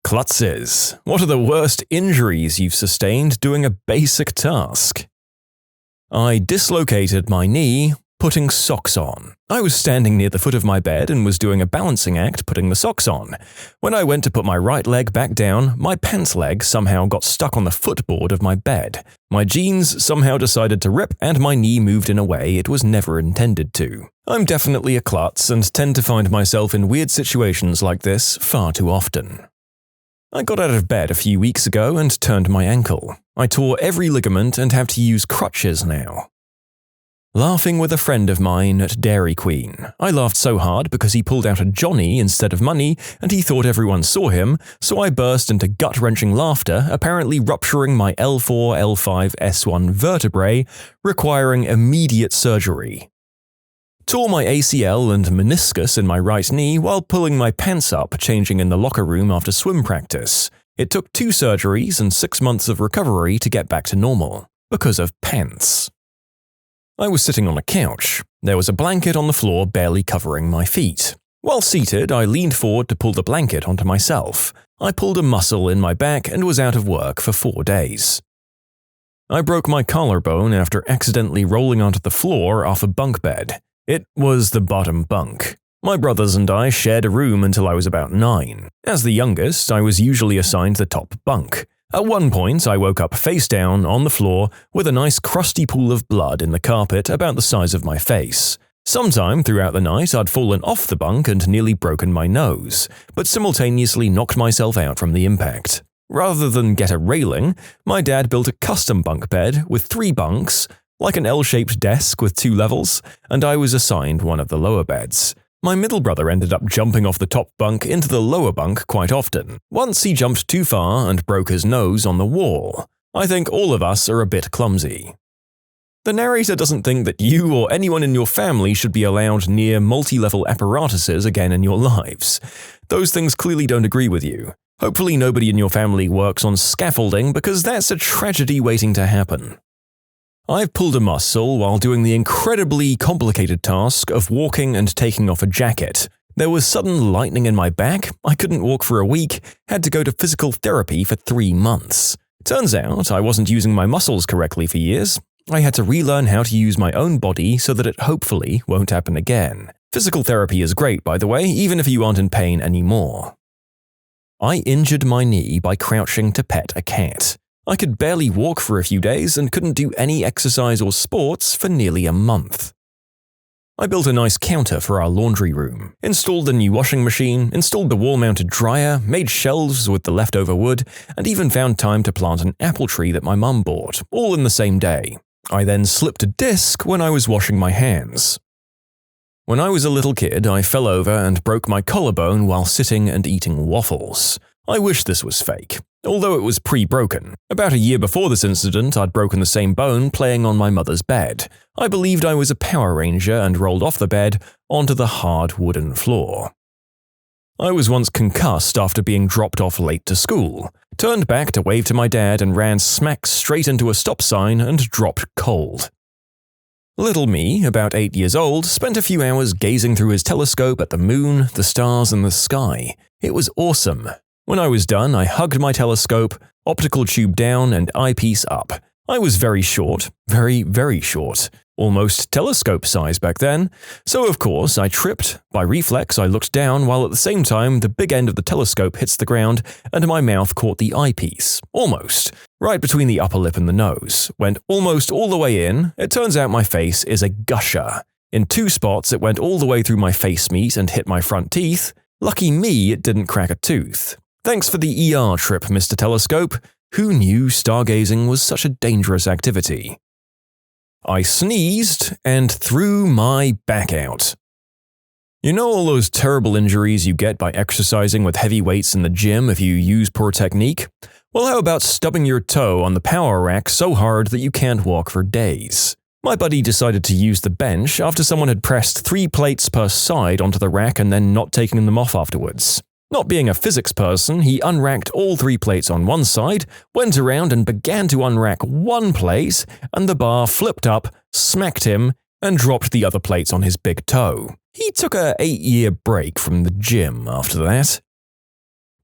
Klutzes. What are the worst injuries you've sustained doing a basic task? I dislocated my knee putting socks on. I was standing near the foot of my bed and was doing a balancing act putting the socks on. When I went to put my right leg back down, my pants leg somehow got stuck on the footboard of my bed. My jeans somehow decided to rip and my knee moved in a way it was never intended to. I'm definitely a klutz and tend to find myself in weird situations like this far too often. I got out of bed a few weeks ago and turned my ankle. I tore every ligament and have to use crutches now. Laughing with a friend of mine at Dairy Queen. I laughed so hard because he pulled out a Johnny instead of money and he thought everyone saw him, so I burst into gut-wrenching laughter, apparently rupturing my L4, L5, S1 vertebrae, requiring immediate surgery. Tore my ACL and meniscus in my right knee while pulling my pants up changing in the locker room after swim practice. It took 2 surgeries and 6 months of recovery to get back to normal, because of pants. I was sitting on a couch. There was a blanket on the floor barely covering my feet. While seated, I leaned forward to pull the blanket onto myself. I pulled a muscle in my back and was out of work for 4 days. I broke my collarbone after accidentally rolling onto the floor off a bunk bed. It was the bottom bunk. My brothers and I shared a room until I was about 9. As the youngest, I was usually assigned the top bunk. At one point, I woke up face down on the floor with a nice crusty pool of blood in the carpet about the size of my face. Sometime throughout the night, I'd fallen off the bunk and nearly broken my nose, but simultaneously knocked myself out from the impact. Rather than get a railing, my dad built a custom bunk bed with 3 bunks, like an L-shaped desk with 2 levels, and I was assigned one of the lower beds. My middle brother ended up jumping off the top bunk into the lower bunk quite often. Once he jumped too far and broke his nose on the wall. I think all of us are a bit clumsy. The narrator doesn't think that you or anyone in your family should be allowed near multi-level apparatuses again in your lives. Those things clearly don't agree with you. Hopefully nobody in your family works on scaffolding because that's a tragedy waiting to happen. I've pulled a muscle while doing the incredibly complicated task of walking and taking off a jacket. There was sudden lightning in my back, I couldn't walk for a week, had to go to physical therapy for 3 months. Turns out I wasn't using my muscles correctly for years. I had to relearn how to use my own body so that it hopefully won't happen again. Physical therapy is great, by the way, even if you aren't in pain anymore. I injured my knee by crouching to pet a cat. I could barely walk for a few days and couldn't do any exercise or sports for nearly a month. I built a nice counter for our laundry room, installed a new washing machine, installed the wall-mounted dryer, made shelves with the leftover wood, and even found time to plant an apple tree that my mum bought, all in the same day. I then slipped a disc when I was washing my hands. When I was a little kid, I fell over and broke my collarbone while sitting and eating waffles. I wish this was fake, although it was pre-broken. About a year before this incident, I'd broken the same bone playing on my mother's bed. I believed I was a Power Ranger and rolled off the bed onto the hard wooden floor. I was once concussed after being dropped off late to school, turned back to wave to my dad and ran smack straight into a stop sign and dropped cold. Little me, about 8 years old, spent a few hours gazing through his telescope at the moon, the stars, and the sky. It was awesome. When I was done, I hugged my telescope, optical tube down and eyepiece up. I was very short, very, very short, almost telescope size back then, so of course I tripped. By reflex, I looked down while at the same time the big end of the telescope hits the ground and my mouth caught the eyepiece, almost, right between the upper lip and the nose. Went almost all the way in. It turns out my face is a gusher. In 2 spots it went all the way through my face meat and hit my front teeth. Lucky me it didn't crack a tooth. Thanks for the ER trip, Mr. Telescope. Who knew stargazing was such a dangerous activity? I sneezed and threw my back out. You know all those terrible injuries you get by exercising with heavy weights in the gym if you use poor technique? Well, how about stubbing your toe on the power rack so hard that you can't walk for days? My buddy decided to use the bench after someone had pressed 3 plates per side onto the rack and then not taking them off afterwards. Not being a physics person, he unracked all 3 plates on one side, went around and began to unrack one plate, and the bar flipped up, smacked him, and dropped the other plates on his big toe. He took a 8-year break from the gym after that.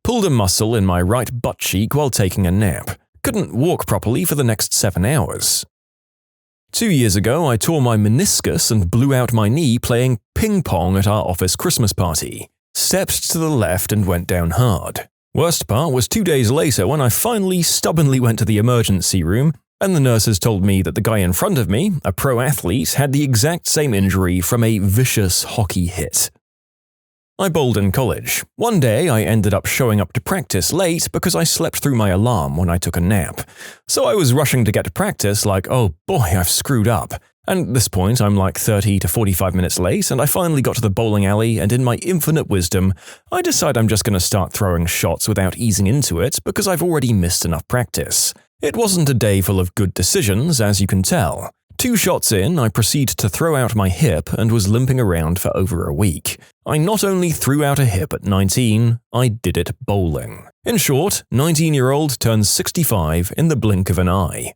pulled a muscle in my right butt cheek while taking a nap, couldn't walk properly for the next 7 hours. 2 years ago, I tore my meniscus and blew out my knee playing ping pong at our office Christmas party. Stepped to the left and went down hard. Worst part was 2 days later when I finally stubbornly went to the emergency room and the nurses told me that the guy in front of me, a pro athlete, had the exact same injury from a vicious hockey hit. I bowled in college. One day I ended up showing up to practice late because I slept through my alarm when I took a nap. So I was rushing to get to practice like, oh boy, I've screwed up. And at this point I'm like 30 to 45 minutes late and I finally got to the bowling alley and in my infinite wisdom, I decide I'm just going to start throwing shots without easing into it because I've already missed enough practice. It wasn't a day full of good decisions, as you can tell. 2 shots in, I proceed to throw out my hip and was limping around for over a week. I not only threw out a hip at 19, I did it bowling. In short, 19-year-old turns 65 in the blink of an eye.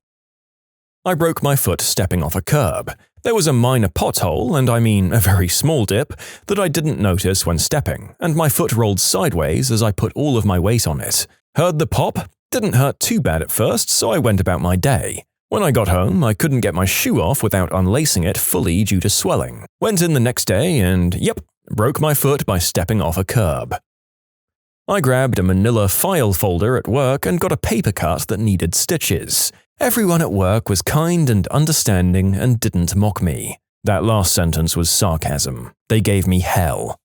I broke my foot stepping off a curb. There was a minor pothole, and I mean a very small dip, that I didn't notice when stepping, and my foot rolled sideways as I put all of my weight on it. Heard the pop? Didn't hurt too bad at first, so I went about my day. When I got home, I couldn't get my shoe off without unlacing it fully due to swelling. Went in the next day and, yep, broke my foot by stepping off a curb. I grabbed a manila file folder at work and got a paper cut that needed stitches. Everyone at work was kind and understanding and didn't mock me. That last sentence was sarcasm. They gave me hell.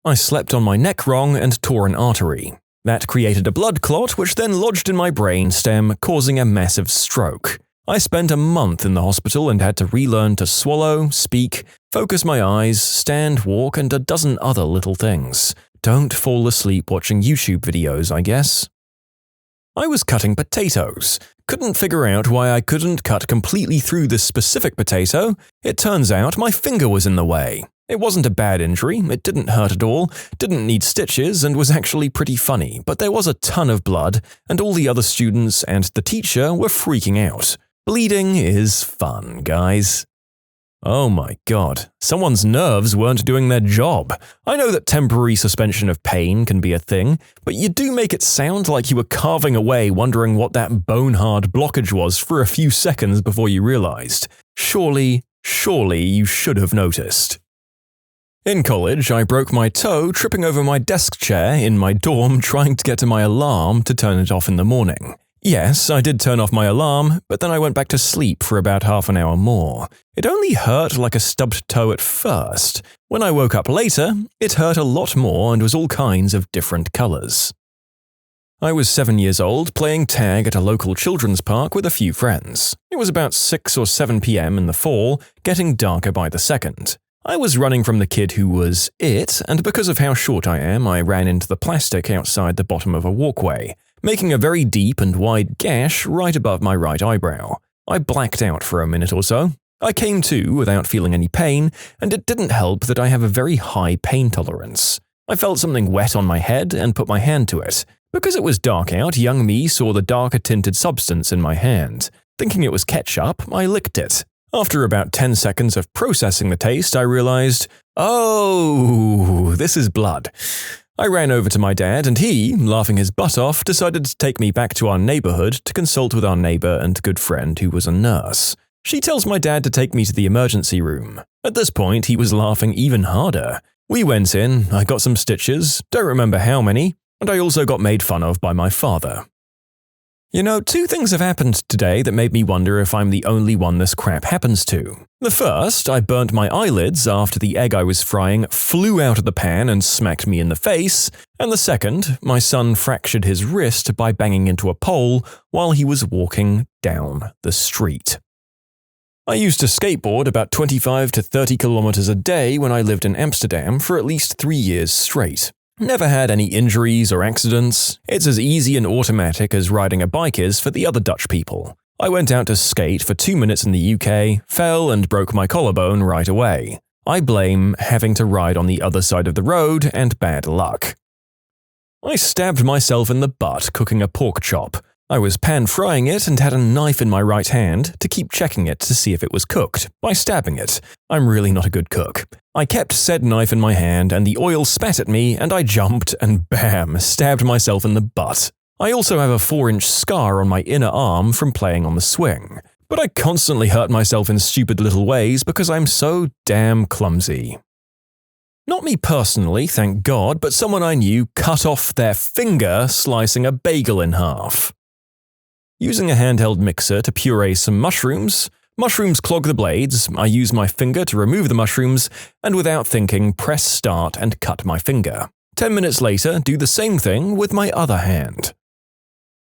I slept on my neck wrong and tore an artery. That created a blood clot which then lodged in my brain stem, causing a massive stroke. I spent a month in the hospital and had to relearn to swallow, speak, focus my eyes, stand, walk, and a dozen other little things. Don't fall asleep watching YouTube videos, I guess. I was cutting potatoes. Couldn't figure out why I couldn't cut completely through this specific potato. It turns out my finger was in the way. It wasn't a bad injury, it didn't hurt at all, didn't need stitches, and was actually pretty funny, but there was a ton of blood, and all the other students and the teacher were freaking out. Bleeding is fun, guys. Oh my god, someone's nerves weren't doing their job. I know that temporary suspension of pain can be a thing, but you do make it sound like you were carving away wondering what that bone-hard blockage was for a few seconds before you realized. Surely you should have noticed. In college, I broke my toe tripping over my desk chair in my dorm trying to get to my alarm to turn it off in the morning. Yes, I did turn off my alarm, but then I went back to sleep for about half an hour more. It only hurt like a stubbed toe at first. When I woke up later, it hurt a lot more and was all kinds of different colors. I was 7 years old playing tag at a local children's park with a few friends. It was about 6 or 7 p.m. in the fall, getting darker by the second. I was running from the kid who was it, and because of how short I am, I ran into the plastic outside the bottom of a walkway, making a very deep and wide gash right above my right eyebrow. I blacked out for a minute or so. I came to without feeling any pain, and it didn't help that I have a very high pain tolerance. I felt something wet on my head and put my hand to it. Because it was dark out, young me saw the darker tinted substance in my hand. Thinking it was ketchup, I licked it. After about 10 seconds of processing the taste, I realized, oh, this is blood. I ran over to my dad and he, laughing his butt off, decided to take me back to our neighborhood to consult with our neighbor and good friend who was a nurse. She tells my dad to take me to the emergency room. At this point, he was laughing even harder. We went in, I got some stitches, don't remember how many, and I also got made fun of by my father. You know, 2 things have happened today that made me wonder if I'm the only one this crap happens to. The first, I burnt my eyelids after the egg I was frying flew out of the pan and smacked me in the face, and the second, my son fractured his wrist by banging into a pole while he was walking down the street. I used to skateboard about 25 to 30 kilometers a day when I lived in Amsterdam for at least 3 years straight. Never had any injuries or accidents. It's as easy and automatic as riding a bike is for the other Dutch people. I went out to skate for 2 minutes in the UK, fell and broke my collarbone right away. I blame having to ride on the other side of the road and bad luck. I stabbed myself in the butt cooking a pork chop. I was pan-frying it and had a knife in my right hand to keep checking it to see if it was cooked, by stabbing it. I'm really not a good cook. I kept said knife in my hand and the oil spat at me and I jumped and bam, stabbed myself in the butt. I also have a 4-inch scar on my inner arm from playing on the swing. But I constantly hurt myself in stupid little ways because I'm so damn clumsy. Not me personally, thank God, but someone I knew cut off their finger slicing a bagel in half. Using a handheld mixer to puree some mushrooms. Mushrooms clog the blades, I use my finger to remove the mushrooms, and without thinking, press start and cut my finger. 10 minutes later, do the same thing with my other hand.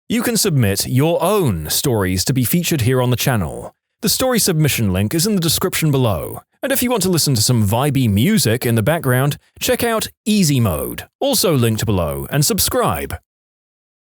You can submit your own stories to be featured here on the channel. The story submission link is in the description below. And if you want to listen to some vibey music in the background, check out easymode, also linked below, and subscribe.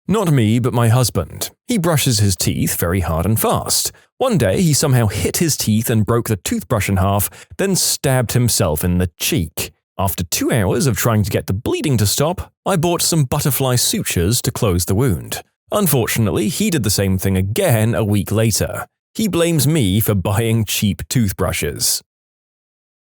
Not me, but my husband. He brushes his teeth very hard and fast. One day, he somehow hit his teeth and broke the toothbrush in half, then stabbed himself in the cheek. After 2 hours of trying to get the bleeding to stop, I bought some butterfly sutures to close the wound. Unfortunately, he did the same thing again a week later. He blames me for buying cheap toothbrushes.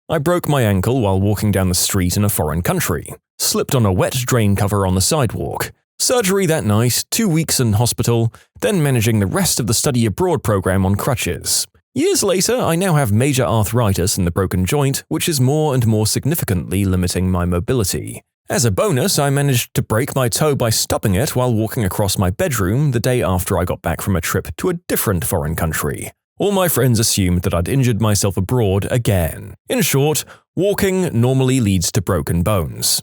I broke my ankle while walking down the street in a foreign country. Slipped on a wet drain cover on the sidewalk. Surgery that night, 2 weeks in hospital, then managing the rest of the study abroad program on crutches. Years later, I now have major arthritis in the broken joint, which is more and more significantly limiting my mobility. As a bonus, I managed to break my toe by stubbing it while walking across my bedroom the day after I got back from a trip to a different foreign country. All my friends assumed that I'd injured myself abroad again. In short, walking normally leads to broken bones.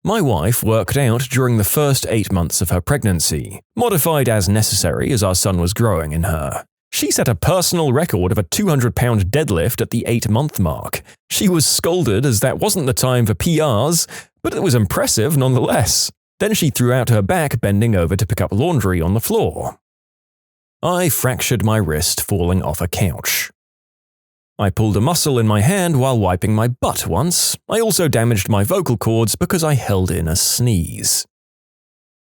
My wife worked out during the first 8 months of her pregnancy, modified as necessary as our son was growing in her. She set a personal record of a 200-pound deadlift at the 8-month mark. She was scolded as that wasn't the time for PRs, but it was impressive nonetheless. Then she threw out her back bending over to pick up laundry on the floor. I fractured my wrist falling off a couch. I pulled a muscle in my hand while wiping my butt once. I also damaged my vocal cords because I held in a sneeze.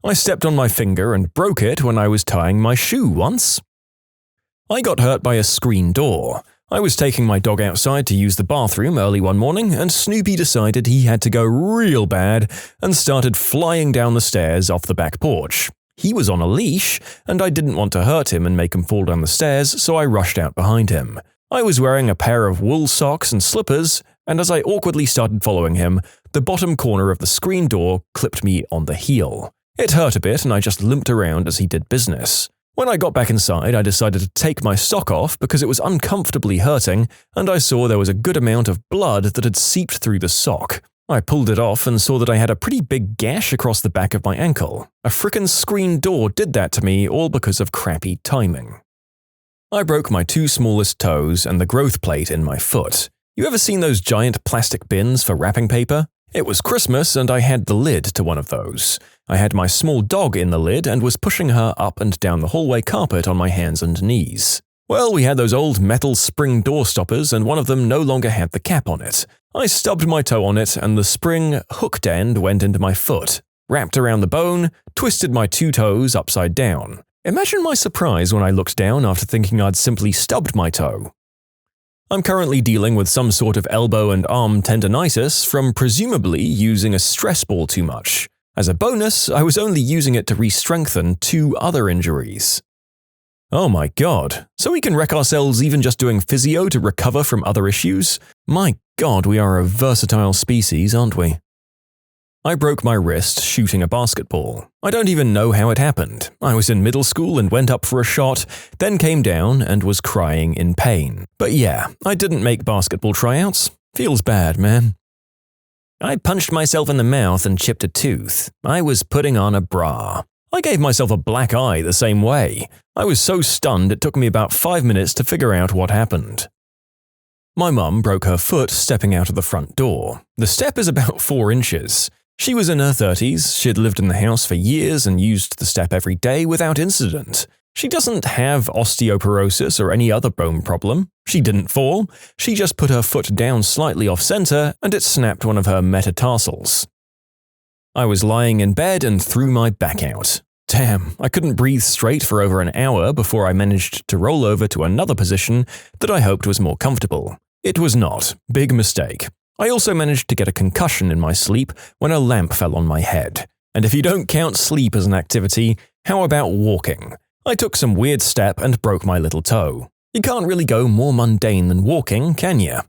I stepped on my finger and broke it when I was tying my shoe once. I got hurt by a screen door. I was taking my dog outside to use the bathroom early one morning, and Snoopy decided he had to go real bad and started flying down the stairs off the back porch. He was on a leash, and I didn't want to hurt him and make him fall down the stairs, so I rushed out behind him. I was wearing a pair of wool socks and slippers, and as I awkwardly started following him, the bottom corner of the screen door clipped me on the heel. It hurt a bit, and I just limped around as he did business. When I got back inside, I decided to take my sock off because it was uncomfortably hurting, and I saw there was a good amount of blood that had seeped through the sock. I pulled it off and saw that I had a pretty big gash across the back of my ankle. A frickin' screen door did that to me, all because of crappy timing. I broke my 2 smallest toes and the growth plate in my foot. You ever seen those giant plastic bins for wrapping paper? It was Christmas and I had the lid to one of those. I had my small dog in the lid and was pushing her up and down the hallway carpet on my hands and knees. Well, we had those old metal spring door stoppers and one of them no longer had the cap on it. I stubbed my toe on it and the spring hooked end went into my foot, wrapped around the bone, twisted my 2 toes upside down. Imagine my surprise when I looked down after thinking I'd simply stubbed my toe. I'm currently dealing with some sort of elbow and arm tendonitis from presumably using a stress ball too much. As a bonus, I was only using it to re-strengthen 2 other injuries. Oh my god, so we can wreck ourselves even just doing physio to recover from other issues? My god, we are a versatile species, aren't we? I broke my wrist shooting a basketball. I don't even know how it happened. I was in middle school and went up for a shot, then came down and was crying in pain. But yeah, I didn't make basketball tryouts. Feels bad, man. I punched myself in the mouth and chipped a tooth. I was putting on a bra. I gave myself a black eye the same way. I was so stunned it took me about 5 minutes to figure out what happened. My mum broke her foot stepping out of the front door. The step is about 4 inches. She was in her 30s, she'd lived in the house for years and used the step every day without incident. She doesn't have osteoporosis or any other bone problem. She didn't fall, she just put her foot down slightly off-center and it snapped one of her metatarsals. I was lying in bed and threw my back out. Damn, I couldn't breathe straight for over an hour before I managed to roll over to another position that I hoped was more comfortable. It was not. Big mistake. I also managed to get a concussion in my sleep when a lamp fell on my head. And if you don't count sleep as an activity, how about walking? I took some weird step and broke my little toe. You can't really go more mundane than walking, can you?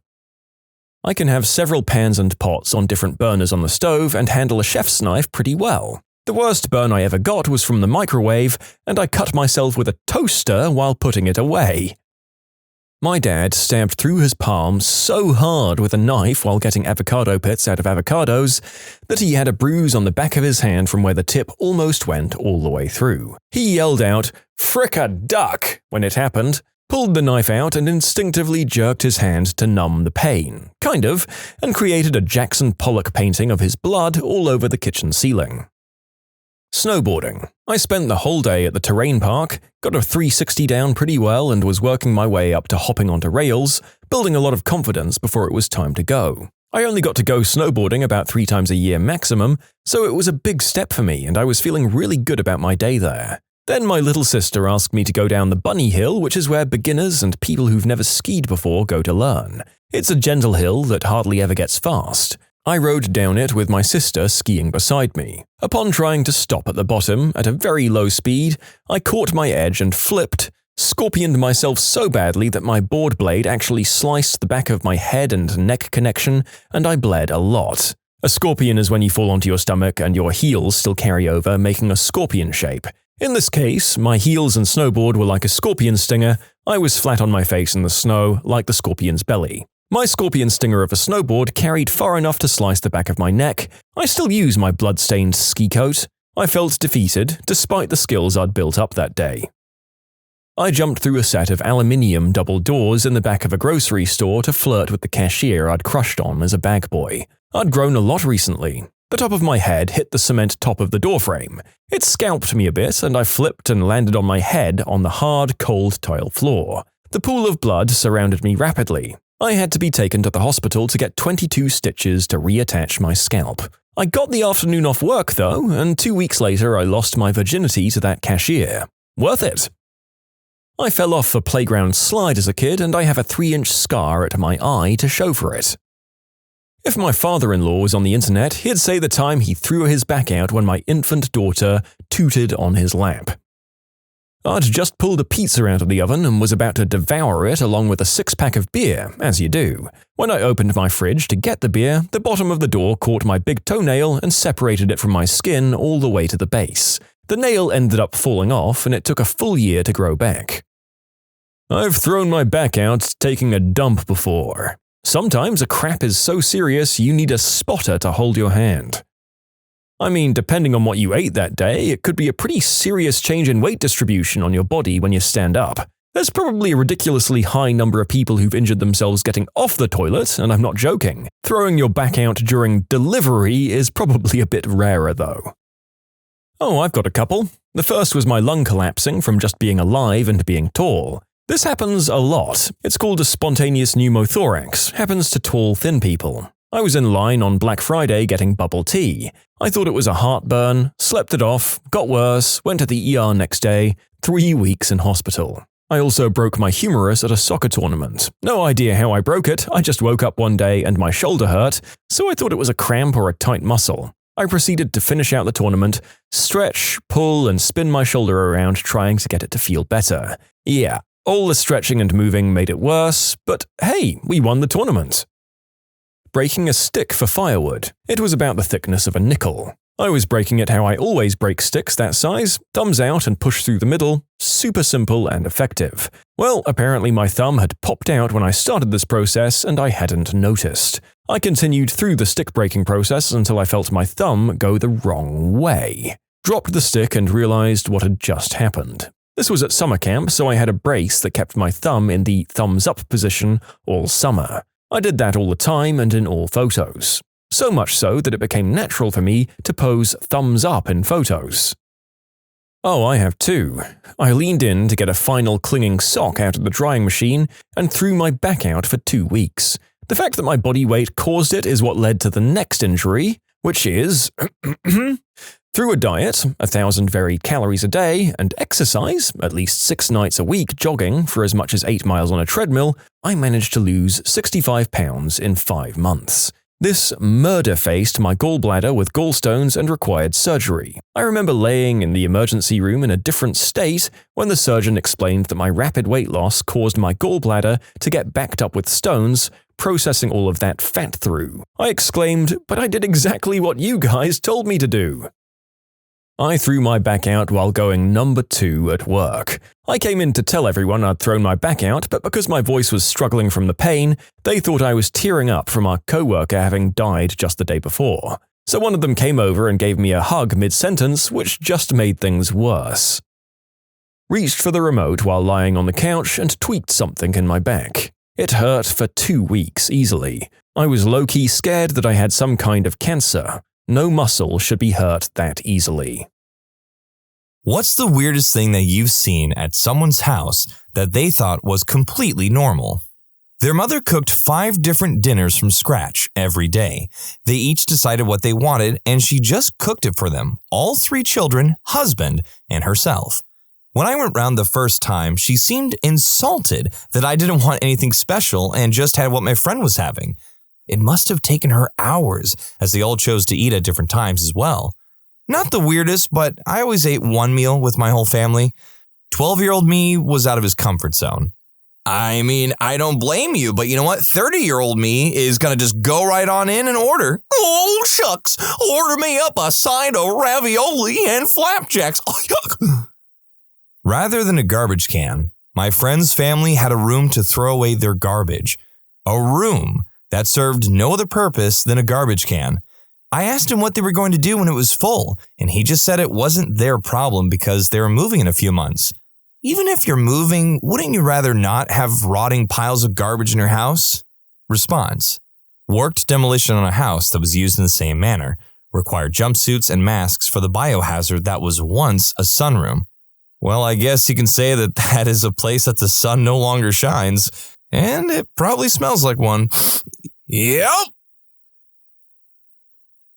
I can have several pans and pots on different burners on the stove and handle a chef's knife pretty well. The worst burn I ever got was from the microwave, and I cut myself with a toaster while putting it away. My dad stabbed through his palm so hard with a knife while getting avocado pits out of avocados that he had a bruise on the back of his hand from where the tip almost went all the way through. He yelled out, "Frick a duck!" when it happened, pulled the knife out and instinctively jerked his hand to numb the pain, kind of, and created a Jackson Pollock painting of his blood all over the kitchen ceiling. Snowboarding. I spent the whole day at the terrain park, got a 360 down pretty well and was working my way up to hopping onto rails, building a lot of confidence before it was time to go. I only got to go snowboarding about 3 times a year maximum, so it was a big step for me and I was feeling really good about my day there. Then my little sister asked me to go down the bunny hill, which is where beginners and people who've never skied before go to learn. It's a gentle hill that hardly ever gets fast. I rode down it with my sister skiing beside me. Upon trying to stop at the bottom at a very low speed, I caught my edge and flipped, scorpioned myself so badly that my board blade actually sliced the back of my head and neck connection, and I bled a lot. A scorpion is when you fall onto your stomach and your heels still carry over, making a scorpion shape. In this case, my heels and snowboard were like a scorpion stinger. I was flat on my face in the snow, like the scorpion's belly. My scorpion stinger of a snowboard carried far enough to slice the back of my neck. I still use my blood-stained ski coat. I felt defeated, despite the skills I'd built up that day. I jumped through a set of aluminium double doors in the back of a grocery store to flirt with the cashier I'd crushed on as a bag boy. I'd grown a lot recently. The top of my head hit the cement top of the doorframe. It scalped me a bit, and I flipped and landed on my head on the hard, cold tile floor. The pool of blood surrounded me rapidly. I had to be taken to the hospital to get 22 stitches to reattach my scalp. I got the afternoon off work though, and 2 weeks later I lost my virginity to that cashier. Worth it. I fell off a playground slide as a kid, and I have a 3-inch scar at my eye to show for it. If my father-in-law was on the internet, he'd say the time he threw his back out when my infant daughter tooted on his lap. I'd just pulled a pizza out of the oven and was about to devour it along with a 6-pack of beer, as you do. When I opened my fridge to get the beer, the bottom of the door caught my big toenail and separated it from my skin all the way to the base. The nail ended up falling off, and it took a full year to grow back. I've thrown my back out taking a dump before. Sometimes a crap is so serious you need a spotter to hold your hand. I mean, depending on what you ate that day, it could be a pretty serious change in weight distribution on your body when you stand up. There's probably a ridiculously high number of people who've injured themselves getting off the toilet, and I'm not joking. Throwing your back out during delivery is probably a bit rarer though. Oh, I've got a couple. The first was my lung collapsing from just being alive and being tall. This happens a lot. It's called a spontaneous pneumothorax, happens to tall, thin people. I was in line on Black Friday getting bubble tea. I thought it was a heartburn, slept it off, got worse, went to the ER next day, 3 weeks in hospital. I also broke my humerus at a soccer tournament. No idea how I broke it, I just woke up one day and my shoulder hurt, so I thought it was a cramp or a tight muscle. I proceeded to finish out the tournament, stretch, pull, and spin my shoulder around trying to get it to feel better. Yeah, all the stretching and moving made it worse, but hey, we won the tournament. Breaking a stick for firewood. It was about the thickness of a nickel. I was breaking it how I always break sticks that size, thumbs out and push through the middle, super simple and effective. Well, apparently my thumb had popped out when I started this process and I hadn't noticed. I continued through the stick breaking process until I felt my thumb go the wrong way. Dropped the stick and realized what had just happened. This was at summer camp, so I had a brace that kept my thumb in the thumbs up position all summer. I did that all the time and in all photos. So much so that it became natural for me to pose thumbs up in photos. Oh, I have two. I leaned in to get a final clinging sock out of the drying machine and threw my back out for 2 weeks. The fact that my body weight caused it is what led to the next injury, which is Through a diet, 1,000 varied calories a day, and exercise, at least 6 nights a week jogging for as much as 8 miles on a treadmill, I managed to lose 65 pounds in 5 months. This murder-faced my gallbladder with gallstones and required surgery. I remember laying in the emergency room in a different state when the surgeon explained that my rapid weight loss caused my gallbladder to get backed up with stones, processing all of that fat through. I exclaimed, "But I did exactly what you guys told me to do." I threw my back out while going number 2 at work. I came in to tell everyone I'd thrown my back out, but because my voice was struggling from the pain, they thought I was tearing up from our coworker having died just the day before. So one of them came over and gave me a hug mid-sentence, which just made things worse. Reached for the remote while lying on the couch and tweaked something in my back. It hurt for 2 weeks easily. I was low-key scared that I had some kind of cancer. No muscle should be hurt that easily. What's the weirdest thing that you've seen at someone's house that they thought was completely normal? Their mother cooked 5 different dinners from scratch every day. They each decided what they wanted, and she just cooked it for them, all 3 children, husband, and herself. When I went round the first time, she seemed insulted that I didn't want anything special and just had what my friend was having. It must have taken her hours, as they all chose to eat at different times as well. Not the weirdest, but I always ate one meal with my whole family. 12-year-old me was out of his comfort zone. I mean, I don't blame you, but you know what? 30-year-old me is going to just go right on in and order. Oh, shucks, order me up a side of ravioli and flapjacks. Oh, yuck. Rather than a garbage can, my friend's family had a room to throw away their garbage. A room that served no other purpose than a garbage can. I asked him what they were going to do when it was full, and he just said it wasn't their problem because they were moving in a few months. Even if you're moving, wouldn't you rather not have rotting piles of garbage in your house? Response: worked demolition on a house that was used in the same manner, required jumpsuits and masks for the biohazard that was once a sunroom. Well, I guess you can say that that is a place that the sun no longer shines. And it probably smells like one. Yep.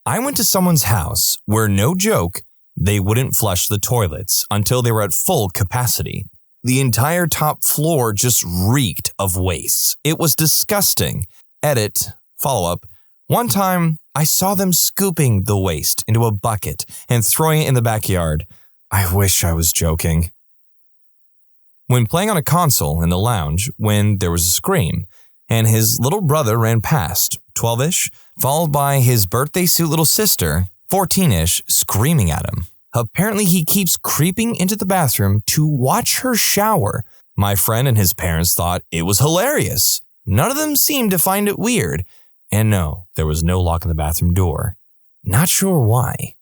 I went to someone's house where, no joke, they wouldn't flush the toilets until they were at full capacity. The entire top floor just reeked of waste. It was disgusting. Edit, follow-up. One time, I saw them scooping the waste into a bucket and throwing it in the backyard. I wish I was joking. When playing on a console in the lounge, when there was a scream, and his little brother ran past, 12-ish, followed by his birthday suit little sister, 14-ish, screaming at him. Apparently he keeps creeping into the bathroom to watch her shower. My friend and his parents thought it was hilarious. None of them seemed to find it weird. And no, there was no lock on the bathroom door. Not sure why.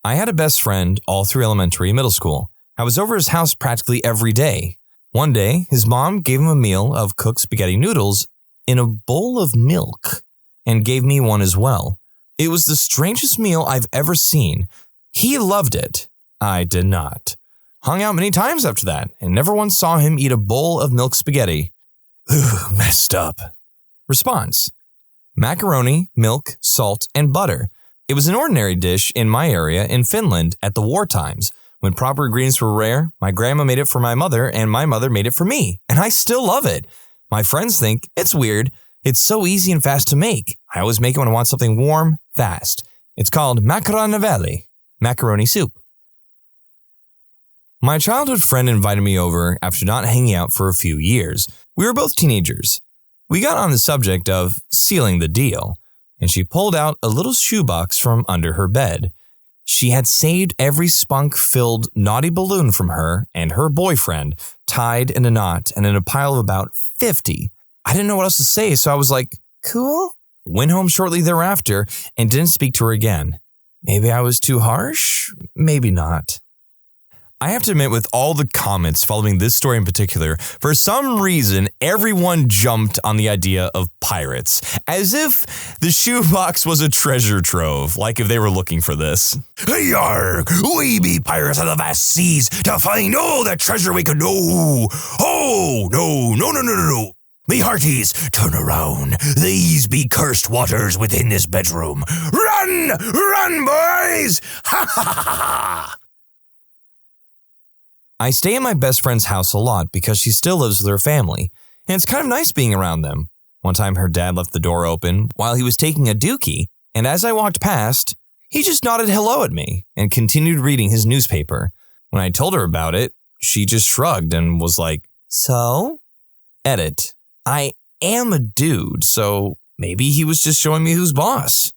I had a best friend all through elementary and middle school. I was over his house practically every day. One day, his mom gave him a meal of cooked spaghetti noodles in a bowl of milk and gave me one as well. It was the strangest meal I've ever seen. He loved it. I did not. Hung out many times after that and never once saw him eat a bowl of milk spaghetti. Ugh, messed up. Response: macaroni, milk, salt, and butter. It was an ordinary dish in my area in Finland at the war times. When proper ingredients were rare, my grandma made it for my mother and my mother made it for me, and I still love it. My friends think it's weird. It's so easy and fast to make. I always make it when I want something warm, fast. It's called macaroni, macaroni soup. My childhood friend invited me over after not hanging out for a few years. We were both teenagers. We got on the subject of sealing the deal, and she pulled out a little shoebox from under her bed. She had saved every spunk-filled naughty balloon from her and her boyfriend, tied in a knot and in a pile of about 50. I didn't know what else to say, so I was like, cool. Went home shortly thereafter and didn't speak to her again. Maybe I was too harsh? Maybe not. I have to admit, with all the comments following this story in particular, for some reason, everyone jumped on the idea of pirates, as if the shoebox was a treasure trove, like if they were looking for this. Yarg, we be pirates of the vast seas to find all the treasure we could know. Oh, no. "Me hearties, turn around. These be cursed waters within this bedroom. Run! Run, boys! Ha ha ha ha!" I stay at my best friend's house a lot because she still lives with her family, and it's kind of nice being around them. One time her dad left the door open while he was taking a dookie, and as I walked past, he just nodded hello at me and continued reading his newspaper. When I told her about it, she just shrugged and was like, "So?" Edit. I am a dude, so maybe he was just showing me who's boss.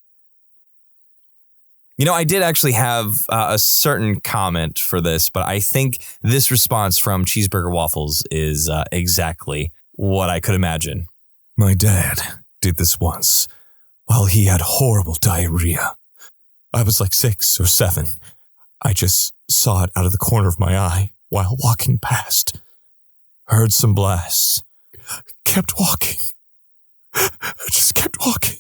You know, I did actually have a certain comment for this, but I think this response from Cheeseburger Waffles is exactly what I could imagine. "My dad did this once while he had horrible diarrhea. I was like 6 or 7. I just saw it out of the corner of my eye while walking past. Heard some blasts. Kept walking. I just kept walking."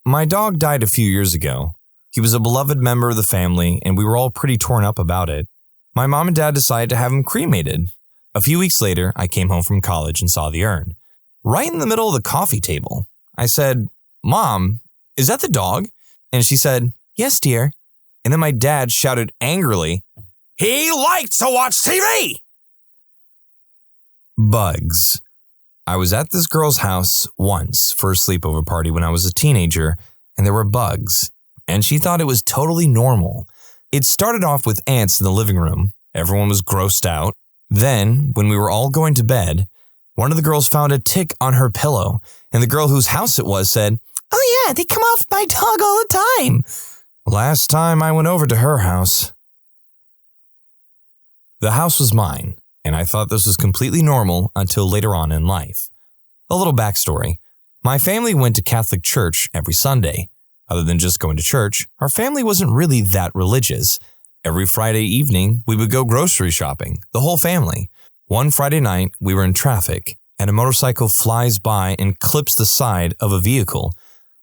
My dog died a few years ago. He was a beloved member of the family, and we were all pretty torn up about it. My mom and dad decided to have him cremated. A few weeks later, I came home from college and saw the urn. Right in the middle of the coffee table, I said, "Mom, is that the dog?" And she said, "Yes, dear." And then my dad shouted angrily, "He liked to watch TV!" Bugs. I was at this girl's house once for a sleepover party when I was a teenager, and there were bugs, and she thought it was totally normal. It started off with ants in the living room. Everyone was grossed out. Then, when we were all going to bed, one of the girls found a tick on her pillow, and the girl whose house it was said, "Oh yeah, they come off my dog all the time." Last time I went over to her house. The house was mine, and I thought this was completely normal until later on in life. A little backstory. My family went to Catholic church every Sunday. Other than just going to church, our family wasn't really that religious. Every Friday evening, we would go grocery shopping, the whole family. One Friday night, we were in traffic, and a motorcycle flies by and clips the side of a vehicle.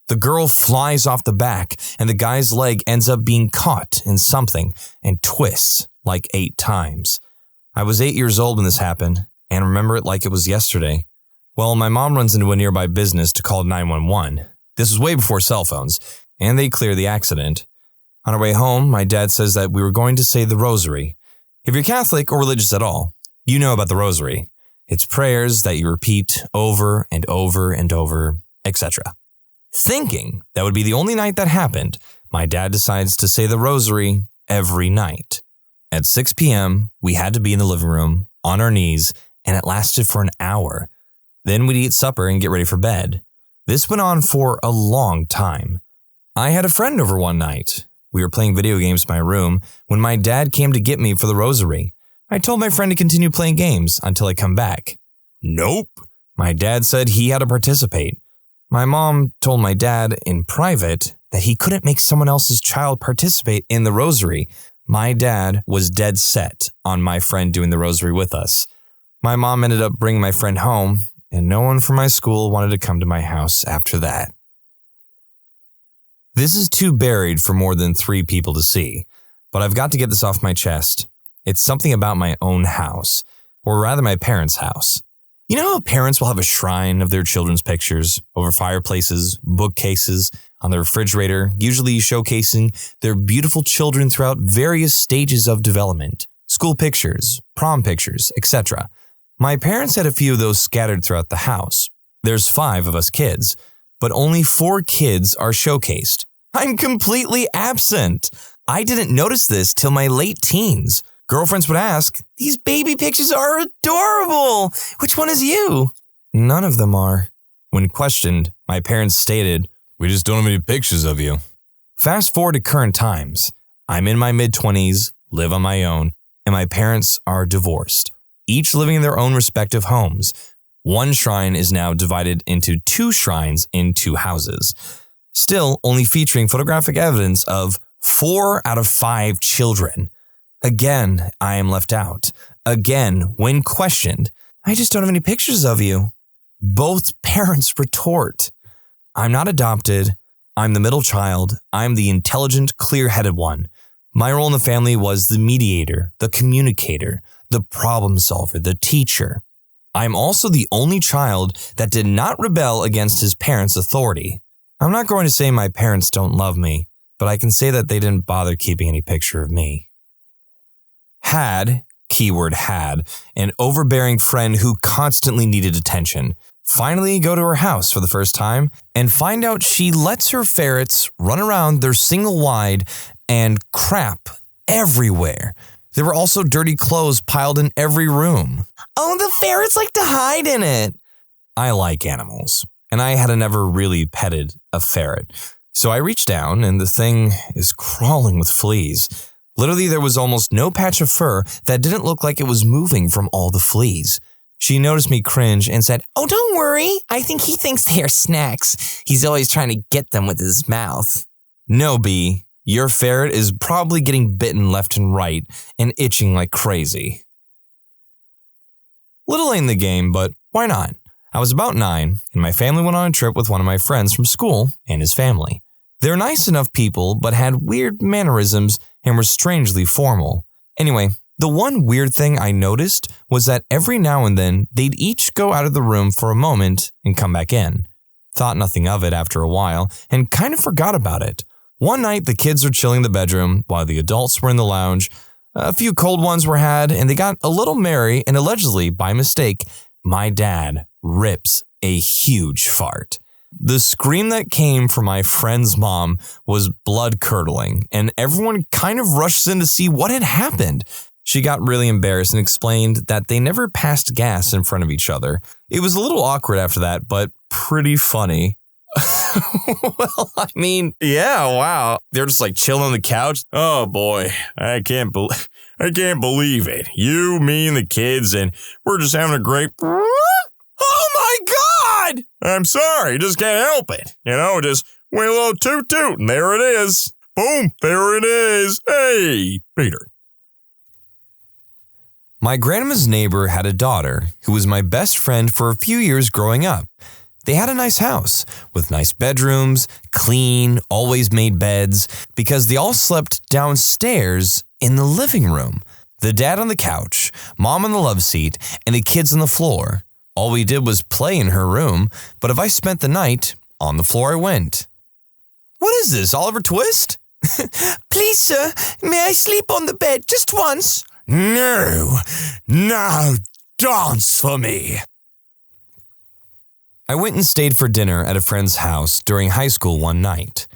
The girl flies off the back, and the guy's leg ends up being caught in something and twists like 8 times. I was 8 years old when this happened, and remember it like it was yesterday. Well, my mom runs into a nearby business to call 911. This was way before cell phones, and they clear the accident. On our way home, my dad says that we were going to say the rosary. If you're Catholic or religious at all, you know about the rosary. It's prayers that you repeat over and over and over, etc. Thinking that would be the only night that happened, my dad decides to say the rosary every night. At 6 p.m., we had to be in the living room, on our knees, and it lasted for an hour. Then we'd eat supper and get ready for bed. This went on for a long time. I had a friend over one night. We were playing video games in my room when my dad came to get me for the rosary. I told my friend to continue playing games until I come back. Nope. My dad said he had to participate. My mom told my dad in private that he couldn't make someone else's child participate in the rosary. My dad was dead set on my friend doing the rosary with us. My mom ended up bringing my friend home, and no one from my school wanted to come to my house after that. This is too buried for more than 3 people to see, but I've got to get this off my chest. It's something about my own house, or rather my parents' house. You know how parents will have a shrine of their children's pictures over fireplaces, bookcases, on the refrigerator, usually showcasing their beautiful children throughout various stages of development, school pictures, prom pictures, etc. My parents had a few of those scattered throughout the house. There's 5 of us kids, but only 4 kids are showcased. I'm completely absent. I didn't notice this till my late teens. Girlfriends would ask, "These baby pictures are adorable. Which one is you?" None of them are. When questioned, my parents stated, "We just don't have any pictures of you." Fast forward to current times. I'm in my mid-20s, live on my own, and my parents are divorced, each living in their own respective homes. One shrine is now divided into 2 shrines in 2 houses, still only featuring photographic evidence of 4 out of 5 children. Again, I am left out. Again, when questioned, "I just don't have any pictures of you." Both parents retort, "I'm not adopted. I'm the middle child. I'm the intelligent, clear-headed one. My role in the family was the mediator, the communicator, the problem solver, the teacher. I'm also the only child that did not rebel against his parents' authority. I'm not going to say my parents don't love me, but I can say that they didn't bother keeping any picture of me. Had, keyword had, an overbearing friend who constantly needed attention. Finally go to her house for the first time and find out she lets her ferrets run around their single wide and crap everywhere. There were also dirty clothes piled in every room. Oh, the ferrets like to hide in it. I like animals, and I had never really petted a ferret. So I reached down, and the thing is crawling with fleas. Literally, there was almost no patch of fur that didn't look like it was moving from all the fleas. She noticed me cringe and said, "Oh, don't worry. I think he thinks they are snacks. He's always trying to get them with his mouth." No, B. Your ferret is probably getting bitten left and right and itching like crazy. Little late in the game, but why not? I was about 9, and my family went on a trip with one of my friends from school and his family. They're nice enough people, but had weird mannerisms and were strangely formal. Anyway, the one weird thing I noticed was that every now and then they'd each go out of the room for a moment and come back in. Thought nothing of it after a while and kind of forgot about it. One night, the kids were chilling in the bedroom while the adults were in the lounge. A few cold ones were had, and they got a little merry, and allegedly, by mistake, my dad rips a huge fart. The scream that came from my friend's mom was blood-curdling, and everyone kind of rushed in to see what had happened. She got really embarrassed and explained that they never passed gas in front of each other. It was a little awkward after that, but pretty funny. Well, I mean, yeah, wow. They're just like chilling on the couch. Oh boy, I can't believe it. You, me, and the kids, and we're just having a great. Oh my God! I'm sorry, just can't help it. Just went a little toot toot, and there it is. Boom, there it is. Hey, Peter. My grandma's neighbor had a daughter who was my best friend for a few years growing up. They had a nice house with nice bedrooms, clean, always made beds, because they all slept downstairs in the living room. The dad on the couch, mom on the love seat, and the kids on the floor. All we did was play in her room, but if I spent the night, on the floor I went. What is this, Oliver Twist? Please, sir, may I sleep on the bed just once? No, now dance for me. I went and stayed for dinner at a friend's house during high school one night.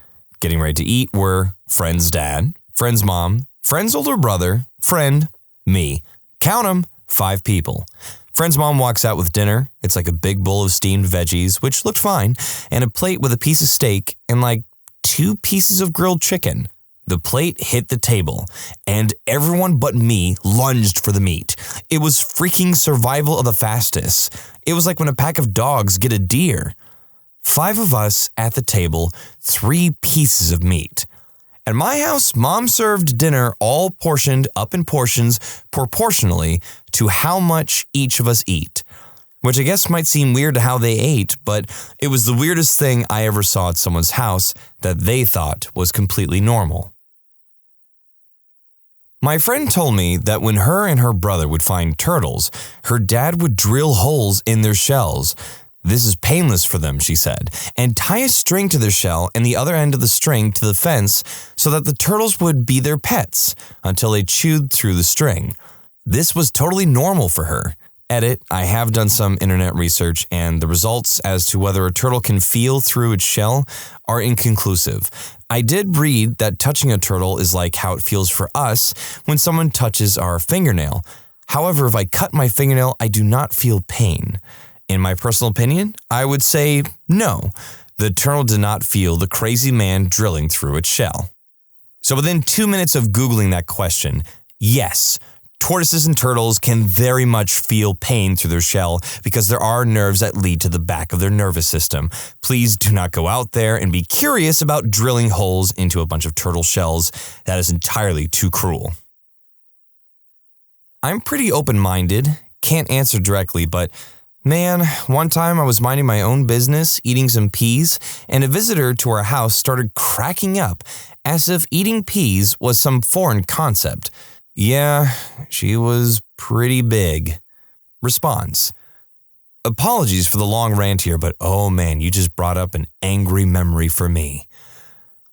Getting ready to eat were friend's dad, friend's mom, friend's older brother, friend, me. Count 'em, 5 people. Friend's mom walks out with dinner. It's like a big bowl of steamed veggies, which looked fine, and a plate with a piece of steak and like 2 pieces of grilled chicken. The plate hit the table, and everyone but me lunged for the meat. It was freaking survival of the fastest. It was like when a pack of dogs get a deer. 5 of us at the table, 3 pieces of meat. At my house, Mom served dinner all portioned up in portions proportionally to how much each of us eat. Which I guess might seem weird to how they ate, but it was the weirdest thing I ever saw at someone's house that they thought was completely normal. My friend told me that when her and her brother would find turtles, her dad would drill holes in their shells. This is painless for them, she said, and tie a string to their shell and the other end of the string to the fence so that the turtles would be their pets until they chewed through the string. This was totally normal for her. Edit, I have done some internet research, and the results as to whether a turtle can feel through its shell are inconclusive. I did read that touching a turtle is like how it feels for us when someone touches our fingernail. However, if I cut my fingernail, I do not feel pain. In my personal opinion, I would say no. The turtle did not feel the crazy man drilling through its shell. So within 2 minutes of Googling that question, yes, tortoises and turtles can very much feel pain through their shell because there are nerves that lead to the back of their nervous system. Please do not go out there and be curious about drilling holes into a bunch of turtle shells. That is entirely too cruel. I'm pretty open-minded, can't answer directly, but man, one time I was minding my own business, eating some peas, and a visitor to our house started cracking up as if eating peas was some foreign concept. Yeah, she was pretty big. Response: Apologies for the long rant here, but oh man, you just brought up an angry memory for me.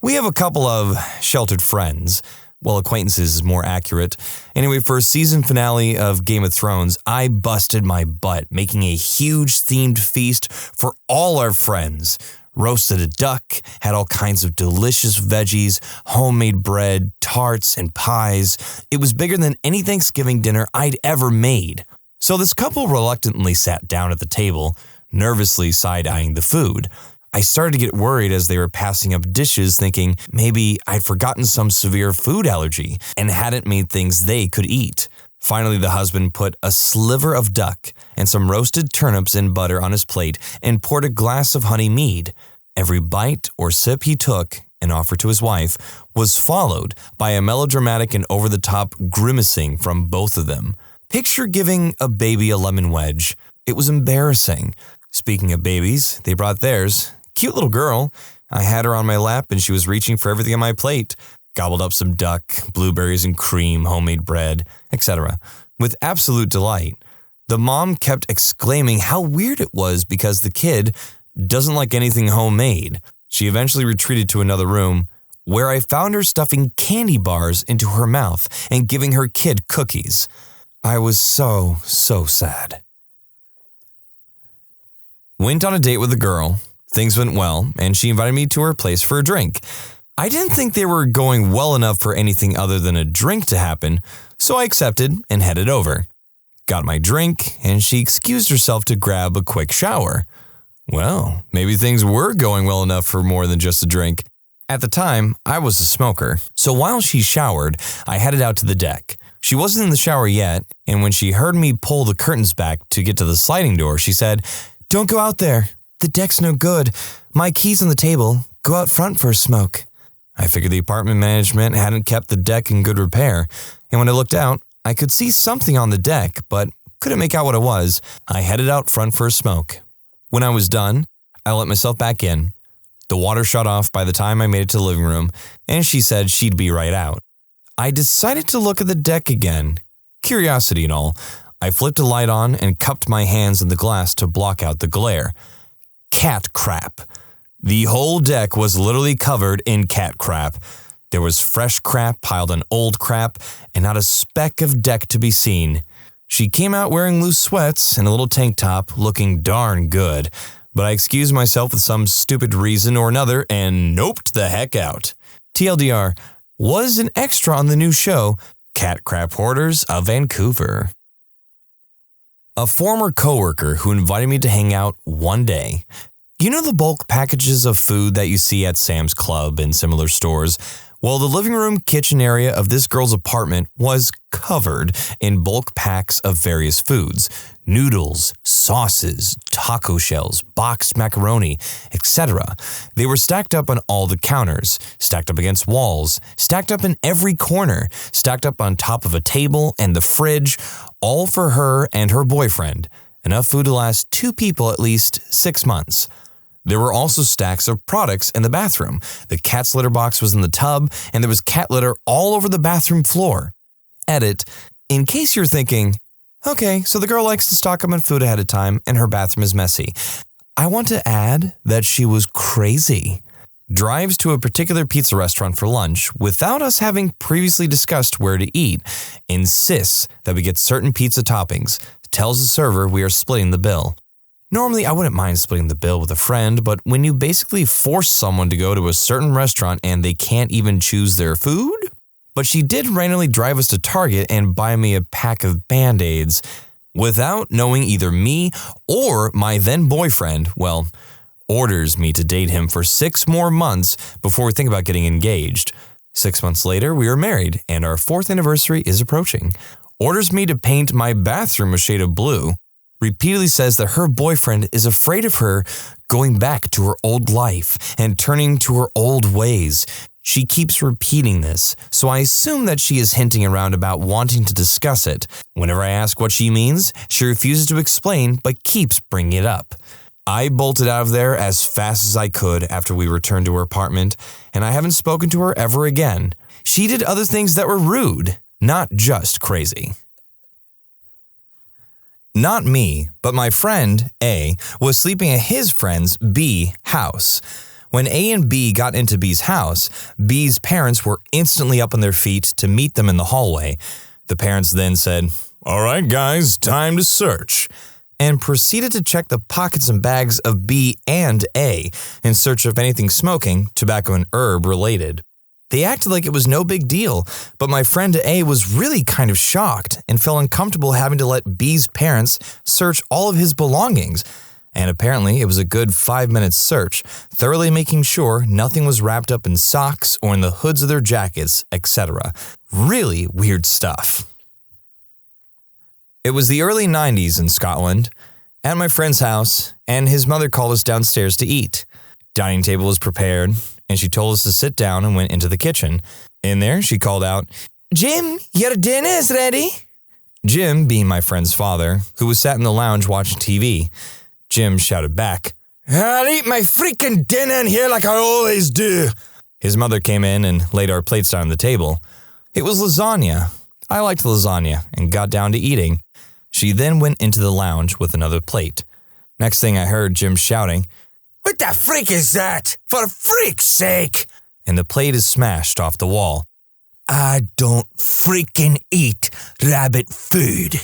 We have a couple of sheltered friends. Well, acquaintances is more accurate. Anyway, for a season finale of Game of Thrones, I busted my butt making a huge themed feast for all our friends. Roasted a duck, had all kinds of delicious veggies, homemade bread, tarts, and pies. It was bigger than any Thanksgiving dinner I'd ever made. So this couple reluctantly sat down at the table, nervously side-eyeing the food. I started to get worried as they were passing up dishes, thinking maybe I'd forgotten some severe food allergy and hadn't made things they could eat. Finally, the husband put a sliver of duck and some roasted turnips in butter on his plate and poured a glass of honey mead. Every bite or sip he took and offered to his wife was followed by a melodramatic and over-the-top grimacing from both of them. Picture giving a baby a lemon wedge. It was embarrassing. Speaking of babies, they brought theirs. Cute little girl. I had her on my lap and she was reaching for everything on my plate. Gobbled up some duck, blueberries and cream, homemade bread, etc. with absolute delight. The mom kept exclaiming how weird it was because the kid doesn't like anything homemade. She eventually retreated to another room where I found her stuffing candy bars into her mouth and giving her kid cookies. I was so sad. Went on a date with a girl. Things went well, and she invited me to her place for a drink. I didn't think they were going well enough for anything other than a drink to happen, so I accepted and headed over. Got my drink, and she excused herself to grab a quick shower. Well, maybe things were going well enough for more than just a drink. At the time, I was a smoker, so while she showered, I headed out to the deck. She wasn't in the shower yet, and when she heard me pull the curtains back to get to the sliding door, she said, "Don't go out there. The deck's no good. My key's on the table. Go out front for a smoke." I figured the apartment management hadn't kept the deck in good repair, and when I looked out, I could see something on the deck, but couldn't make out what it was. I headed out front for a smoke. When I was done, I let myself back in. The water shut off by the time I made it to the living room, and she said she'd be right out. I decided to look at the deck again. Curiosity and all. I flipped a light on and cupped my hands in the glass to block out the glare. Cat crap. The whole deck was literally covered in cat crap. There was fresh crap piled on old crap, and not a speck of deck to be seen. She came out wearing loose sweats and a little tank top, looking darn good, but I excused myself with some stupid reason or another and noped the heck out. TLDR, was an extra on the new show, Cat Crap Hoarders of Vancouver. A former coworker who invited me to hang out one day. You know the bulk packages of food that you see at Sam's Club and similar stores? Well, the living room kitchen area of this girl's apartment was covered in bulk packs of various foods. Noodles, sauces, taco shells, boxed macaroni, etc. They were stacked up on all the counters, stacked up against walls, stacked up in every corner, stacked up on top of a table and the fridge, all for her and her boyfriend. Enough food to last 2 people at least 6 months. There were also stacks of products in the bathroom. The cat's litter box was in the tub, and there was cat litter all over the bathroom floor. Edit, in case you're thinking, okay, so the girl likes to stock up on food ahead of time, and her bathroom is messy. I want to add that she was crazy. Drives to a particular pizza restaurant for lunch without us having previously discussed where to eat. Insists that we get certain pizza toppings. Tells the server we are splitting the bill. Normally, I wouldn't mind splitting the bill with a friend, but when you basically force someone to go to a certain restaurant and they can't even choose their food? But she did randomly drive us to Target and buy me a pack of Band-Aids without knowing either me or my then boyfriend, well, orders me to date him for 6 more months before we think about getting engaged. 6 months later, we were married, and our 4th anniversary is approaching. Orders me to paint my bathroom a shade of blue. Repeatedly says that her boyfriend is afraid of her going back to her old life and turning to her old ways. She keeps repeating this, so I assume that she is hinting around about wanting to discuss it. Whenever I ask what she means, she refuses to explain but keeps bringing it up. I bolted out of there as fast as I could after we returned to her apartment, and I haven't spoken to her ever again. She did other things that were rude, not just crazy. Not me, but my friend, A, was sleeping at his friend's, B, house. When A and B got into B's house, B's parents were instantly up on their feet to meet them in the hallway. The parents then said, "All right, guys, time to search," and proceeded to check the pockets and bags of B and A in search of anything smoking, tobacco, and herb related. They acted like it was no big deal, but my friend A was really kind of shocked and felt uncomfortable having to let B's parents search all of his belongings. And apparently it was a good 5-minute search, thoroughly making sure nothing was wrapped up in socks or in the hoods of their jackets, etc. Really weird stuff. It was the early 90s in Scotland, at my friend's house, and his mother called us downstairs to eat. Dining table was prepared, and she told us to sit down and went into the kitchen. In there, she called out, "Jim, your dinner is ready." Jim being my friend's father, who was sat in the lounge watching TV. Jim shouted back, "I'll eat my freaking dinner in here like I always do." His mother came in and laid our plates down on the table. It was lasagna. I liked lasagna and got down to eating. She then went into the lounge with another plate. Next thing I heard Jim shouting, "What the freak is that? For freak's sake!" And the plate is smashed off the wall. "I don't freaking eat rabbit food."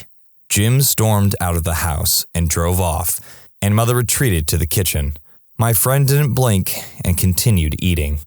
Jim stormed out of the house and drove off, and Mother retreated to the kitchen. My friend didn't blink and continued eating.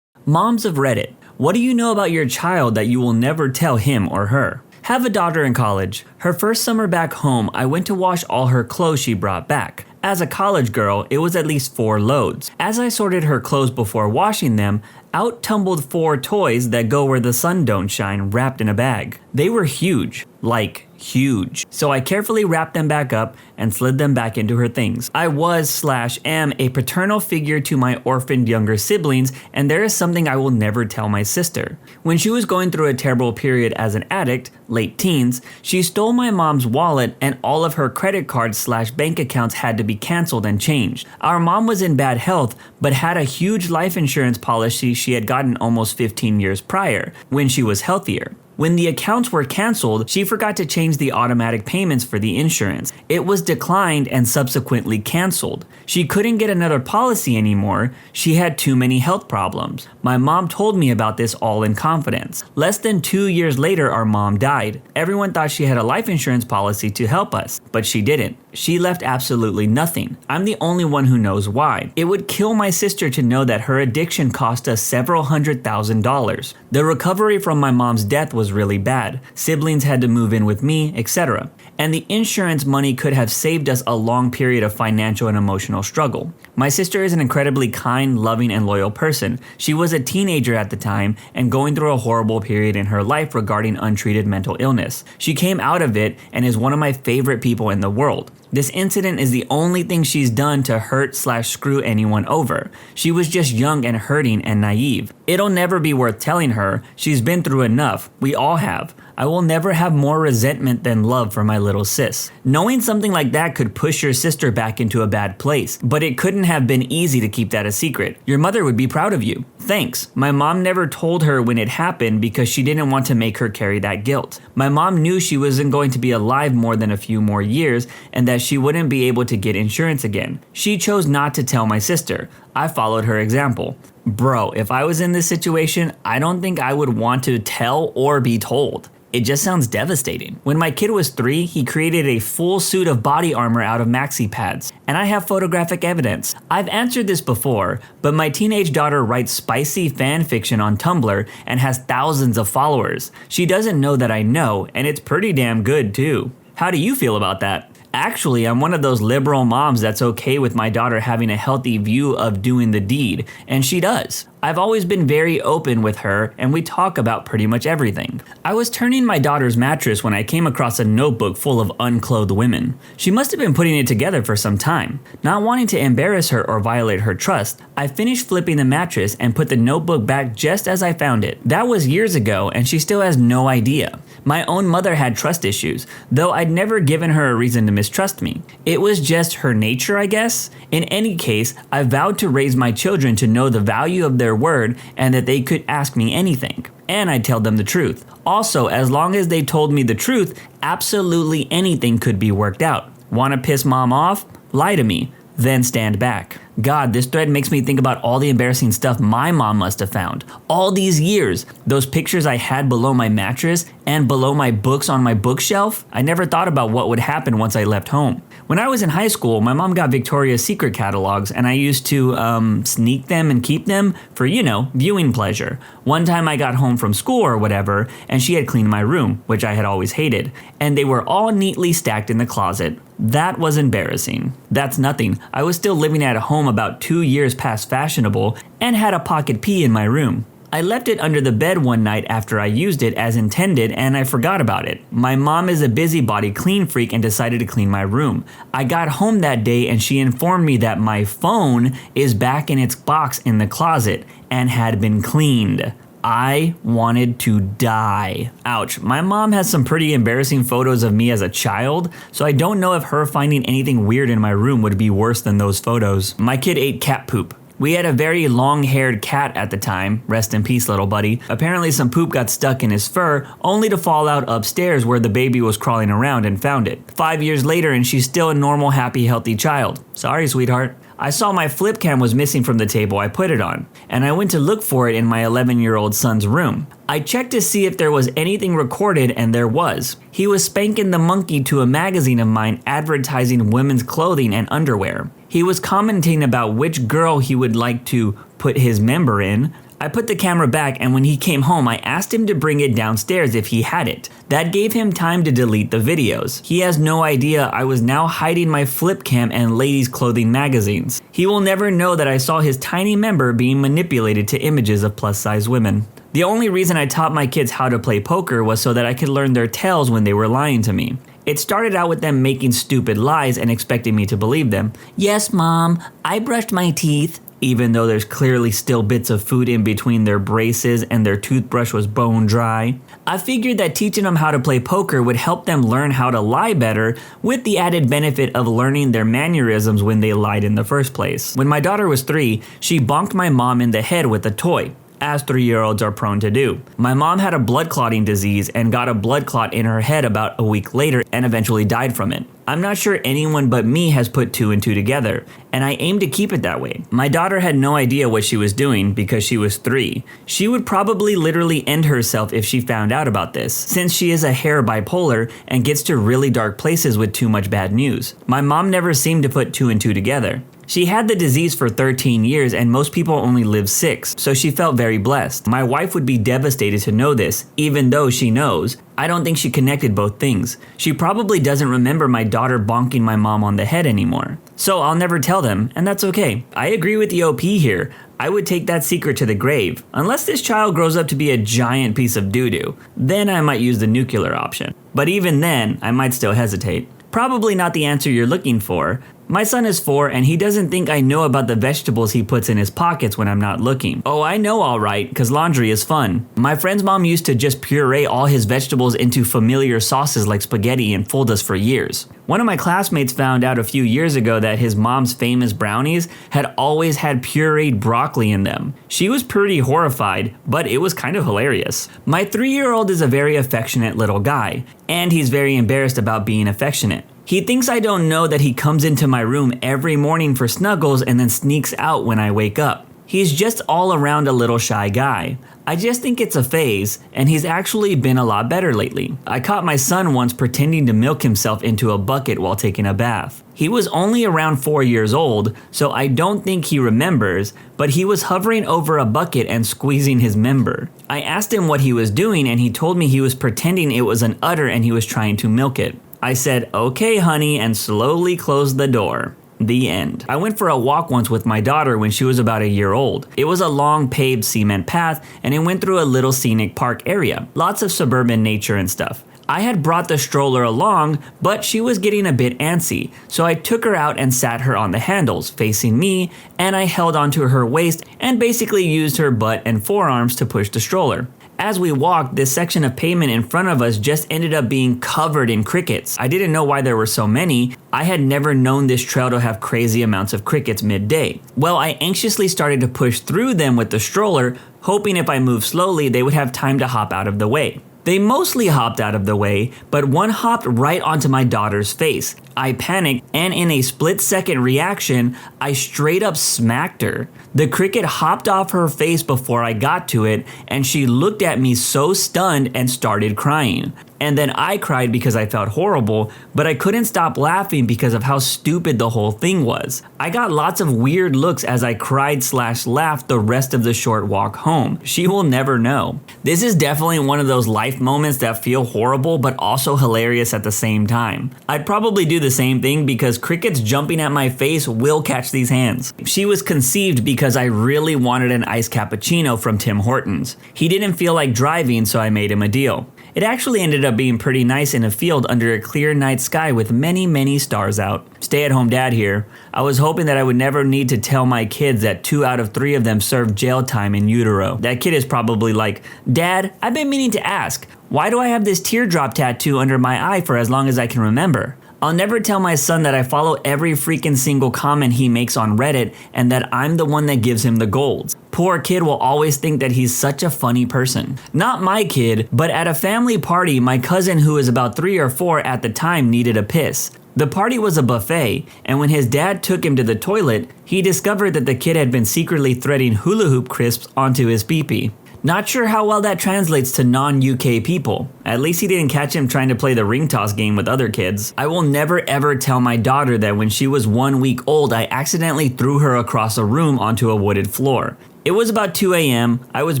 Moms of Reddit, what do you know about your child that you will never tell him or her? Have a daughter in college. Her first summer back home, I went to wash all her clothes she brought back. As a college girl, it was at least 4 loads. As I sorted her clothes before washing them, out tumbled 4 toys that go where the sun don't shine, wrapped in a bag. They were huge, like huge. So I carefully wrapped them back up and slid them back into her things. I was/am a paternal figure to my orphaned younger siblings, and there is something I will never tell my sister. When she was going through a terrible period as an addict, late teens, she stole my mom's wallet and all of her credit cards/bank accounts had to be canceled and changed. Our mom was in bad health, but had a huge life insurance policy she had gotten almost 15 years prior, when she was healthier. When the accounts were canceled, she forgot to change the automatic payments for the insurance. It was declined and subsequently canceled. She couldn't get another policy anymore. She had too many health problems. My mom told me about this all in confidence. Less than 2 years later, our mom died. Everyone thought she had a life insurance policy to help us, but she didn't. She left absolutely nothing. I'm the only one who knows why. It would kill my sister to know that her addiction cost us several $100,000. The recovery from my mom's death was really bad. Siblings had to move in with me, etc. And the insurance money could have saved us a long period of financial and emotional struggle. My sister is an incredibly kind, loving, and loyal person. She was a teenager at the time and going through a horrible period in her life regarding untreated mental illness. She came out of it and is one of my favorite people in the world. This incident is the only thing she's done to hurt/screw anyone over. She was just young and hurting and naive. It'll never be worth telling her. She's been through enough. We all have. I will never have more resentment than love for my little sis. Knowing something like that could push your sister back into a bad place, but it couldn't have been easy to keep that a secret. Your mother would be proud of you. Thanks. My mom never told her when it happened because she didn't want to make her carry that guilt. My mom knew she wasn't going to be alive more than a few more years and that she wouldn't be able to get insurance again. She chose not to tell my sister. I followed her example. Bro, if I was in this situation, I don't think I would want to tell or be told. It just sounds devastating. When my kid was 3, he created a full suit of body armor out of maxi pads, and I have photographic evidence. I've answered this before, but my teenage daughter writes spicy fan fiction on Tumblr and has thousands of followers. She doesn't know that I know, and it's pretty damn good too. How do you feel about that? Actually, I'm one of those liberal moms that's okay with my daughter having a healthy view of doing the deed, and she does. I've always been very open with her, and we talk about pretty much everything. I was turning my daughter's mattress when I came across a notebook full of unclothed women. She must have been putting it together for some time. Not wanting to embarrass her or violate her trust, I finished flipping the mattress and put the notebook back just as I found it. That was years ago, and she still has no idea. My own mother had trust issues, though I'd never given her a reason to mistrust me. It was just her nature, I guess. In any case, I vowed to raise my children to know the value of their word and that they could ask me anything. And I'd tell them the truth. Also, as long as they told me the truth, absolutely anything could be worked out. Want to piss mom off? Lie to me. Then stand back. God, this thread makes me think about all the embarrassing stuff my mom must have found. All these years, those pictures I had below my mattress and below my books on my bookshelf, I never thought about what would happen once I left home. When I was in high school, my mom got Victoria's Secret catalogs and I used to sneak them and keep them for, viewing pleasure. One time I got home from school or whatever, and she had cleaned my room, which I had always hated, and they were all neatly stacked in the closet. That was embarrassing. That's nothing. I was still living at home about 2 years past fashionable and had a pocket pea in my room. I left it under the bed one night after I used it as intended and I forgot about it. My mom is a busybody clean freak and decided to clean my room. I got home that day and she informed me that my phone is back in its box in the closet and had been cleaned. I wanted to die. Ouch. My mom has some pretty embarrassing photos of me as a child, so I don't know if her finding anything weird in my room would be worse than those photos. My kid ate cat poop. We had a very long-haired cat at the time. Rest in peace, little buddy. Apparently some poop got stuck in his fur, only to fall out upstairs where the baby was crawling around and found it. 5 years later and she's still a normal, happy, healthy child. Sorry, sweetheart. I saw my flip cam was missing from the table I put it on, and I went to look for it in my 11-year-old son's room. I checked to see if there was anything recorded, and there was. He was spanking the monkey to a magazine of mine advertising women's clothing and underwear. He was commenting about which girl he would like to put his member in. I put the camera back, and when he came home, I asked him to bring it downstairs if he had it. That gave him time to delete the videos. He has no idea I was now hiding my flip cam and ladies' clothing magazines. He will never know that I saw his tiny member being manipulated to images of plus-size women. The only reason I taught my kids how to play poker was so that I could learn their tales when they were lying to me. It started out with them making stupid lies and expecting me to believe them. Yes, Mom, I brushed my teeth. Even though there's clearly still bits of food in between their braces and their toothbrush was bone dry. I figured that teaching them how to play poker would help them learn how to lie better, with the added benefit of learning their mannerisms when they lied in the first place. When my daughter was 3, she bonked my mom in the head with a toy, as 3-year-olds are prone to do. My mom had a blood clotting disease and got a blood clot in her head about a week later and eventually died from it. I'm not sure anyone but me has put 2 and 2 together, and I aim to keep it that way. My daughter had no idea what she was doing because she was 3. She would probably literally end herself if she found out about this, since she is a hair bipolar and gets to really dark places with too much bad news. My mom never seemed to put 2 and 2 together. She had the disease for 13 years and most people only live 6, so she felt very blessed. My wife would be devastated to know this, even though she knows. I don't think she connected both things. She probably doesn't remember my daughter bonking my mom on the head anymore. So I'll never tell them, and that's okay. I agree with the OP here. I would take that secret to the grave. Unless this child grows up to be a giant piece of doo-doo, then I might use the nuclear option. But even then, I might still hesitate. Probably not the answer you're looking for. My son is 4 and he doesn't think I know about the vegetables he puts in his pockets when I'm not looking. Oh, I know alright, cause laundry is fun. My friend's mom used to just puree all his vegetables into familiar sauces like spaghetti and fooled us for years. One of my classmates found out a few years ago that his mom's famous brownies had always had pureed broccoli in them. She was pretty horrified, but it was kind of hilarious. My 3-year-old is a very affectionate little guy, and he's very embarrassed about being affectionate. He thinks I don't know that he comes into my room every morning for snuggles and then sneaks out when I wake up. He's just all around a little shy guy. I just think it's a phase, and he's actually been a lot better lately. I caught my son once pretending to milk himself into a bucket while taking a bath. He was only around 4 years old, so I don't think he remembers, but he was hovering over a bucket and squeezing his member. I asked him what he was doing, and he told me he was pretending it was an udder and he was trying to milk it. I said, "Okay, honey," and slowly closed the door. The end. I went for a walk once with my daughter when she was about a year old. It was a long paved cement path and it went through a little scenic park area. Lots of suburban nature and stuff. I had brought the stroller along, but she was getting a bit antsy, so I took her out and sat her on the handles, facing me, and I held onto her waist and basically used her butt and forearms to push the stroller. As we walked, this section of pavement in front of us just ended up being covered in crickets. I didn't know why there were so many. I had never known this trail to have crazy amounts of crickets midday. Well, I anxiously started to push through them with the stroller, hoping if I moved slowly, they would have time to hop out of the way. They mostly hopped out of the way, but one hopped right onto my daughter's face. I panicked, and in a split-second reaction, I straight up smacked her. The cricket hopped off her face before I got to it, and she looked at me so stunned and started crying. And then I cried because I felt horrible, but I couldn't stop laughing because of how stupid the whole thing was. I got lots of weird looks as I cried/laughed the rest of the short walk home. She will never know. This is definitely one of those life moments that feel horrible but also hilarious at the same time. I'd probably do the same thing because crickets jumping at my face will catch these hands. She was conceived because I really wanted an iced cappuccino from Tim Hortons. He didn't feel like driving, so I made him a deal. It actually ended up being pretty nice in a field under a clear night sky with many stars out. Stay-at-home dad here. I was hoping that I would never need to tell my kids that 2 out of 3 of them served jail time in utero. That kid is probably like, "Dad, I've been meaning to ask, why do I have this teardrop tattoo under my eye for as long as I can remember?" I'll never tell my son that I follow every freaking single comment he makes on Reddit and that I'm the one that gives him the golds. Poor kid will always think that he's such a funny person. Not my kid, but at a family party, my cousin who was about 3 or 4 at the time needed a piss. The party was a buffet, and when his dad took him to the toilet, he discovered that the kid had been secretly threading hula hoop crisps onto his pee-pee. Not sure how well that translates to non-UK people. At least he didn't catch him trying to play the ring toss game with other kids. I will never ever tell my daughter that when she was 1 week old, I accidentally threw her across a room onto a wooded floor. It was about 2 a.m., I was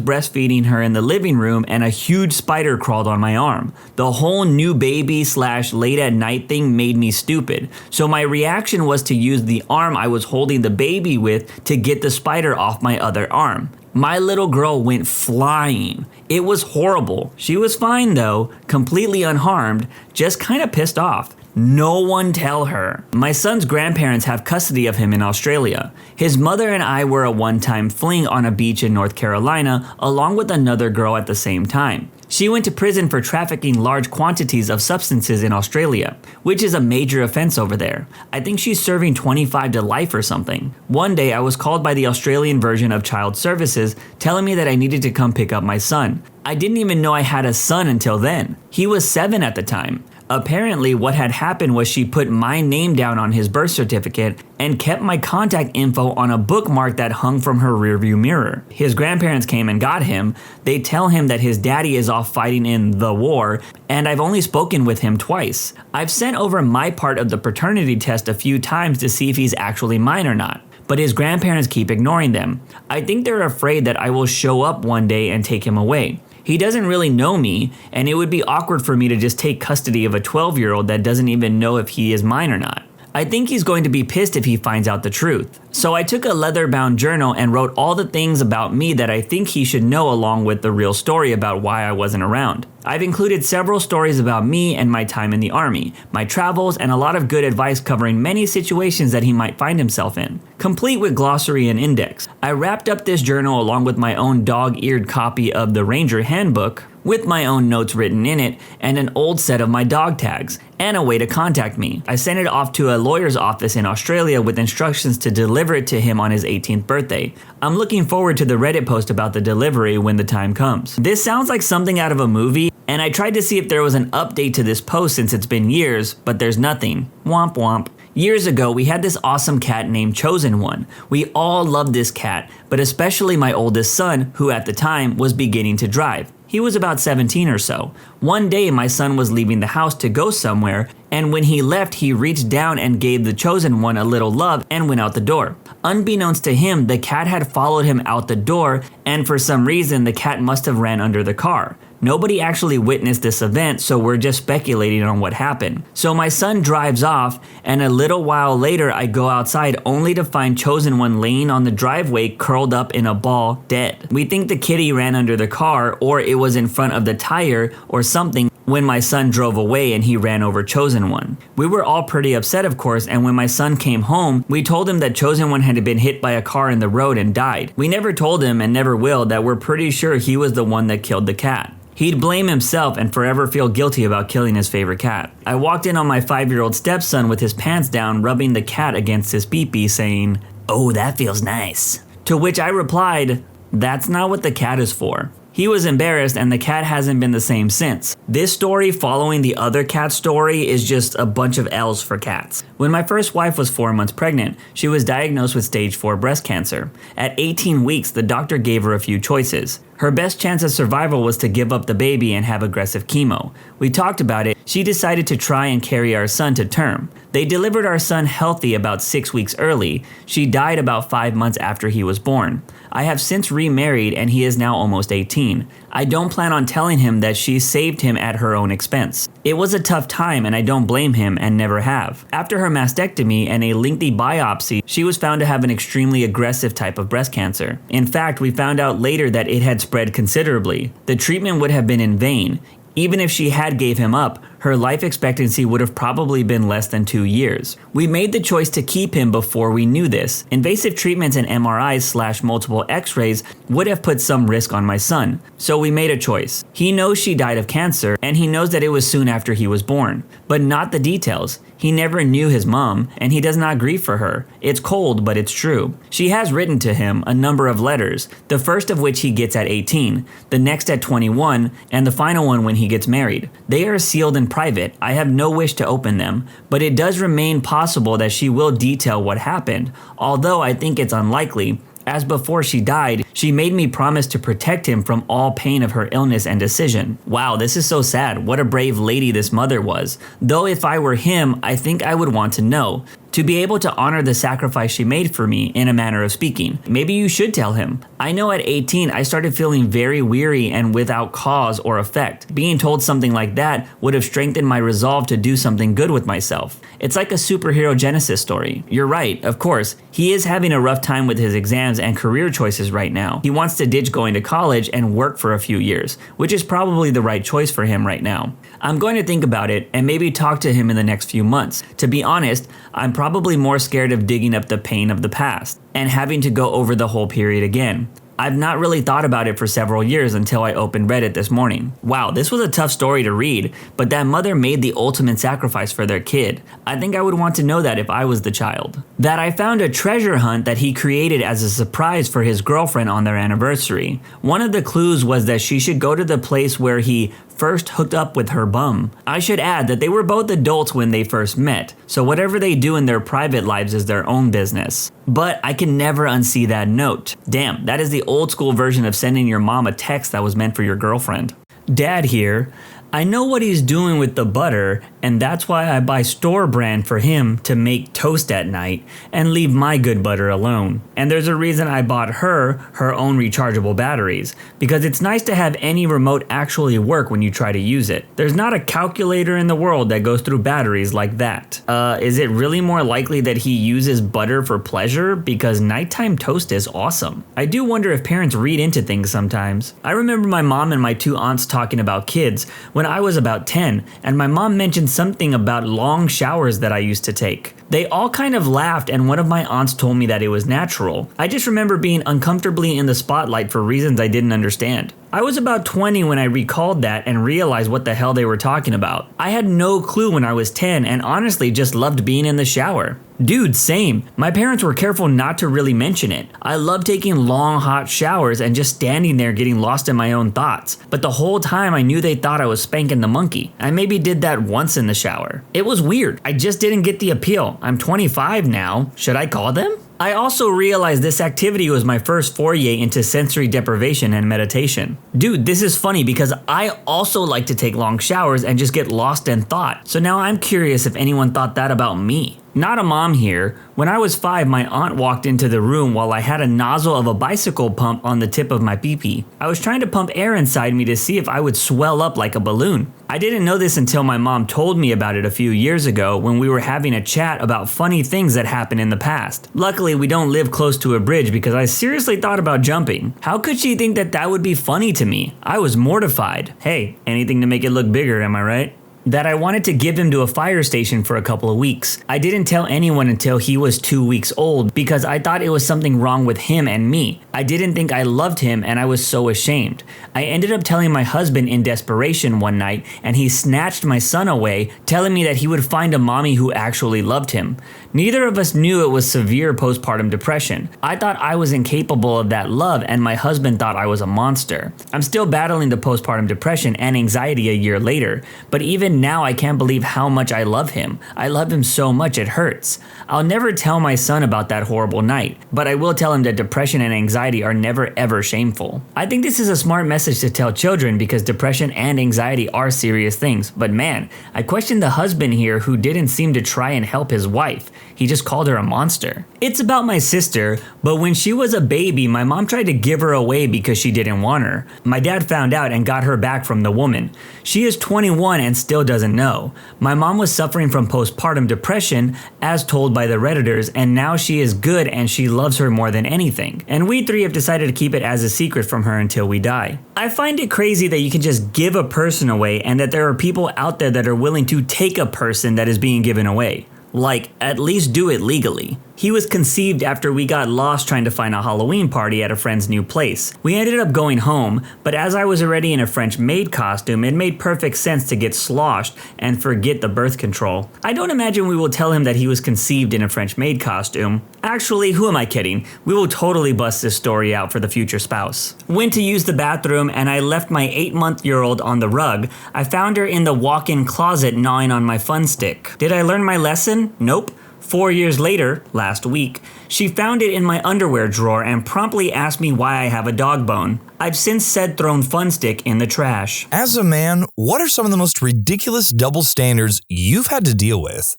breastfeeding her in the living room and a huge spider crawled on my arm. The whole new baby/late at night thing made me stupid, so my reaction was to use the arm I was holding the baby with to get the spider off my other arm. My little girl went flying. It was horrible. She was fine though, completely unharmed, just kinda pissed off. No one tell her. My son's grandparents have custody of him in Australia. His mother and I were a one-time fling on a beach in North Carolina, along with another girl at the same time. She went to prison for trafficking large quantities of substances in Australia, which is a major offense over there. I think she's serving 25 to life or something. One day I was called by the Australian version of Child Services telling me that I needed to come pick up my son. I didn't even know I had a son until then. He was 7 at the time. Apparently, what had happened was she put my name down on his birth certificate and kept my contact info on a bookmark that hung from her rearview mirror. His grandparents came and got him. They tell him that his daddy is off fighting in the war, and I've only spoken with him twice. I've sent over my part of the paternity test a few times to see if he's actually mine or not, but his grandparents keep ignoring them. I think they're afraid that I will show up one day and take him away. He doesn't really know me, and it would be awkward for me to just take custody of a 12-year-old that doesn't even know if he is mine or not. I think he's going to be pissed if he finds out the truth. So I took a leather-bound journal and wrote all the things about me that I think he should know along with the real story about why I wasn't around. I've included several stories about me and my time in the army, my travels, and a lot of good advice covering many situations that he might find himself in, complete with glossary and index. I wrapped up this journal along with my own dog-eared copy of the Ranger Handbook, with my own notes written in it, and an old set of my dog tags, and a way to contact me. I sent it off to a lawyer's office in Australia with instructions to deliver it to him on his 18th birthday. I'm looking forward to the Reddit post about the delivery when the time comes. This sounds like something out of a movie, and I tried to see if there was an update to this post since it's been years, but there's nothing. Womp womp. Years ago, we had this awesome cat named Chosen One. We all loved this cat, but especially my oldest son, who at the time was beginning to drive. He was about 17 or so. One day, my son was leaving the house to go somewhere, and when he left, he reached down and gave the Chosen One a little love and went out the door. Unbeknownst to him, the cat had followed him out the door, and for some reason, the cat must have ran under the car. Nobody actually witnessed this event, so we're just speculating on what happened. So my son drives off, and a little while later I go outside only to find Chosen One laying on the driveway curled up in a ball, dead. We think the kitty ran under the car, or it was in front of the tire or something, when my son drove away and he ran over Chosen One. We were all pretty upset, of course, and when my son came home, we told him that Chosen One had been hit by a car in the road and died. We never told him, and never will, that we're pretty sure he was the one that killed the cat. He'd blame himself and forever feel guilty about killing his favorite cat. I walked in on my 5-year-old stepson with his pants down, rubbing the cat against his pee-pee, saying, "Oh, that feels nice." To which I replied, "That's not what the cat is for." He was embarrassed, and the cat hasn't been the same since. This story, following the other cat story, is just a bunch of L's for cats. When my first wife was 4 months pregnant, she was diagnosed with stage 4 breast cancer. At 18 weeks, the doctor gave her a few choices. Her best chance of survival was to give up the baby and have aggressive chemo. We talked about it. She decided to try and carry our son to term. They delivered our son healthy about 6 weeks early. She died about 5 months after he was born. I have since remarried and he is now almost 18. I don't plan on telling him that she saved him at her own expense. It was a tough time and I don't blame him and never have. After her mastectomy and a lengthy biopsy, she was found to have an extremely aggressive type of breast cancer. In fact, we found out later that it had spread considerably. The treatment would have been in vain. Even if she had gave him up, her life expectancy would have probably been less than 2 years. We made the choice to keep him before we knew this. Invasive treatments and MRIs/multiple x-rays would have put some risk on my son. So we made a choice. He knows she died of cancer, and he knows that it was soon after he was born, but not the details. He never knew his mom, and he does not grieve for her. It's cold, but it's true. She has written to him a number of letters, the first of which he gets at 18, the next at 21, and the final one when he gets married. They are sealed and private. I have no wish to open them, but it does remain possible that she will detail what happened, although I think it's unlikely, as before she died, she made me promise to protect him from all pain of her illness and decision. Wow, this is so sad. What a brave lady this mother was. Though if I were him, I think I would want to know. To be able to honor the sacrifice she made for me, in a manner of speaking. Maybe you should tell him. I know at 18, I started feeling very weary and without cause or effect. Being told something like that would have strengthened my resolve to do something good with myself. It's like a superhero Genesis story. You're right, of course. He is having a rough time with his exams and career choices right now. He wants to ditch going to college and work for a few years, which is probably the right choice for him right now. I'm going to think about it and maybe talk to him in the next few months. To be honest, I'm probably more scared of digging up the pain of the past and having to go over the whole period again. I've not really thought about it for several years until I opened Reddit this morning. Wow, this was a tough story to read, but that mother made the ultimate sacrifice for their kid. I think I would want to know that if I was the child. That I found a treasure hunt that he created as a surprise for his girlfriend on their anniversary. One of the clues was that she should go to the place where he first hooked up with her bum. I should add that they were both adults when they first met, so whatever they do in their private lives is their own business. But I can never unsee that note. Damn, that is the old school version of sending your mom a text that was meant for your girlfriend. Dad here. I know what he's doing with the butter, and that's why I buy store brand for him to make toast at night and leave my good butter alone. And there's a reason I bought her own rechargeable batteries, because it's nice to have any remote actually work when you try to use it. There's not a calculator in the world that goes through batteries like that. Is it really more likely that he uses butter for pleasure? Because nighttime toast is awesome. I do wonder if parents read into things sometimes. I remember my mom and my 2 aunts talking about kids when I was about 10, and my mom mentioned something about long showers that I used to take. They all kind of laughed, and one of my aunts told me that it was natural. I just remember being uncomfortably in the spotlight for reasons I didn't understand. I was about 20 when I recalled that and realized what the hell they were talking about. I had no clue when I was 10 and honestly just loved being in the shower. Dude, same. My parents were careful not to really mention it. I loved taking long hot showers and just standing there getting lost in my own thoughts. But the whole time I knew they thought I was spanking the monkey. I maybe did that once in the shower. It was weird. I just didn't get the appeal. I'm 25 now. Should I call them? I also realized this activity was my first foray into sensory deprivation and meditation. Dude, this is funny because I also like to take long showers and just get lost in thought. So now I'm curious if anyone thought that about me. Not a mom here. When I was 5, my aunt walked into the room while I had a nozzle of a bicycle pump on the tip of my pee-pee. I was trying to pump air inside me to see if I would swell up like a balloon. I didn't know this until my mom told me about it a few years ago when we were having a chat about funny things that happened in the past. Luckily, we don't live close to a bridge because I seriously thought about jumping. How could she think that that would be funny to me? I was mortified. Hey, anything to make it look bigger, am I right? That I wanted to give him to a fire station for a couple of weeks. I didn't tell anyone until he was 2 weeks old because I thought it was something wrong with him and me. I didn't think I loved him and I was so ashamed. I ended up telling my husband in desperation one night and he snatched my son away, telling me that he would find a mommy who actually loved him. Neither of us knew it was severe postpartum depression. I thought I was incapable of that love and my husband thought I was a monster. I'm still battling the postpartum depression and anxiety a year later, but even now I can't believe how much I love him. I love him so much it hurts. I'll never tell my son about that horrible night, but I will tell him that depression and anxiety are never ever shameful. I think this is a smart message to tell children because depression and anxiety are serious things, but man, I question the husband here who didn't seem to try and help his wife. He just called her a monster. It's about my sister, but when she was a baby, my mom tried to give her away because she didn't want her. My dad found out and got her back from the woman. She is 21 and still doesn't know. My mom was suffering from postpartum depression, as told by the Redditors, and now she is good and she loves her more than anything. And we 3 have decided to keep it as a secret from her until we die. I find it crazy that you can just give a person away and that there are people out there that are willing to take a person that is being given away. Like, at least do it legally. He was conceived after we got lost trying to find a Halloween party at a friend's new place. We ended up going home, but as I was already in a French maid costume, it made perfect sense to get sloshed and forget the birth control. I don't imagine we will tell him that he was conceived in a French maid costume. Actually, who am I kidding? We will totally bust this story out for the future spouse. Went to use the bathroom and I left my 8-month-old on the rug. I found her in the walk-in closet gnawing on my fun stick. Did I learn my lesson? Nope. 4 years later, last week, she found it in my underwear drawer and promptly asked me why I have a dog bone. I've since said thrown fun stick in the trash. As a man, what are some of the most ridiculous double standards you've had to deal with?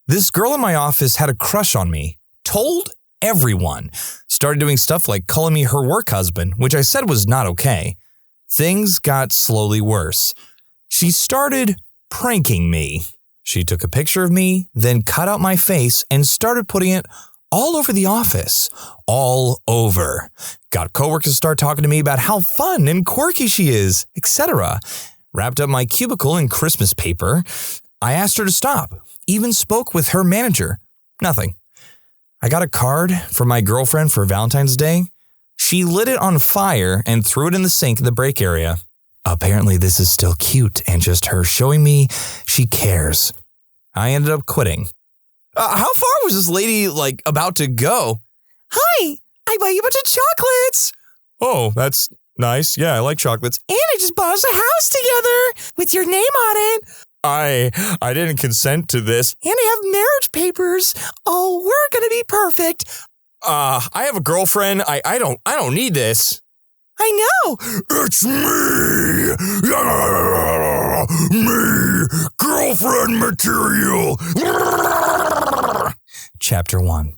This girl in my office had a crush on me. Told everyone. Started doing stuff like calling me her work husband, which I said was not okay. Things got slowly worse. She started pranking me. She took a picture of me, then cut out my face and started putting it all over the office. All over. Got coworkers to start talking to me about how fun and quirky she is, etc. Wrapped up my cubicle in Christmas paper. I asked her to stop. Even spoke with her manager. Nothing. I got a card from my girlfriend for Valentine's Day. She lit it on fire and threw it in the sink in the break area. Apparently this is still cute and just her showing me she cares. I ended up quitting. How far was this lady, about to go? Hi, I bought you a bunch of chocolates. Oh, that's nice. Yeah, I like chocolates. And I just bought us a house together with your name on it. I didn't consent to this. And I have marriage papers. Oh, we're gonna be perfect. I have a girlfriend. I don't need this. I know. It's me. Me. Girlfriend material. Chapter 1.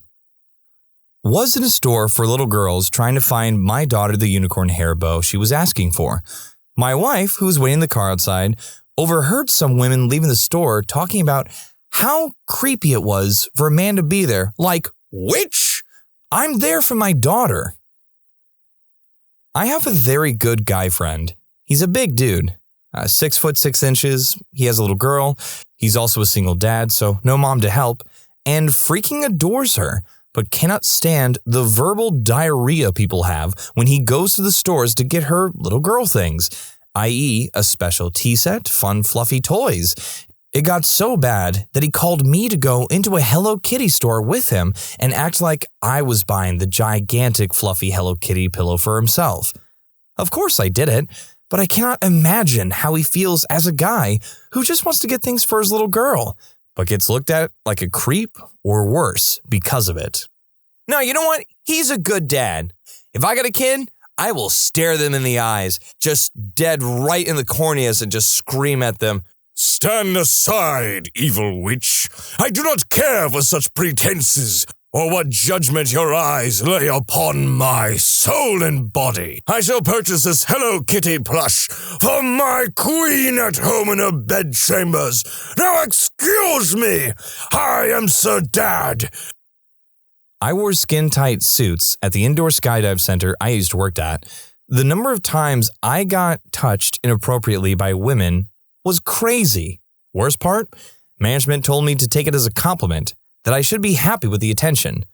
Was in a store for little girls trying to find my daughter the unicorn hair bow she was asking for. My wife, who was waiting in the car outside, overheard some women leaving the store talking about how creepy it was for a man to be there. Like, which? I'm there for my daughter. I have a very good guy friend. He's a big dude, 6 foot 6 inches. He has a little girl. He's also a single dad, so no mom to help, and freaking adores her, but cannot stand the verbal diarrhea people have when he goes to the stores to get her little girl things, i.e. a special tea set, fun fluffy toys. It got so bad that he called me to go into a Hello Kitty store with him and act like I was buying the gigantic fluffy Hello Kitty pillow for himself. Of course I did it, but I cannot imagine how he feels as a guy who just wants to get things for his little girl, but gets looked at like a creep or worse because of it. No, you know what? He's a good dad. If I got a kid, I will stare them in the eyes, just dead right in the corneas and just scream at them. Stand aside, evil witch. I do not care for such pretenses, or what judgment your eyes lay upon my soul and body. I shall purchase this Hello Kitty plush for my queen at home in her bedchambers. Now excuse me, I am Sir Dad. I wore skin-tight suits at the indoor skydive center I used to work at. The number of times I got touched inappropriately by women was crazy. Worst part? Management told me to take it as a compliment, that I should be happy with the attention.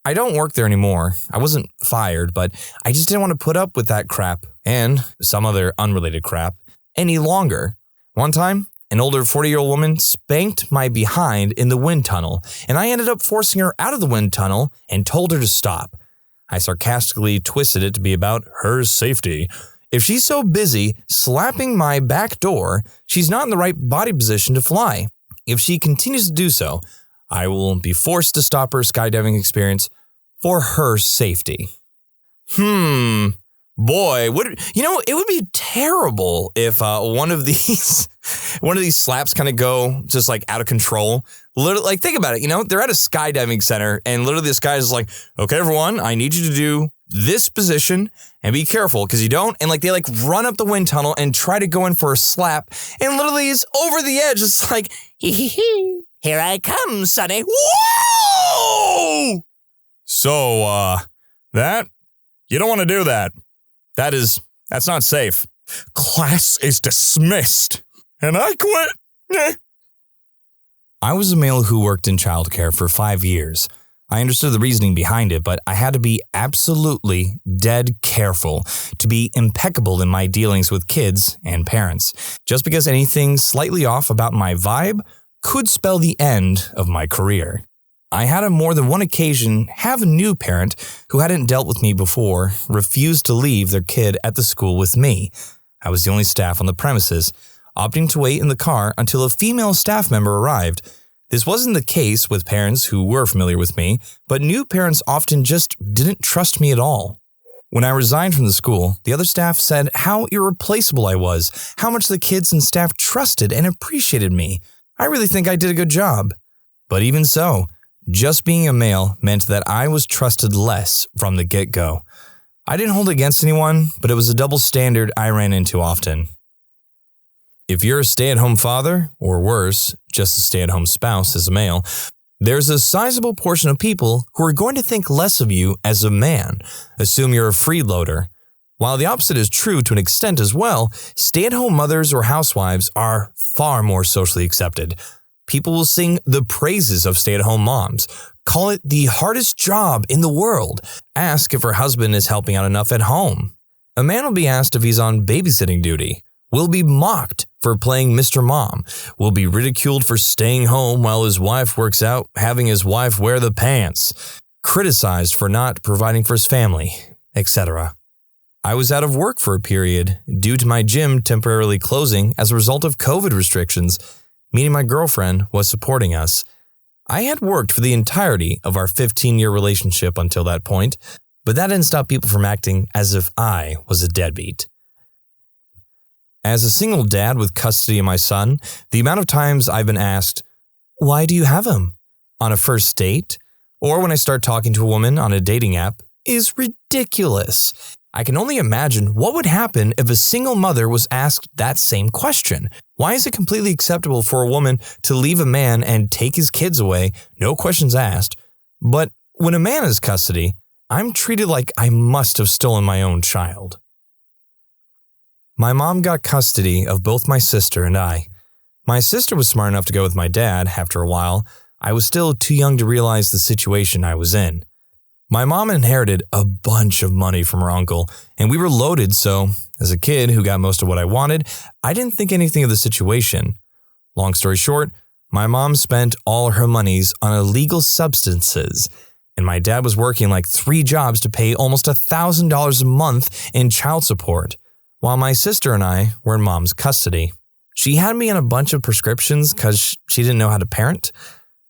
I don't work there anymore. I wasn't fired, but I just didn't want to put up with that crap, and some other unrelated crap, any longer. One time, an older 40-year-old woman spanked my behind in the wind tunnel, and I ended up forcing her out of the wind tunnel and told her to stop. I sarcastically twisted it to be about her safety. If she's so busy slapping my back door, she's not in the right body position to fly. If she continues to do so, I will be forced to stop her skydiving experience for her safety. Boy, it would be terrible if one of these slaps kind of go just like out of control. Literally, like, think about it. They're at a skydiving center, and literally this guy is like, "Okay, everyone, I need you to do this position and be careful because you don't." And like they like run up the wind tunnel and try to go in for a slap, and literally is over the edge. It's like, hee, here I come, Sonny. Whoa! So, that you don't want to do that. That's not safe. Class is dismissed, and I quit. I was a male who worked in childcare for 5 years. I understood the reasoning behind it, but I had to be absolutely dead careful to be impeccable in my dealings with kids and parents. Just because anything slightly off about my vibe could spell the end of my career. I had on more than one occasion have a new parent who hadn't dealt with me before refuse to leave their kid at the school with me. I was the only staff on the premises, opting to wait in the car until a female staff member arrived. This wasn't the case with parents who were familiar with me, but new parents often just didn't trust me at all. When I resigned from the school, the other staff said how irreplaceable I was, how much the kids and staff trusted and appreciated me. I really think I did a good job. But even so, just being a male meant that I was trusted less from the get-go. I didn't hold it against anyone, but it was a double standard I ran into often. If you're a stay-at-home father, or worse, just a stay-at-home spouse as a male, there's a sizable portion of people who are going to think less of you as a man, assume you're a freeloader. While the opposite is true to an extent as well, stay-at-home mothers or housewives are far more socially accepted. People will sing the praises of stay-at-home moms, call it the hardest job in the world, ask if her husband is helping out enough at home. A man will be asked if he's on babysitting duty, will be mocked for playing Mr. Mom, will be ridiculed for staying home while his wife works out, having his wife wear the pants, criticized for not providing for his family, etc. I was out of work for a period due to my gym temporarily closing as a result of COVID restrictions, meaning my girlfriend was supporting us. I had worked for the entirety of our 15-year relationship until that point, but that didn't stop people from acting as if I was a deadbeat. As a single dad with custody of my son, the amount of times I've been asked, "Why do you have him?" on a first date, or when I start talking to a woman on a dating app, is ridiculous. I can only imagine what would happen if a single mother was asked that same question. Why is it completely acceptable for a woman to leave a man and take his kids away, no questions asked, but when a man has custody, I'm treated like I must have stolen my own child? My mom got custody of both my sister and I. My sister was smart enough to go with my dad after a while. I was still too young to realize the situation I was in. My mom inherited a bunch of money from her uncle, and we were loaded, so as a kid who got most of what I wanted, I didn't think anything of the situation. Long story short, my mom spent all her monies on illegal substances, and my dad was working like 3 jobs to pay almost $1,000 a month in child support, while my sister and I were in mom's custody. She had me on a bunch of prescriptions because she didn't know how to parent.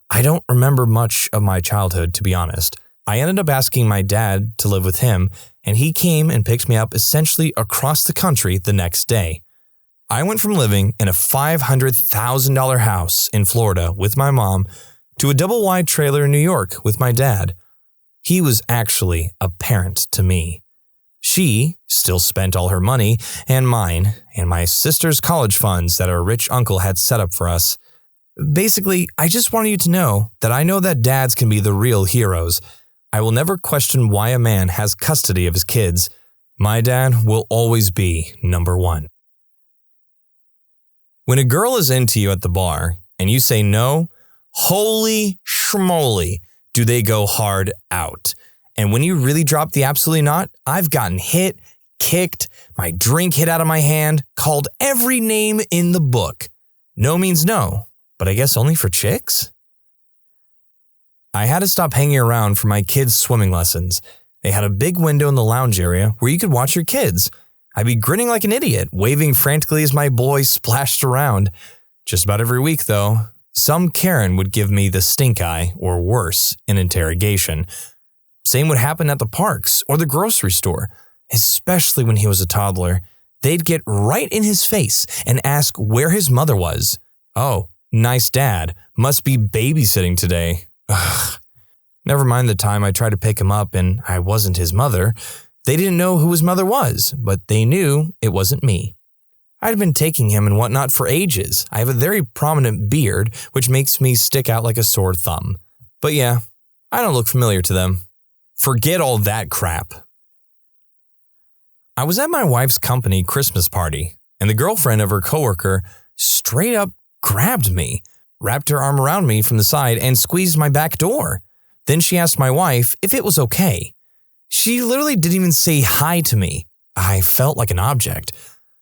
I don't remember much of my childhood, to be honest. I ended up asking my dad to live with him, and he came and picked me up essentially across the country the next day. I went from living in a $500,000 house in Florida with my mom to a double-wide trailer in New York with my dad. He was actually a parent to me. She still spent all her money and mine and my sister's college funds that our rich uncle had set up for us. Basically, I just wanted you to know that dads can be the real heroes. I will never question why a man has custody of his kids. My dad will always be number one. When a girl is into you at the bar and you say no, holy schmoly, do they go hard out. And when you really drop the absolutely not, I've gotten hit, kicked, my drink hit out of my hand, called every name in the book. No means no, but I guess only for chicks? I had to stop hanging around for my kids' swimming lessons. They had a big window in the lounge area where you could watch your kids. I'd be grinning like an idiot, waving frantically as my boys splashed around. Just about every week, though, some Karen would give me the stink eye, or worse, an interrogation. Same would happen at the parks or the grocery store, especially when he was a toddler. They'd get right in his face and ask where his mother was. Oh, nice dad. Must be babysitting today. Ugh. Never mind the time I tried to pick him up and I wasn't his mother. They didn't know who his mother was, but they knew it wasn't me. I'd been taking him and whatnot for ages. I have a very prominent beard, which makes me stick out like a sore thumb. But yeah, I don't look familiar to them. Forget all that crap. I was at my wife's company Christmas party, and the girlfriend of her coworker straight up grabbed me, wrapped her arm around me from the side, and squeezed my back door. Then she asked my wife if it was okay. She literally didn't even say hi to me. I felt like an object.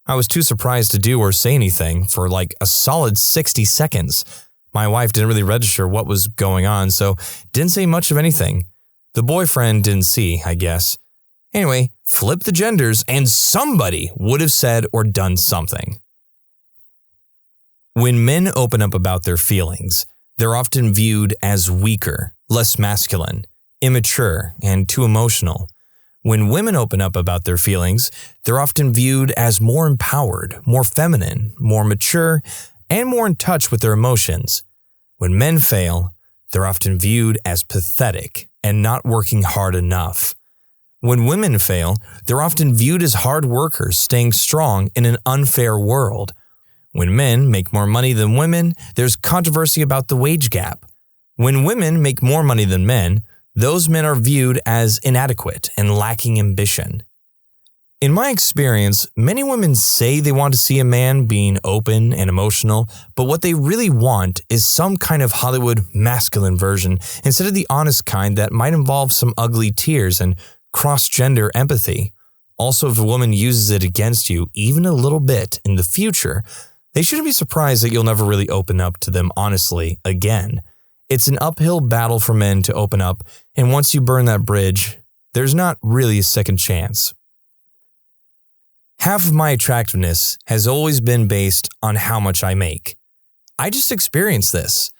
I was too surprised to do or say anything for like a solid 60 seconds. My wife didn't really register what was going on, so didn't say much of anything. The boyfriend didn't see, I guess. Anyway, flip the genders and somebody would have said or done something. When men open up about their feelings, they're often viewed as weaker, less masculine, immature, and too emotional. When women open up about their feelings, they're often viewed as more empowered, more feminine, more mature, and more in touch with their emotions. When men fail, they're often viewed as pathetic and not working hard enough. When women fail, they're often viewed as hard workers staying strong in an unfair world. When men make more money than women, there's controversy about the wage gap. When women make more money than men, those men are viewed as inadequate and lacking ambition. In my experience, many women say they want to see a man being open and emotional, but what they really want is some kind of Hollywood masculine version instead of the honest kind that might involve some ugly tears and cross-gender empathy. Also, if a woman uses it against you even a little bit in the future, they shouldn't be surprised that you'll never really open up to them honestly again. It's an uphill battle for men to open up, and once you burn that bridge, there's not really a second chance. Half of my attractiveness has always been based on how much I make. I just experienced this.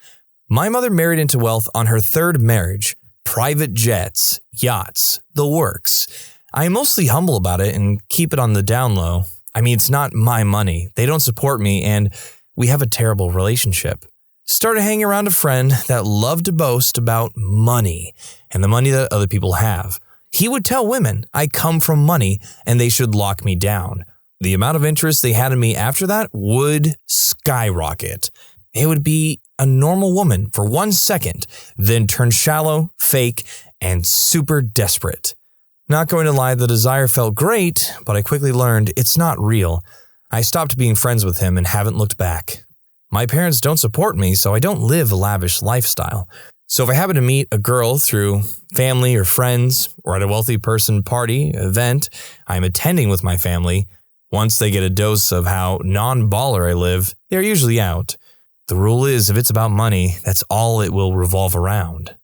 My mother married into wealth on her third marriage, private jets, yachts, the works. I am mostly humble about it and keep it on the down low. I mean, it's not my money. They don't support me, and we have a terrible relationship. Started hanging around a friend that loved to boast about money and the money that other people have. He would tell women I come from money and they should lock me down. The amount of interest they had in me after that would skyrocket. It would be a normal woman for 1 second, then turn shallow, fake, and super desperate. Not going to lie, the desire felt great, but I quickly learned it's not real. I stopped being friends with him and haven't looked back. My parents don't support me, so I don't live a lavish lifestyle. So if I happen to meet a girl through family or friends or at a wealthy person party, event I'm attending with my family, once they get a dose of how non-baller I live, they're usually out. The rule is if it's about money, that's all it will revolve around.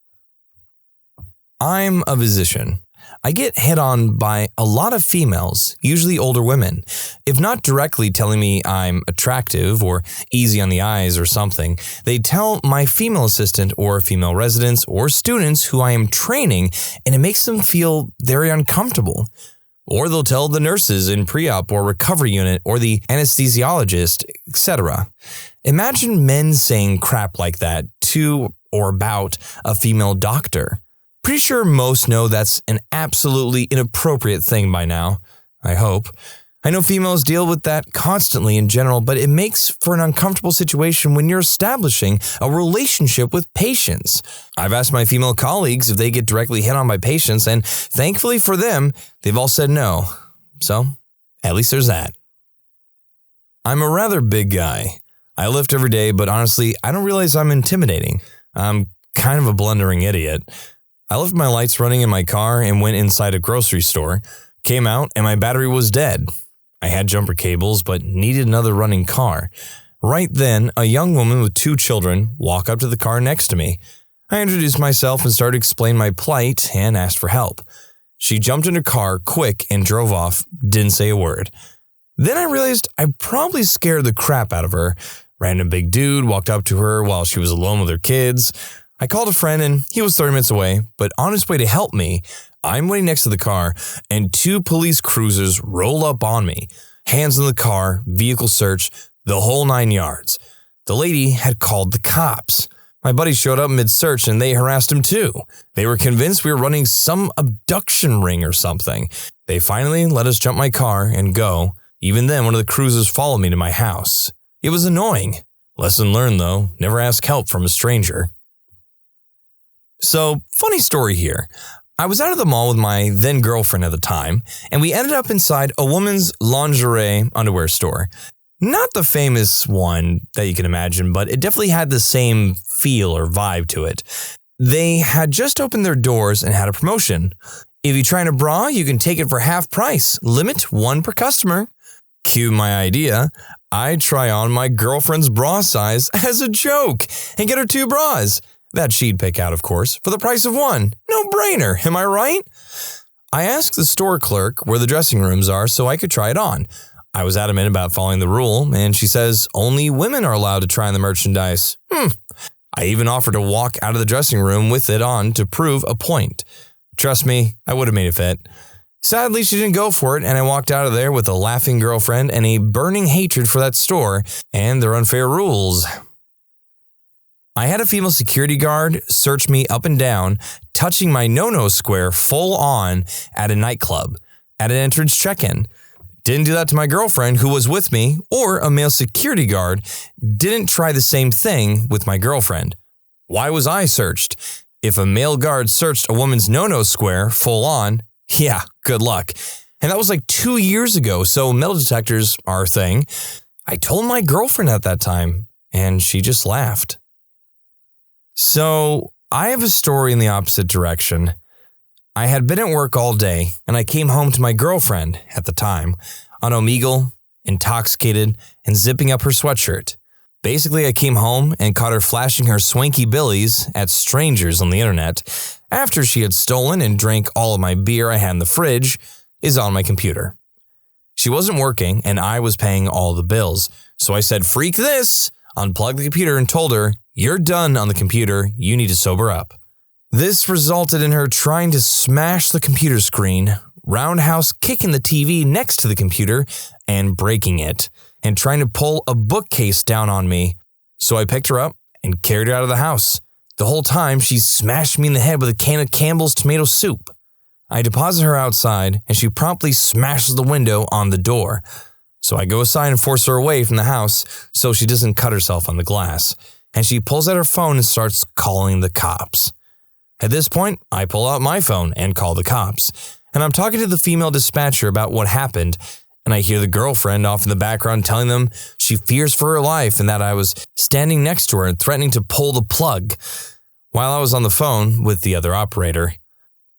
I'm a physician. I get hit on by a lot of females, usually older women. If not directly telling me I'm attractive or easy on the eyes or something, they tell my female assistant or female residents or students who I am training, and it makes them feel very uncomfortable. or they'll tell the nurses in pre-op or recovery unit or the anesthesiologist, etc. Imagine men saying crap like that to or about a female doctor. Pretty sure most know that's an absolutely inappropriate thing by now. I hope. I know females deal with that constantly in general, but it makes for an uncomfortable situation when you're establishing a relationship with patients. I've asked my female colleagues if they get directly hit on by patients, and thankfully for them, they've all said no. So, at least there's that. I'm a rather big guy. I lift every day, but honestly, I don't realize I'm intimidating. I'm kind of a blundering idiot. I left my lights running in my car and went inside a grocery store, came out, and my battery was dead. I had jumper cables, but needed another running car. Right then, a young woman with 2 children walked up to the car next to me. I introduced myself and started explaining my plight and asked for help. She jumped in her car quick and drove off, didn't say a word. Then I realized I probably scared the crap out of her. Random big dude walked up to her while she was alone with her kids. I called a friend and he was 30 minutes away, but on his way to help me, I'm waiting next to the car, and 2 police cruisers roll up on me. Hands in the car, vehicle search, the whole 9 yards. The lady had called the cops. My buddy showed up mid-search, and they harassed him too. They were convinced we were running some abduction ring or something. They finally let us jump my car and go. Even then, one of the cruisers followed me to my house. It was annoying. Lesson learned, though. Never ask help from a stranger. So, funny story here. I was out of the mall with my then girlfriend at the time, and we ended up inside a woman's lingerie underwear store. Not the famous one that you can imagine, but it definitely had the same feel or vibe to it. They had just opened their doors and had a promotion. If you try on a bra, you can take it for half price. Limit 1 per customer. Cue my idea. I try on my girlfriend's bra size as a joke and get her 2 bras. That she'd pick out, of course, for the price of 1. No brainer, am I right? I asked the store clerk where the dressing rooms are so I could try it on. I was adamant about following the rule, and she says only women are allowed to try on the merchandise. I even offered to walk out of the dressing room with it on to prove a point. Trust me, I would have made it fit. Sadly, she didn't go for it, and I walked out of there with a laughing girlfriend and a burning hatred for that store and their unfair rules. I had a female security guard search me up and down, touching my no-no square full on at a nightclub, at an entrance check-in. Didn't do that to my girlfriend who was with me, or a male security guard didn't try the same thing with my girlfriend. Why was I searched? If a male guard searched a woman's no-no square full on, yeah, good luck. And that was like 2 years ago, so metal detectors are a thing. I told my girlfriend at that time, and she just laughed. So, I have a story in the opposite direction. I had been at work all day, and I came home to my girlfriend, at the time, on Omegle, intoxicated, and zipping up her sweatshirt. Basically, I came home and caught her flashing her swanky billies at strangers on the internet after she had stolen and drank all of my beer I had in the fridge is on my computer. She wasn't working, and I was paying all the bills, so I said, "Freak this!" Unplugged the computer and told her, "You're done on the computer, you need to sober up." This resulted in her trying to smash the computer screen, roundhouse kicking the TV next to the computer and breaking it, and trying to pull a bookcase down on me. So I picked her up and carried her out of the house. The whole time, she smashed me in the head with a can of Campbell's tomato soup. I deposit her outside, and she promptly smashes the window on the door. So I go aside and force her away from the house so she doesn't cut herself on the glass. And she pulls out her phone and starts calling the cops. At this point, I pull out my phone and call the cops. And I'm talking to the female dispatcher about what happened, and I hear the girlfriend off in the background telling them she fears for her life and that I was standing next to her and threatening to pull the plug while I was on the phone with the other operator.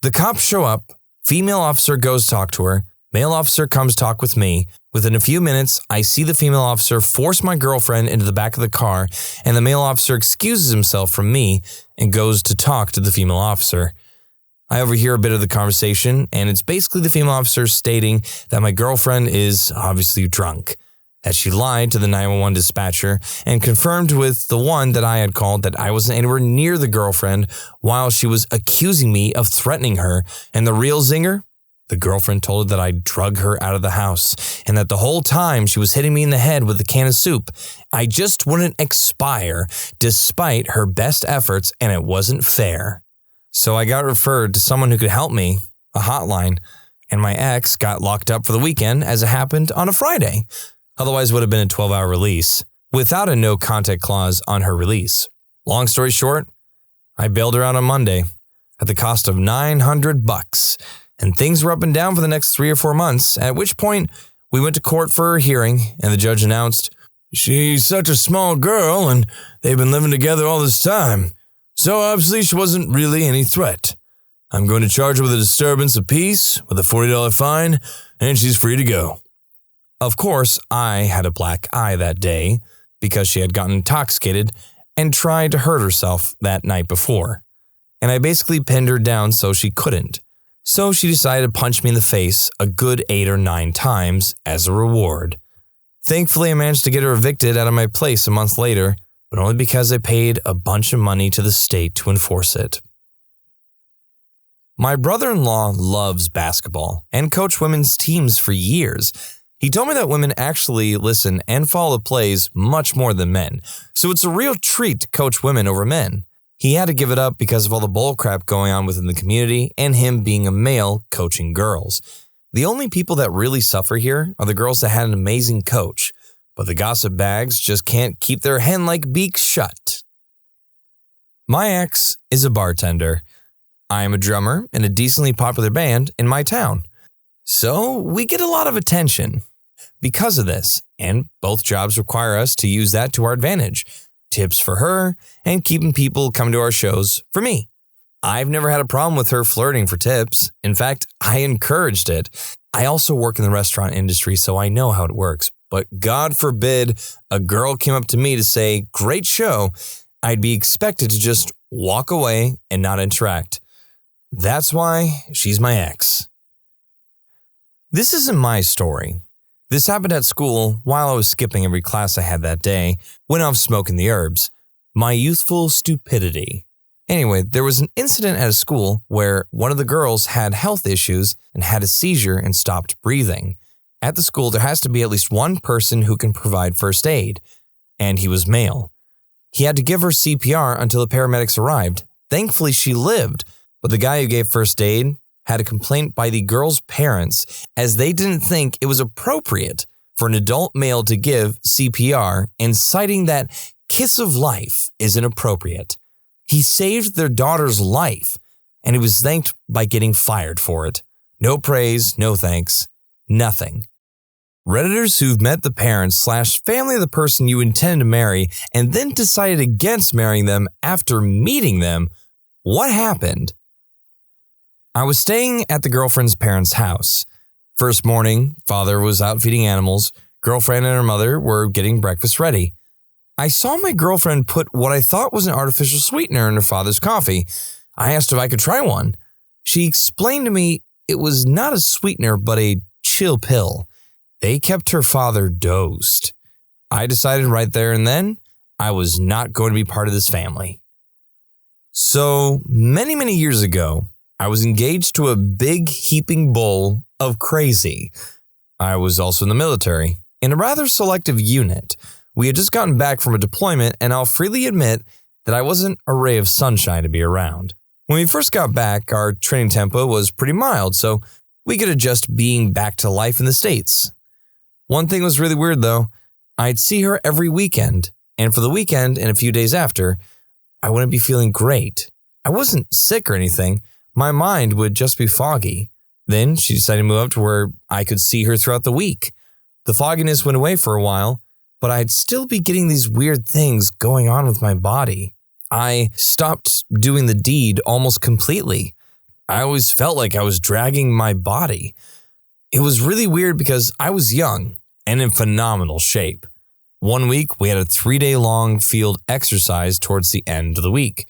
The cops show up, female officer goes talk to her, male officer comes talk with me. Within a few minutes, I see the female officer force my girlfriend into the back of the car, and the male officer excuses himself from me and goes to talk to the female officer. I overhear a bit of the conversation, and it's basically the female officer stating that my girlfriend is obviously drunk, that she lied to the 911 dispatcher and confirmed with the one that I had called that I wasn't anywhere near the girlfriend while she was accusing me of threatening her, and the real zinger? The girlfriend told her that I drug her out of the house and that the whole time she was hitting me in the head with a can of soup. I just wouldn't expire despite her best efforts, and it wasn't fair. So I got referred to someone who could help me, a hotline, and my ex got locked up for the weekend as it happened on a Friday. Otherwise it would have been a 12-hour release without a no contact clause on her release. Long story short, I bailed her out on Monday at the cost of $900, and things were up and down for the next 3 or 4 months, at which point we went to court for a hearing, and the judge announced, "She's such a small girl, and they've been living together all this time, so obviously she wasn't really any threat. I'm going to charge her with a disturbance of peace with a $40 fine, and she's free to go." Of course, I had a black eye that day because she had gotten intoxicated and tried to hurt herself that night before, and I basically pinned her down so she couldn't. So she decided to punch me in the face a good 8 or 9 times as a reward. Thankfully, I managed to get her evicted out of my place a month later, but only because I paid a bunch of money to the state to enforce it. My brother-in-law loves basketball and coached women's teams for years. He told me that women actually listen and follow the plays much more than men, so it's a real treat to coach women over men. He had to give it up because of all the bullcrap going on within the community and him being a male coaching girls. The only people that really suffer here are the girls that had an amazing coach, but the gossip bags just can't keep their hen-like beaks shut. My ex is a bartender. I am a drummer in a decently popular band in my town, so we get a lot of attention because of this, and both jobs require us to use that to our advantage. Tips for her, and keeping people coming to our shows for me. I've never had a problem with her flirting for tips. In fact, I encouraged it. I also work in the restaurant industry, so I know how it works. But God forbid a girl came up to me to say, "Great show," I'd be expected to just walk away and not interact. That's why she's my ex. This isn't my story. This happened at school while I was skipping every class I had that day, went off smoking the herbs. My youthful stupidity. Anyway, there was an incident at a school where one of the girls had health issues and had a seizure and stopped breathing. At the school, there has to be at least one person who can provide first aid, and he was male. He had to give her CPR until the paramedics arrived. Thankfully, she lived, but the guy who gave first aid had a complaint by the girl's parents as they didn't think it was appropriate for an adult male to give CPR, and citing that kiss of life is inappropriate. He saved their daughter's life, and he was thanked by getting fired for it. No praise, no thanks, nothing. Redditors who've met the parents/family of the person you intend to marry and then decided against marrying them after meeting them, what happened? I was staying at the girlfriend's parents' house. First morning, father was out feeding animals. Girlfriend and her mother were getting breakfast ready. I saw my girlfriend put what I thought was an artificial sweetener in her father's coffee. I asked if I could try one. She explained to me it was not a sweetener but a chill pill. They kept her father dosed. I decided right there and then I was not going to be part of this family. So many years ago, I was engaged to a big heaping bowl of crazy. I was also in the military, in a rather selective unit. We had just gotten back from a deployment, and I'll freely admit that I wasn't a ray of sunshine to be around. When we first got back, our training tempo was pretty mild, so we could adjust being back to life in the States. One thing was really weird though. I'd see her every weekend, and for the weekend and a few days after, I wouldn't be feeling great. I wasn't sick or anything. My mind would just be foggy. Then she decided to move up to where I could see her throughout the week. The fogginess went away for a while, but I'd still be getting these weird things going on with my body. I stopped doing the deed almost completely. I always felt like I was dragging my body. It was really weird because I was young and in phenomenal shape. One week, we had a 3-day-long field exercise towards the end of the week.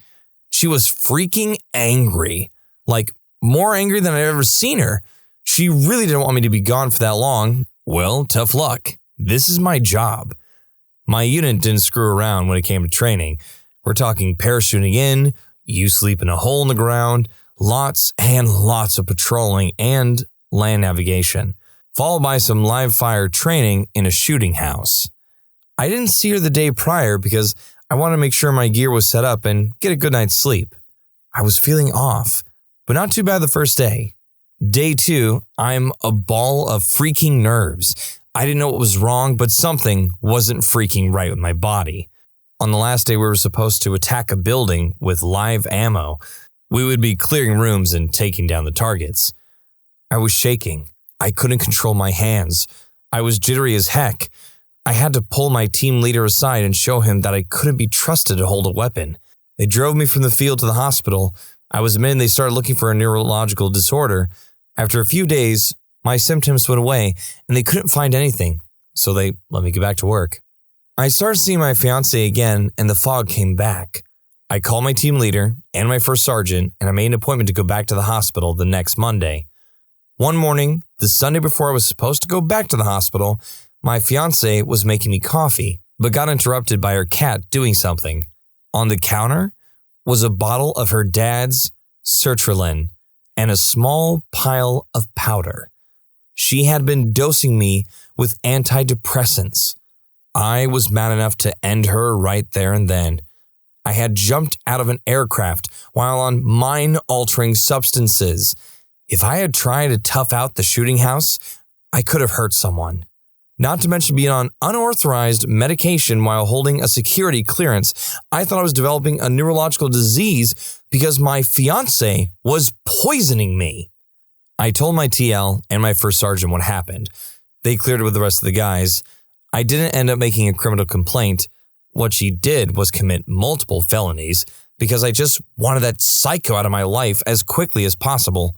She was freaking angry. Like, more angry than I'd ever seen her. She really didn't want me to be gone for that long. Well, tough luck. This is my job. My unit didn't screw around when it came to training. We're talking parachuting in, you sleep in a hole in the ground, lots and lots of patrolling, and land navigation, followed by some live fire training in a shooting house. I didn't see her the day prior because I wanted to make sure my gear was set up and get a good night's sleep. I was feeling off, but not too bad the first day. Day 2, I'm a ball of freaking nerves. I didn't know what was wrong, but something wasn't freaking right with my body. On the last day, we were supposed to attack a building with live ammo. We would be clearing rooms and taking down the targets. I was shaking. I couldn't control my hands. I was jittery as heck. I had to pull my team leader aside and show him that I couldn't be trusted to hold a weapon. They drove me from the field to the hospital. I was admitted and they started looking for a neurological disorder. After a few days, my symptoms went away and they couldn't find anything, so they let me get back to work. I started seeing my fiancé again and the fog came back. I called my team leader and my first sergeant and I made an appointment to go back to the hospital the next Monday. One morning, the Sunday before I was supposed to go back to the hospital, my fiancé was making me coffee, but got interrupted by her cat doing something. On the counter was a bottle of her dad's sertraline and a small pile of powder. She had been dosing me with antidepressants. I was mad enough to end her right there and then. I had jumped out of an aircraft while on mind-altering substances. If I had tried to tough out the shooting house, I could have hurt someone. Not to mention being on unauthorized medication while holding a security clearance, I thought I was developing a neurological disease because my fiancé was poisoning me. I told my TL and my first sergeant what happened. They cleared it with the rest of the guys. I didn't end up making a criminal complaint. What she did was commit multiple felonies because I just wanted that psycho out of my life as quickly as possible.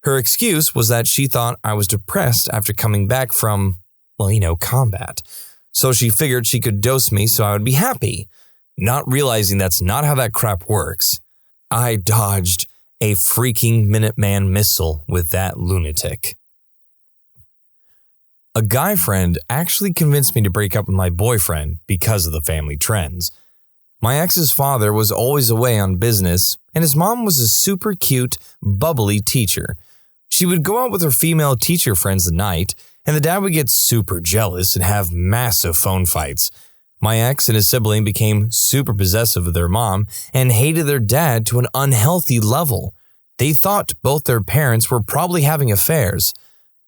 Her excuse was that she thought I was depressed after coming back from, combat. So she figured she could dose me so I would be happy, not realizing that's not how that crap works. I dodged a freaking Minuteman missile with that lunatic. A guy friend actually convinced me to break up with my boyfriend because of the family trends. My ex's father was always away on business, and his mom was a super cute, bubbly teacher. She would go out with her female teacher friends at night, and the dad would get super jealous and have massive phone fights. My ex and his sibling became super possessive of their mom and hated their dad to an unhealthy level. They thought both their parents were probably having affairs.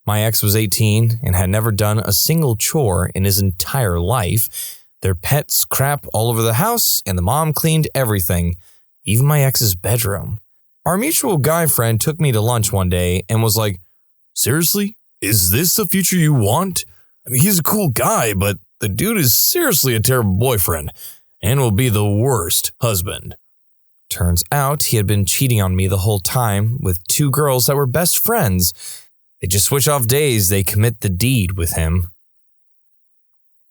My ex was 18 and had never done a single chore in his entire life. Their pets crap all over the house, and the mom cleaned everything, even my ex's bedroom. Our mutual guy friend took me to lunch one day and was like, "Seriously? Is this the future you want? I mean, he's a cool guy, but the dude is seriously a terrible boyfriend and will be the worst husband." Turns out he had been cheating on me the whole time with 2 girls that were best friends. They just switch off days they commit the deed with him.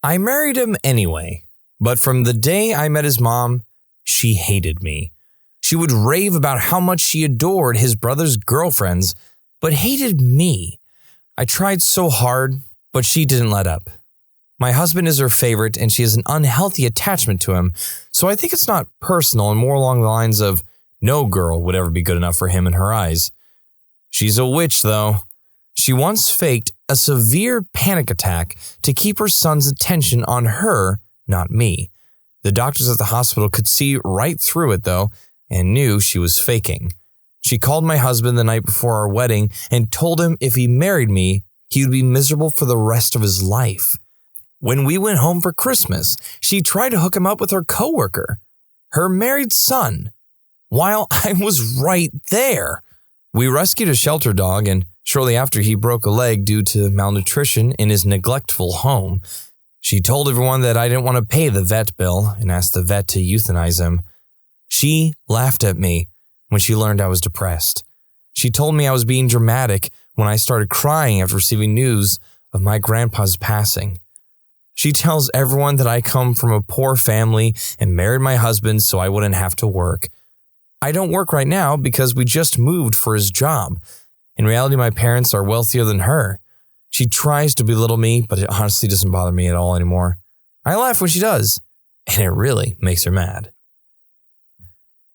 I married him anyway, but from the day I met his mom, she hated me. She would rave about how much she adored his brother's girlfriends, but hated me. I tried so hard, but she didn't let up. My husband is her favorite and she has an unhealthy attachment to him, so I think it's not personal and more along the lines of no girl would ever be good enough for him in her eyes. She's a witch though. She once faked a severe panic attack to keep her son's attention on her, not me. The doctors at the hospital could see right through it though and knew she was faking. She called my husband the night before our wedding and told him if he married me, he would be miserable for the rest of his life. When we went home for Christmas, she tried to hook him up with her coworker, her married son, while I was right there. We rescued a shelter dog, and shortly after he broke a leg due to malnutrition in his neglectful home. She told everyone that I didn't want to pay the vet bill and asked the vet to euthanize him. She laughed at me when she learned I was depressed. She told me I was being dramatic when I started crying after receiving news of my grandpa's passing. She tells everyone that I come from a poor family and married my husband so I wouldn't have to work. I don't work right now because we just moved for his job. In reality, my parents are wealthier than her. She tries to belittle me, but it honestly doesn't bother me at all anymore. I laugh when she does, and it really makes her mad.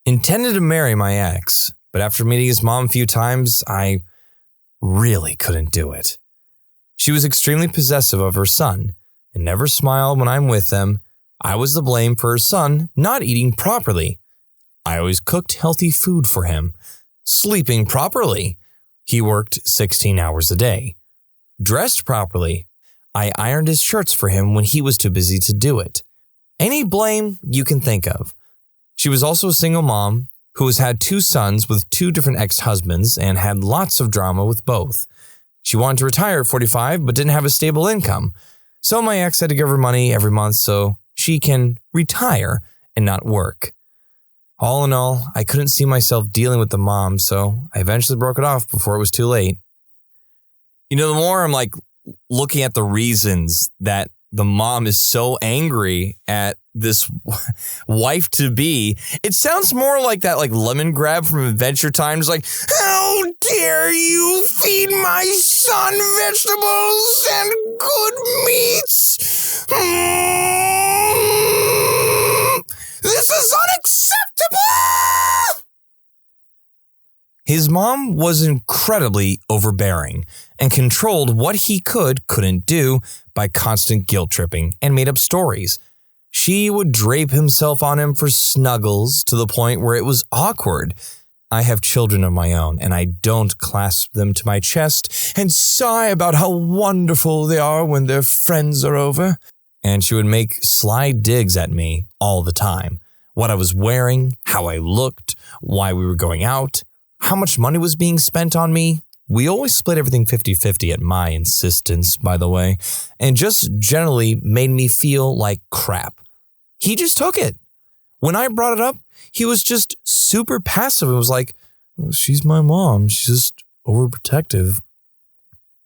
Intended to marry my ex, but after meeting his mom a few times, I really couldn't do it. She was extremely possessive of her son and never smiled when I'm with them. I was the blame for her son not eating properly. I always cooked healthy food for him. Sleeping properly. He worked 16 hours a day. Dressed properly. I ironed his shirts for him when he was too busy to do it. Any blame you can think of. She was also a single mom who has had 2 sons with 2 different ex-husbands and had lots of drama with both. She wanted to retire at 45 but didn't have a stable income. So my ex had to give her money every month so she can retire and not work. All in all, I couldn't see myself dealing with the mom, so I eventually broke it off before it was too late. You know, the more I'm like looking at the reasons that the mom is so angry at this wife-to-be, it sounds more like that like lemon grab from Adventure Time. It's like, how dare you feed my son vegetables and good meats? This is unacceptable! His mom was incredibly overbearing and controlled what he couldn't do by constant guilt tripping and made up stories. She would drape himself on him for snuggles to the point where it was awkward. I have children of my own and I don't clasp them to my chest and sigh about how wonderful they are when their friends are over. And she would make sly digs at me all the time. What I was wearing, how I looked, why we were going out, how much money was being spent on me. We always split everything 50-50 at my insistence, by the way, and just generally made me feel like crap. He just took it. When I brought it up, he was just super passive and was like, well, she's my mom. She's just overprotective.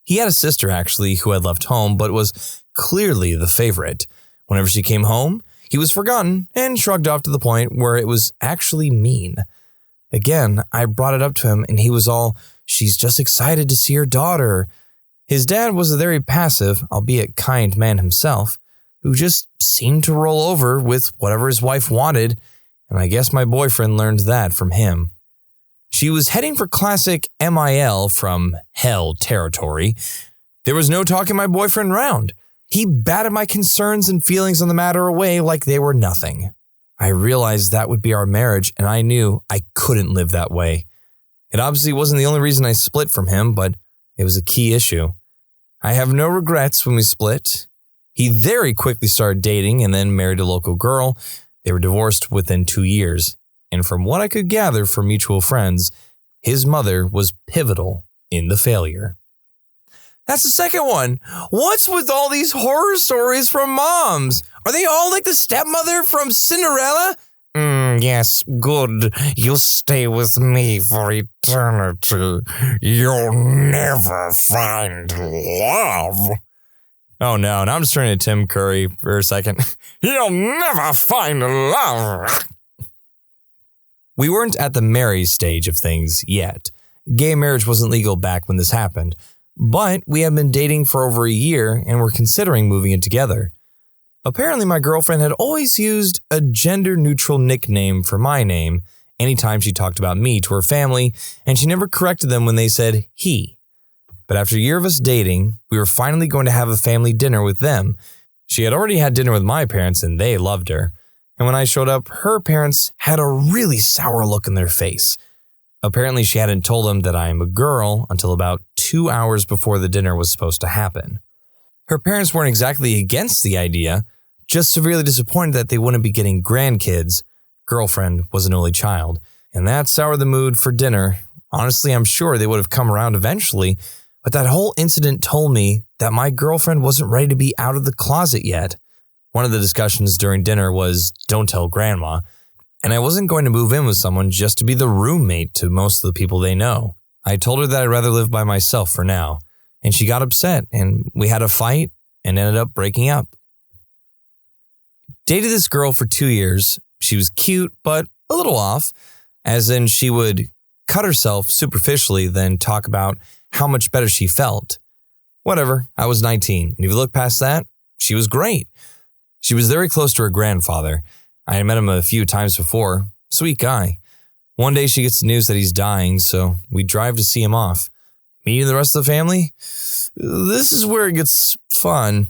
He had a sister, actually, who had left home, but was clearly the favorite. Whenever she came home, he was forgotten and shrugged off to the point where it was actually mean. Again, I brought it up to him and he was all, she's just excited to see her daughter. His dad was a very passive, albeit kind man himself, who just seemed to roll over with whatever his wife wanted, and I guess my boyfriend learned that from him. She was heading for classic MIL from hell territory. There was no talking my boyfriend round. He batted my concerns and feelings on the matter away like they were nothing. I realized that would be our marriage, and I knew I couldn't live that way. It obviously wasn't the only reason I split from him, but it was a key issue. I have no regrets when we split. He very quickly started dating and then married a local girl. They were divorced within 2 years, and from what I could gather from mutual friends, his mother was pivotal in the failure. That's the second one. What's with all these horror stories from moms? Are they all like the stepmother from Cinderella? Yes, good. You'll stay with me for eternity. You'll never find love. Oh no, now I'm just turning to Tim Curry for a second. You'll never find love. We weren't at the marriage stage of things yet. Gay marriage wasn't legal back when this happened. But we had been dating for over a year and were considering moving in together. Apparently, my girlfriend had always used a gender-neutral nickname for my name anytime she talked about me to her family, and she never corrected them when they said he. But after a year of us dating, we were finally going to have a family dinner with them. She had already had dinner with my parents, and they loved her. And when I showed up, her parents had a really sour look in their face. Apparently, she hadn't told them that I am a girl until about 2 hours before the dinner was supposed to happen. Her parents weren't exactly against the idea, just severely disappointed that they wouldn't be getting grandkids. Girlfriend was an only child, and that soured the mood for dinner. Honestly, I'm sure they would have come around eventually, but that whole incident told me that my girlfriend wasn't ready to be out of the closet yet. One of the discussions during dinner was, don't tell grandma, and I wasn't going to move in with someone just to be the roommate to most of the people they know. I told her that I'd rather live by myself for now, and she got upset, and we had a fight and ended up breaking up. Dated this girl for 2 years. She was cute, but a little off, as in she would cut herself superficially, then talk about how much better she felt. Whatever, I was 19, and if you look past that, she was great. She was very close to her grandfather. I had met him a few times before. Sweet guy. One day she gets the news that he's dying, so we drive to see him off. Meeting the rest of the family? This is where it gets fun.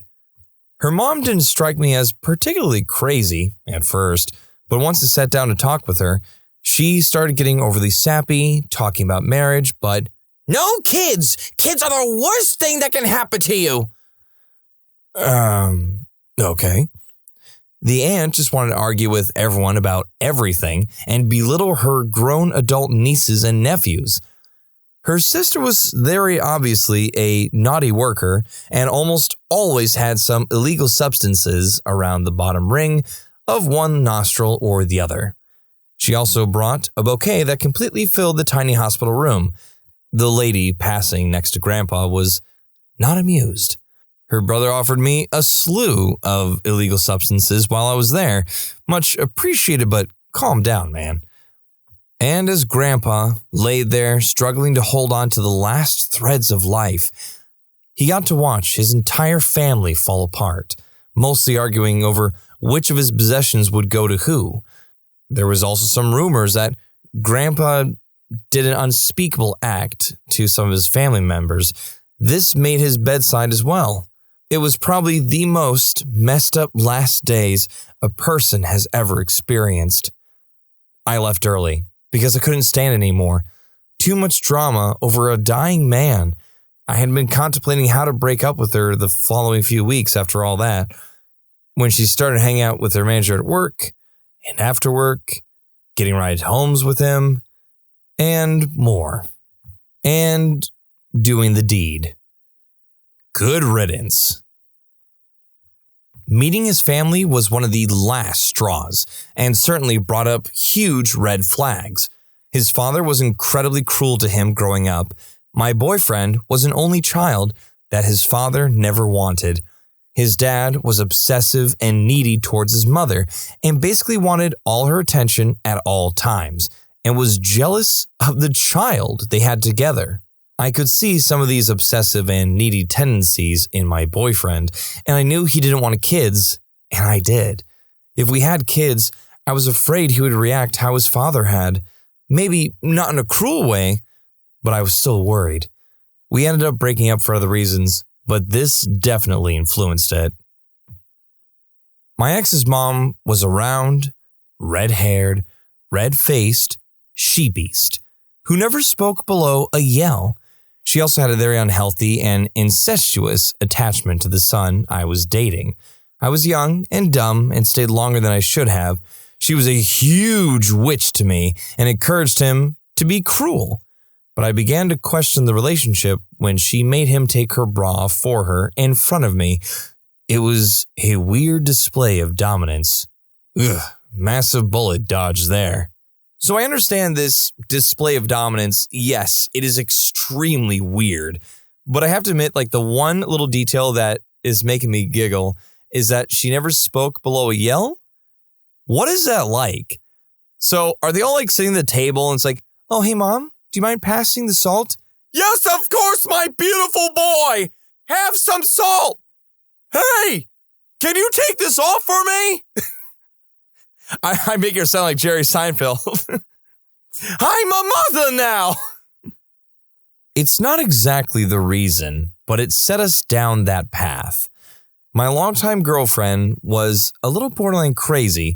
Her mom didn't strike me as particularly crazy at first, but once I sat down to talk with her, she started getting overly sappy, talking about marriage, but no kids! Kids are the worst thing that can happen to you! Okay. The aunt just wanted to argue with everyone about everything and belittle her grown adult nieces and nephews. Her sister was very obviously a naughty worker and almost always had some illegal substances around the bottom ring of one nostril or the other. She also brought a bouquet that completely filled the tiny hospital room. The lady passing next to Grandpa was not amused. Her brother offered me a slew of illegal substances while I was there. Much appreciated, but calm down, man. And as Grandpa laid there struggling to hold on to the last threads of life, he got to watch his entire family fall apart, mostly arguing over which of his possessions would go to who. There was also some rumors that Grandpa did an unspeakable act to some of his family members. This made his bedside as well. It was probably the most messed up last days a person has ever experienced. I left early because I couldn't stand it anymore. Too much drama over a dying man. I had been contemplating how to break up with her the following few weeks after all that. When she started hanging out with her manager at work, and after work, getting ride homes with him, and more. And doing the deed. Good riddance. Meeting his family was one of the last straws, and certainly brought up huge red flags. His father was incredibly cruel to him growing up. My boyfriend was an only child that his father never wanted. His dad was obsessive and needy towards his mother, and basically wanted all her attention at all times, and was jealous of the child they had together. I could see some of these obsessive and needy tendencies in my boyfriend, and I knew he didn't want kids, and I did. If we had kids, I was afraid he would react how his father had. Maybe not in a cruel way, but I was still worried. We ended up breaking up for other reasons, but this definitely influenced it. My ex's mom was a round, red-haired, red-faced she-beast who never spoke below a yell. She also had a very unhealthy and incestuous attachment to the son I was dating. I was young and dumb and stayed longer than I should have. She was a huge witch to me and encouraged him to be cruel. But I began to question the relationship when she made him take her bra off for her in front of me. It was a weird display of dominance. Ugh, massive bullet dodge there. So I understand this display of dominance. Yes, it is extremely weird. But I have to admit, the one little detail that is making me giggle is that she never spoke below a yell. What is that like? So are they all sitting at the table and it's like, oh, hey, Mom, do you mind passing the salt? Yes, of course, my beautiful boy. Have some salt. Hey, can you take this off for me? I make her sound like Jerry Seinfeld. I'm a mother now. It's not exactly the reason, but it set us down that path. My longtime girlfriend was a little borderline crazy,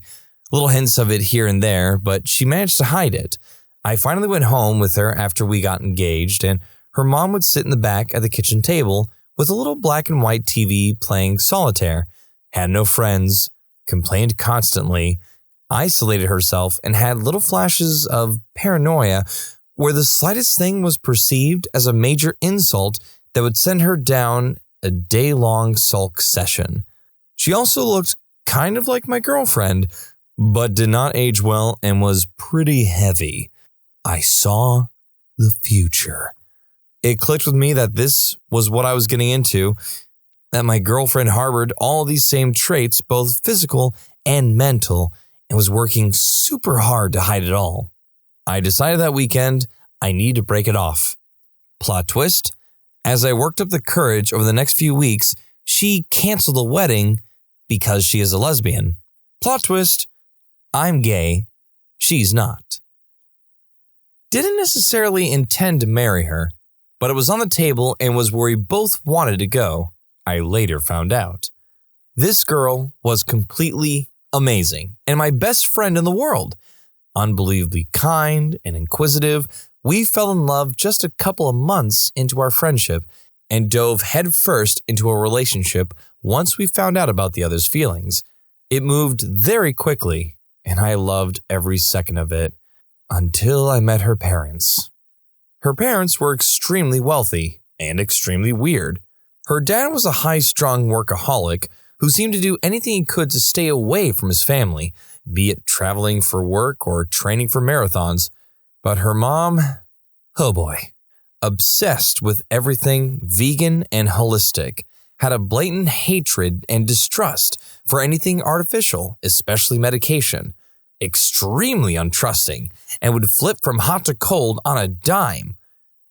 little hints of it here and there, but she managed to hide it. I finally went home with her after we got engaged, and her mom would sit in the back at the kitchen table with a little black and white TV playing solitaire, had no friends, complained constantly, isolated herself, and had little flashes of paranoia where the slightest thing was perceived as a major insult that would send her down a day-long sulk session. She also looked kind of like my girlfriend, but did not age well and was pretty heavy. I saw the future. It clicked with me that this was what I was getting into, that my girlfriend harbored all these same traits, both physical and mental, and was working super hard to hide it all. I decided that weekend I need to break it off. Plot twist, as I worked up the courage over the next few weeks, she canceled the wedding because she is a lesbian. Plot twist, I'm gay, she's not. Didn't necessarily intend to marry her. but it was on the table and was where we both wanted to go, I later found out. This girl was completely amazing and my best friend in the world. Unbelievably kind and inquisitive, we fell in love just a couple of months into our friendship and dove headfirst into a relationship once we found out about the other's feelings. It moved very quickly, and I loved every second of it until I met her parents. Her parents were extremely wealthy and extremely weird. Her dad was a high-strung workaholic who seemed to do anything he could to stay away from his family, be it traveling for work or training for marathons. But her mom, oh boy, obsessed with everything vegan and holistic, had a blatant hatred and distrust for anything artificial, especially medication, extremely untrusting, and would flip from hot to cold on a dime.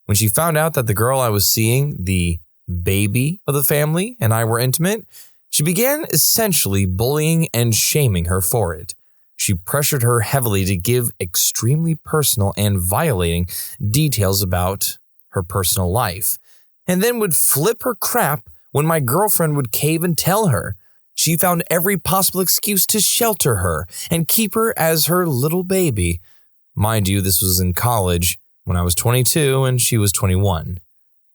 When she found out that the girl I was seeing, the baby of the family, and I were intimate, she began essentially bullying and shaming her for it. She pressured her heavily to give extremely personal and violating details about her personal life, and then would flip her crap when my girlfriend would cave and tell her. She found every possible excuse to shelter her and keep her as her little baby. Mind you, this was in college when I was 22 and she was 21.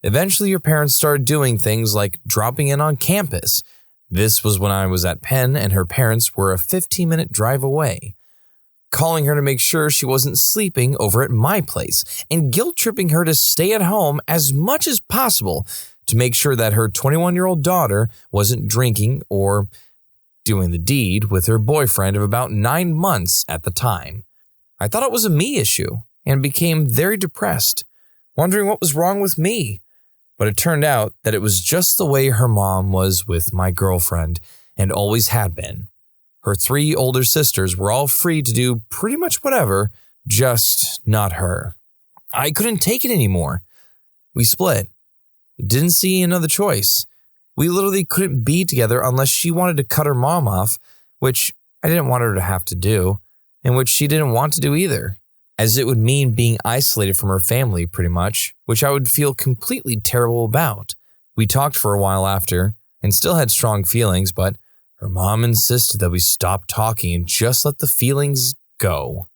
Eventually, her parents started doing things like dropping in on campus. This was when I was at Penn and her parents were a 15-minute drive away. Calling her to make sure she wasn't sleeping over at my place and guilt-tripping her to stay at home as much as possible to make sure that her 21-year-old daughter wasn't drinking or doing the deed with her boyfriend of about 9 months at the time. I thought it was a me issue and became very depressed, wondering what was wrong with me. But it turned out that it was just the way her mom was with my girlfriend and always had been. Her 3 older sisters were all free to do pretty much whatever, just not her. I couldn't take it anymore. We split. Didn't see another choice. We literally couldn't be together unless she wanted to cut her mom off, which I didn't want her to have to do, and which she didn't want to do either, as it would mean being isolated from her family pretty much, which I would feel completely terrible about. We talked for a while after, and still had strong feelings, but her mom insisted that we stop talking and just let the feelings go.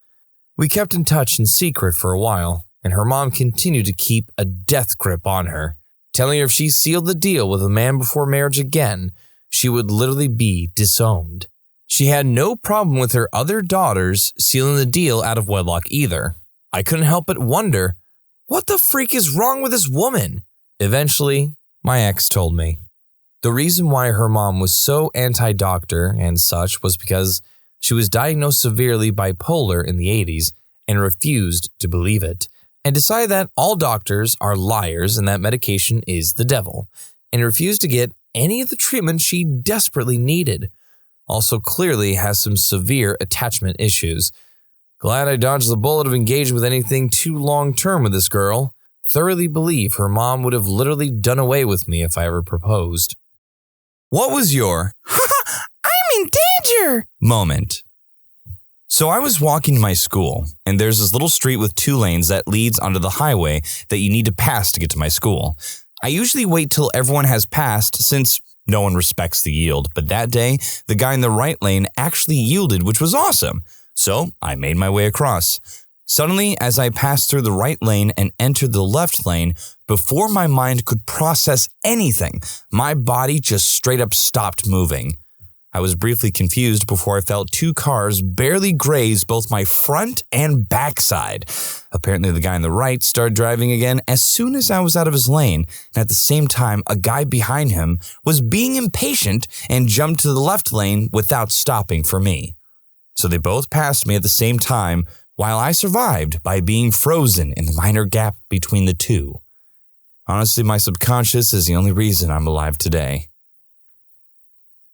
We kept in touch in secret for a while, and her mom continued to keep a death grip on her, telling her if she sealed the deal with a man before marriage again, she would literally be disowned. She had no problem with her other daughters sealing the deal out of wedlock either. I couldn't help but wonder, what the freak is wrong with this woman? Eventually, my ex told me. The reason why her mom was so anti-doctor and such was because she was diagnosed severely bipolar in the 80s and refused to believe it, and decided that all doctors are liars and that medication is the devil, and refused to get any of the treatment she desperately needed. Also clearly has some severe attachment issues. Glad I dodged the bullet of engaging with anything too long-term with this girl. Thoroughly believe her mom would have literally done away with me if I ever proposed. What was your I'm in danger moment? So I was walking to my school, and there's this little street with 2 lanes that leads onto the highway that you need to pass to get to my school. I usually wait till everyone has passed since no one respects the yield, but that day, the guy in the right lane actually yielded, which was awesome. So I made my way across. Suddenly, as I passed through the right lane and entered the left lane, before my mind could process anything, my body just straight up stopped moving. I was briefly confused before I felt 2 cars barely graze both my front and backside. Apparently, the guy on the right started driving again as soon as I was out of his lane, and at the same time, a guy behind him was being impatient and jumped to the left lane without stopping for me. So they both passed me at the same time, while I survived by being frozen in the minor gap between the 2. Honestly, my subconscious is the only reason I'm alive today.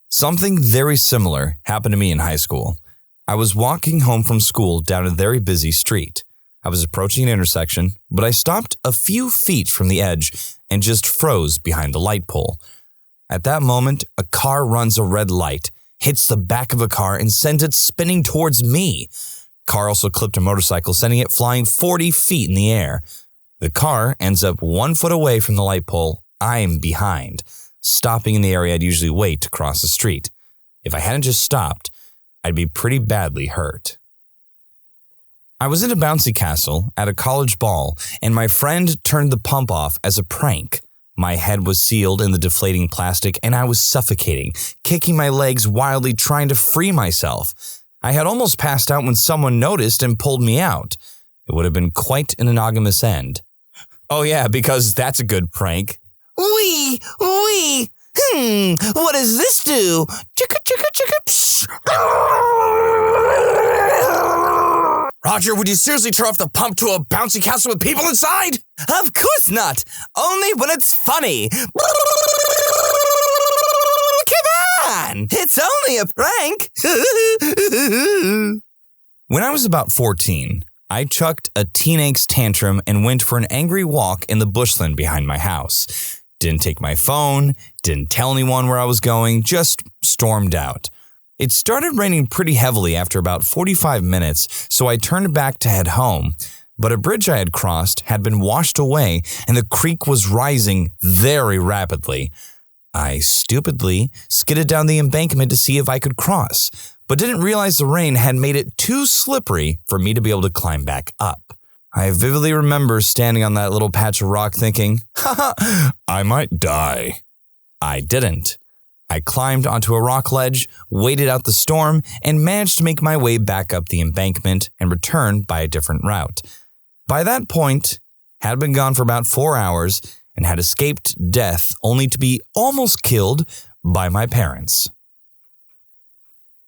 Something very similar happened to me in high school. I was walking home from school down a very busy street. I was approaching an intersection, but I stopped a few feet from the edge and just froze behind the light pole. At that moment, a car runs a red light, hits the back of a car, and sends it spinning towards me. Car also clipped a motorcycle, sending it flying 40 feet in the air. The car ends up 1 foot away from the light pole. I'm behind, stopping in the area I'd usually wait to cross the street. If I hadn't just stopped, I'd be pretty badly hurt. I was in a bouncy castle at a college ball, and my friend turned the pump off as a prank. My head was sealed in the deflating plastic, and I was suffocating, kicking my legs wildly, trying to free myself. I had almost passed out when someone noticed and pulled me out. It would have been quite an monogamous end. Oh yeah, because that's a good prank. Wee! What does this do? Chicka, chicka, chicka, psh. Roger, would you seriously turn off the pump to a bouncy castle with people inside? Of course not! Only when it's funny! Come on! It's only a prank! When I was about 14, I chucked a teen angst tantrum and went for an angry walk in the bushland behind my house. Didn't take my phone, didn't tell anyone where I was going, just stormed out. It started raining pretty heavily after about 45 minutes, so I turned back to head home. But a bridge I had crossed had been washed away and the creek was rising very rapidly. I stupidly skidded down the embankment to see if I could cross, but didn't realize the rain had made it too slippery for me to be able to climb back up. I vividly remember standing on that little patch of rock thinking, haha, I might die. I didn't. I climbed onto a rock ledge, waited out the storm, and managed to make my way back up the embankment and return by a different route. By that point, had been gone for about 4 hours and had escaped death only to be almost killed by my parents.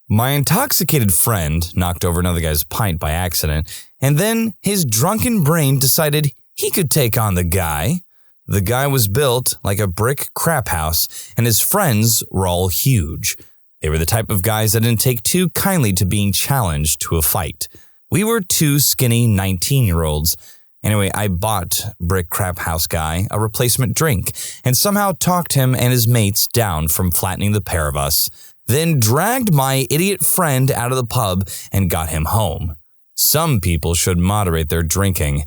My intoxicated friend knocked over another guy's pint by accident, and then his drunken brain decided he could take on the guy. The guy was built like a brick crap house, and his friends were all huge. They were the type of guys that didn't take too kindly to being challenged to a fight. We were 2 skinny 19-year-olds. Anyway, I bought Brick Crap House Guy a replacement drink and somehow talked him and his mates down from flattening the pair of us, then dragged my idiot friend out of the pub and got him home. Some people should moderate their drinking.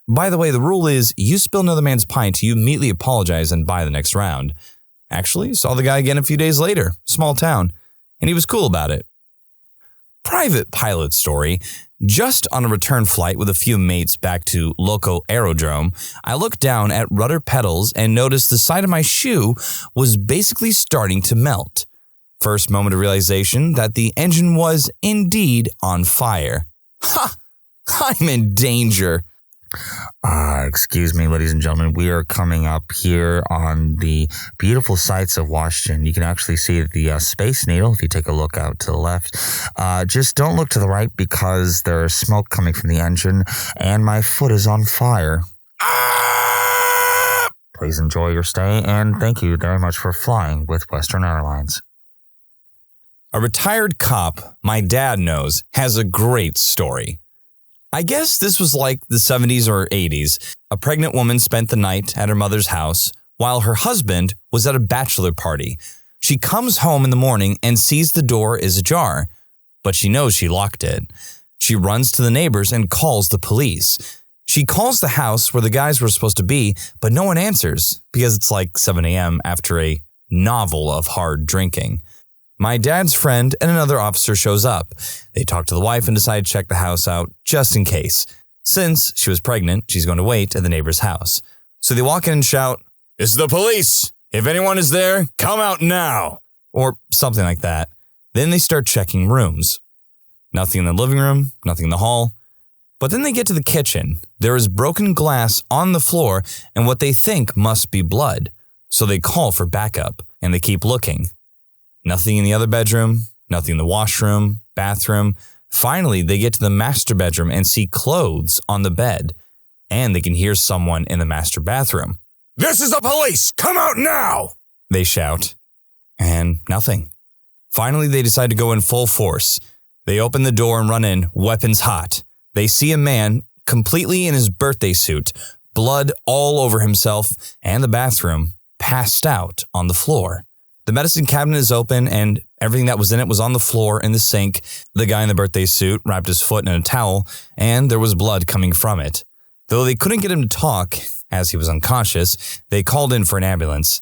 By the way, the rule is you spill another man's pint, you immediately apologize and buy the next round. Actually, saw the guy again a few days later, small town, and he was cool about it. Private pilot story. Just on a return flight with a few mates back to Loco Aerodrome, I looked down at rudder pedals and noticed the side of my shoe was basically starting to melt. First moment of realization that the engine was indeed on fire. Ha! I'm in danger. Excuse me, ladies and gentlemen, we are coming up here on the beautiful sights of Washington. You can actually see the Space Needle if you take a look out to the left. Just don't look to the right because there's smoke coming from the engine and my foot is on fire. Please enjoy your stay and thank you very much for flying with Western Airlines. A retired cop my dad knows has a great story. I guess this was like the 70s or 80s. A pregnant woman spent the night at her mother's house while her husband was at a bachelor party. She comes home in the morning and sees the door is ajar, but she knows she locked it. She runs to the neighbors and calls the police. She calls the house where the guys were supposed to be, but no one answers because it's like 7 a.m. after a novel of hard drinking. My dad's friend and another officer shows up. They talk to the wife and decide to check the house out just in case. Since she was pregnant, she's going to wait at the neighbor's house. So they walk in and shout, "It's the police! If anyone is there, come out now!" or something like that. Then they start checking rooms. Nothing in the living room, nothing in the hall. But then they get to the kitchen. There is broken glass on the floor and what they think must be blood. So they call for backup and they keep looking. Nothing in the other bedroom, nothing in the washroom, bathroom. Finally, they get to the master bedroom and see clothes on the bed. And they can hear someone in the master bathroom. "This is the police! Come out now!" They shout. And nothing. Finally, they decide to go in full force. They open the door and run in, weapons hot. They see a man completely in his birthday suit, blood all over himself and the bathroom, passed out on the floor. The medicine cabinet is open and everything that was in it was on the floor in the sink. The guy in the birthday suit wrapped his foot in a towel and there was blood coming from it. Though they couldn't get him to talk, as he was unconscious, they called in for an ambulance.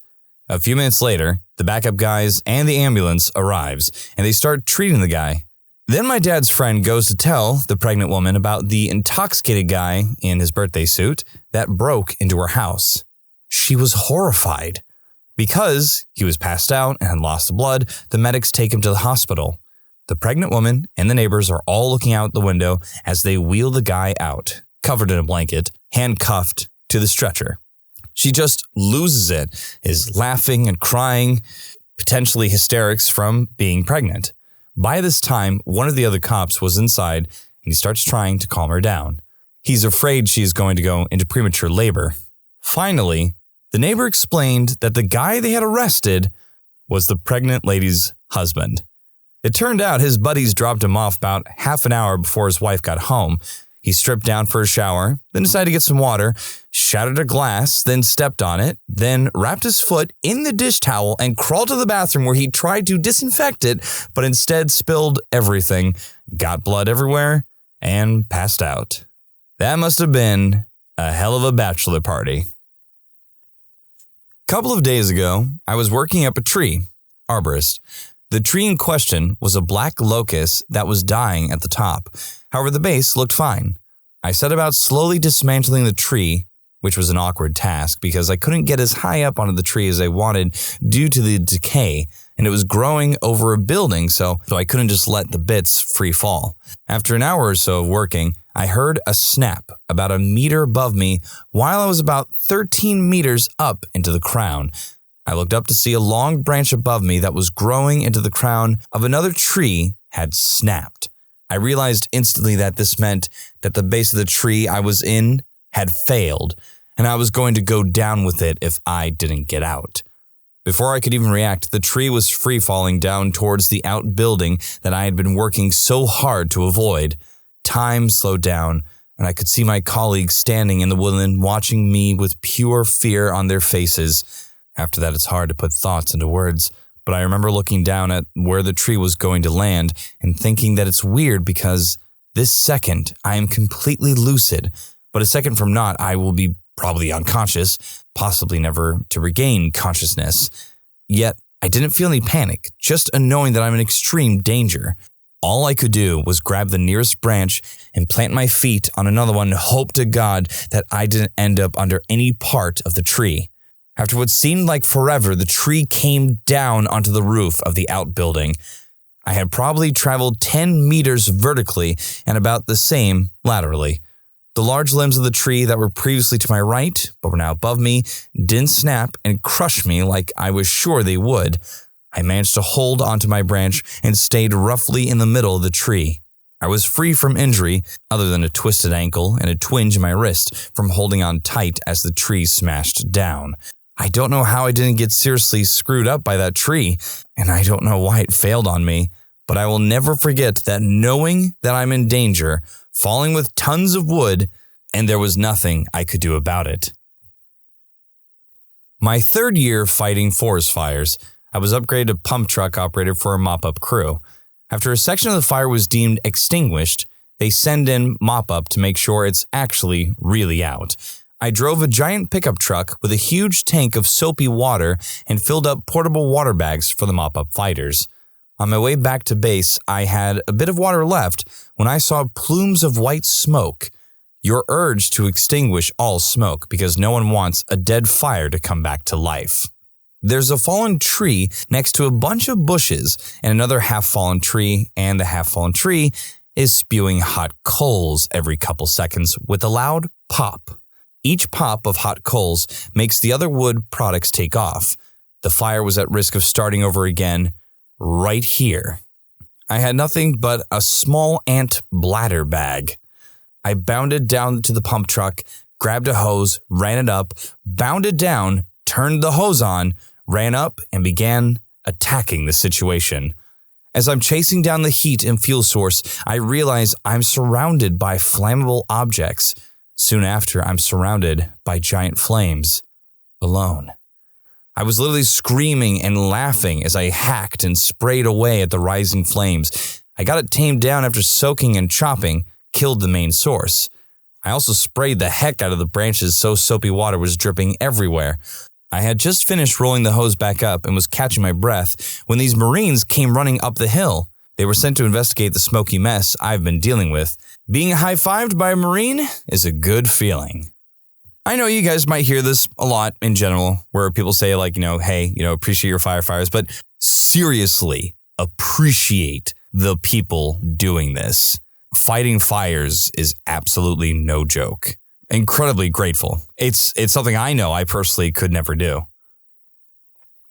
A few minutes later, the backup guys and the ambulance arrives, and they start treating the guy. Then my dad's friend goes to tell the pregnant woman about the intoxicated guy in his birthday suit that broke into her house. She was horrified. Because he was passed out and had lost the blood, the medics take him to the hospital. The pregnant woman and the neighbors are all looking out the window as they wheel the guy out, covered in a blanket, handcuffed to the stretcher. She just loses it, is laughing and crying, potentially hysterics from being pregnant. By this time, one of the other cops was inside and he starts trying to calm her down. He's afraid she's going to go into premature labor. Finally, the neighbor explained that the guy they had arrested was the pregnant lady's husband. It turned out his buddies dropped him off about half an hour before his wife got home. He stripped down for a shower, then decided to get some water, shattered a glass, then stepped on it, then wrapped his foot in the dish towel and crawled to the bathroom where he tried to disinfect it, but instead spilled everything, got blood everywhere, and passed out. That must have been a hell of a bachelor party. A couple of days ago, I was working up a tree, arborist. The tree in question was a black locust that was dying at the top. However, the base looked fine. I set about slowly dismantling the tree, which was an awkward task because I couldn't get as high up onto the tree as I wanted due to the decay, and it was growing over a building, so I couldn't just let the bits free fall. After an hour or so of working, I heard a snap about a meter above me while I was about 13 meters up into the crown. I looked up to see a long branch above me that was growing into the crown of another tree had snapped. I realized instantly that this meant that the base of the tree I was in had failed, and I was going to go down with it if I didn't get out. Before I could even react, the tree was free falling down towards the outbuilding that I had been working so hard to avoid. Time slowed down, and I could see my colleagues standing in the woodland watching me with pure fear on their faces. After that, it's hard to put thoughts into words, but I remember looking down at where the tree was going to land and thinking that it's weird because this second I am completely lucid, but a second from not, I will be probably unconscious, possibly never to regain consciousness. Yet, I didn't feel any panic, just a knowing that I'm in extreme danger. All I could do was grab the nearest branch and plant my feet on another one and hope to God that I didn't end up under any part of the tree. After what seemed like forever, the tree came down onto the roof of the outbuilding. I had probably traveled 10 meters vertically and about the same laterally. The large limbs of the tree that were previously to my right, but were now above me, didn't snap and crush me like I was sure they would. I managed to hold onto my branch and stayed roughly in the middle of the tree. I was free from injury, other than a twisted ankle and a twinge in my wrist from holding on tight as the tree smashed down. I don't know how I didn't get seriously screwed up by that tree, and I don't know why it failed on me, but I will never forget that knowing that I'm in danger, falling with tons of wood, and there was nothing I could do about it. My third year fighting forest fires, I was upgraded to pump truck operator for a mop-up crew. After a section of the fire was deemed extinguished, they send in mop-up to make sure it's actually really out. I drove a giant pickup truck with a huge tank of soapy water and filled up portable water bags for the mop-up fighters. On my way back to base, I had a bit of water left when I saw plumes of white smoke. You're urged to extinguish all smoke because no one wants a dead fire to come back to life. There's a fallen tree next to a bunch of bushes and another half-fallen tree, and the half-fallen tree is spewing hot coals every couple seconds with a loud pop. Each pop of hot coals makes the other wood products take off. The fire was at risk of starting over again right here. I had nothing but a small ant bladder bag. I bounded down to the pump truck, grabbed a hose, ran it up, bounded down, turned the hose on, ran up, and began attacking the situation. As I'm chasing down the heat and fuel source, I realize I'm surrounded by flammable objects. Soon after, I'm surrounded by giant flames, alone. I was literally screaming and laughing as I hacked and sprayed away at the rising flames. I got it tamed down after soaking and chopping, killed the main source. I also sprayed the heck out of the branches so soapy water was dripping everywhere. I had just finished rolling the hose back up and was catching my breath when these Marines came running up the hill. They were sent to investigate the smoky mess I've been dealing with. Being high-fived by a Marine is a good feeling. I know you guys might hear this a lot in general, where people say like, hey, appreciate your firefighters, but seriously, appreciate the people doing this. Fighting fires is absolutely no joke. Incredibly grateful. It's something I know I personally could never do.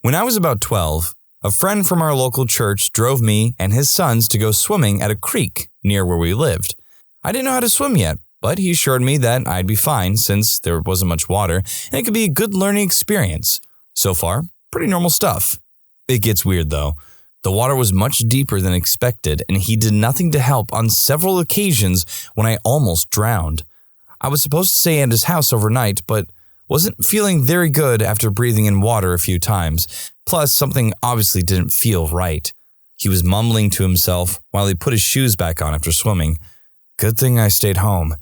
When I was about 12, a friend from our local church drove me and his sons to go swimming at a creek near where we lived. I didn't know how to swim yet, but he assured me that I'd be fine since there wasn't much water and it could be a good learning experience. So far, pretty normal stuff. It gets weird though. The water was much deeper than expected and he did nothing to help on several occasions when I almost drowned. I was supposed to stay at his house overnight, but wasn't feeling very good after breathing in water a few times. Plus, something obviously didn't feel right. He was mumbling to himself while he put his shoes back on after swimming. Good thing I stayed home.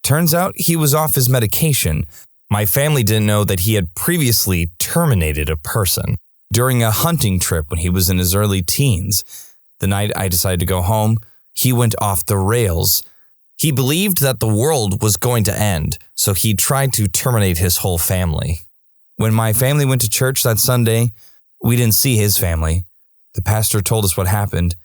Turns out he was off his medication. My family didn't know that he had previously terminated a person during a hunting trip when he was in his early teens. The night I decided to go home, he went off the rails. He believed that the world was going to end, so he tried to terminate his whole family. When my family went to church that Sunday, we didn't see his family. The pastor told us what happened.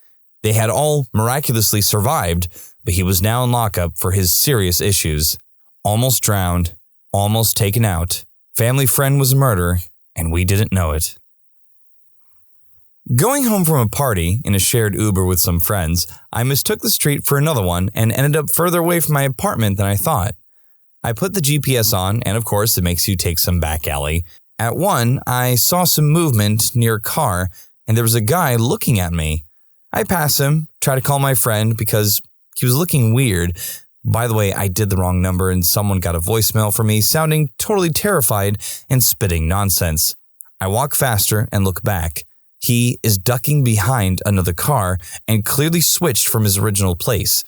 They had all miraculously survived, but he was now in lockup for his serious issues. Almost drowned, almost taken out. Family friend was a murderer, and we didn't know it. Going home from a party in a shared Uber with some friends, I mistook the street for another one and ended up further away from my apartment than I thought. I put the GPS on, and of course it makes you take some back alley. At one, I saw some movement near a car, and there was a guy looking at me. I pass him, try to call my friend because he was looking weird. By the way, I did the wrong number and someone got a voicemail from me sounding totally terrified and spitting nonsense. I walk faster and look back. He is ducking behind another car and clearly switched from his original place,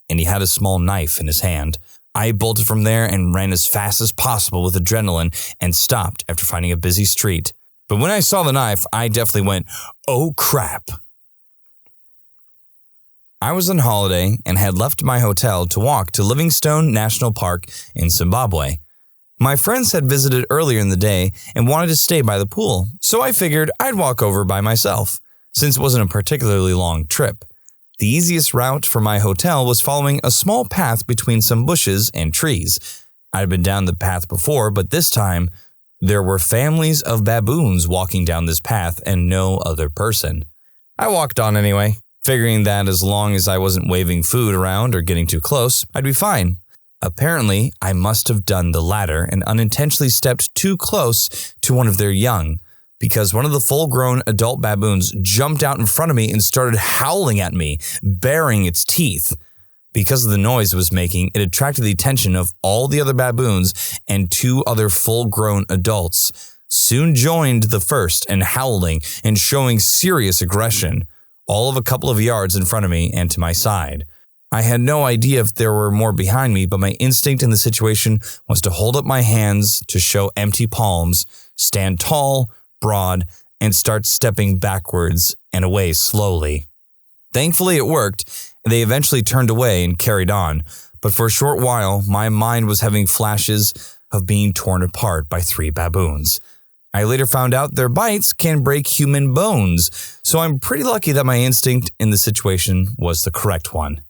and he had a small knife in his hand. I bolted from there and ran as fast as possible with adrenaline and stopped after finding a busy street. But when I saw the knife, I definitely went, oh crap. I was on holiday and had left my hotel to walk to Livingstone National Park in Zimbabwe. My friends had visited earlier in the day and wanted to stay by the pool, so I figured I'd walk over by myself, since it wasn't a particularly long trip. The easiest route from my hotel was following a small path between some bushes and trees. I'd been down the path before, but this time, there were families of baboons walking down this path and no other person. I walked on anyway, figuring that as long as I wasn't waving food around or getting too close, I'd be fine. Apparently, I must have done the latter and unintentionally stepped too close to one of their young, because one of the full-grown adult baboons jumped out in front of me and started howling at me, baring its teeth. Because of the noise it was making, it attracted the attention of all the other baboons, and two other full-grown adults soon joined the first in howling and showing serious aggression, all of a couple of yards in front of me and to my side. I had no idea if there were more behind me, but my instinct in the situation was to hold up my hands to show empty palms, stand tall, broad, and start stepping backwards and away slowly. Thankfully, it worked, and they eventually turned away and carried on, but for a short while, my mind was having flashes of being torn apart by three baboons. I later found out their bites can break human bones, so I'm pretty lucky that my instinct in the situation was the correct one.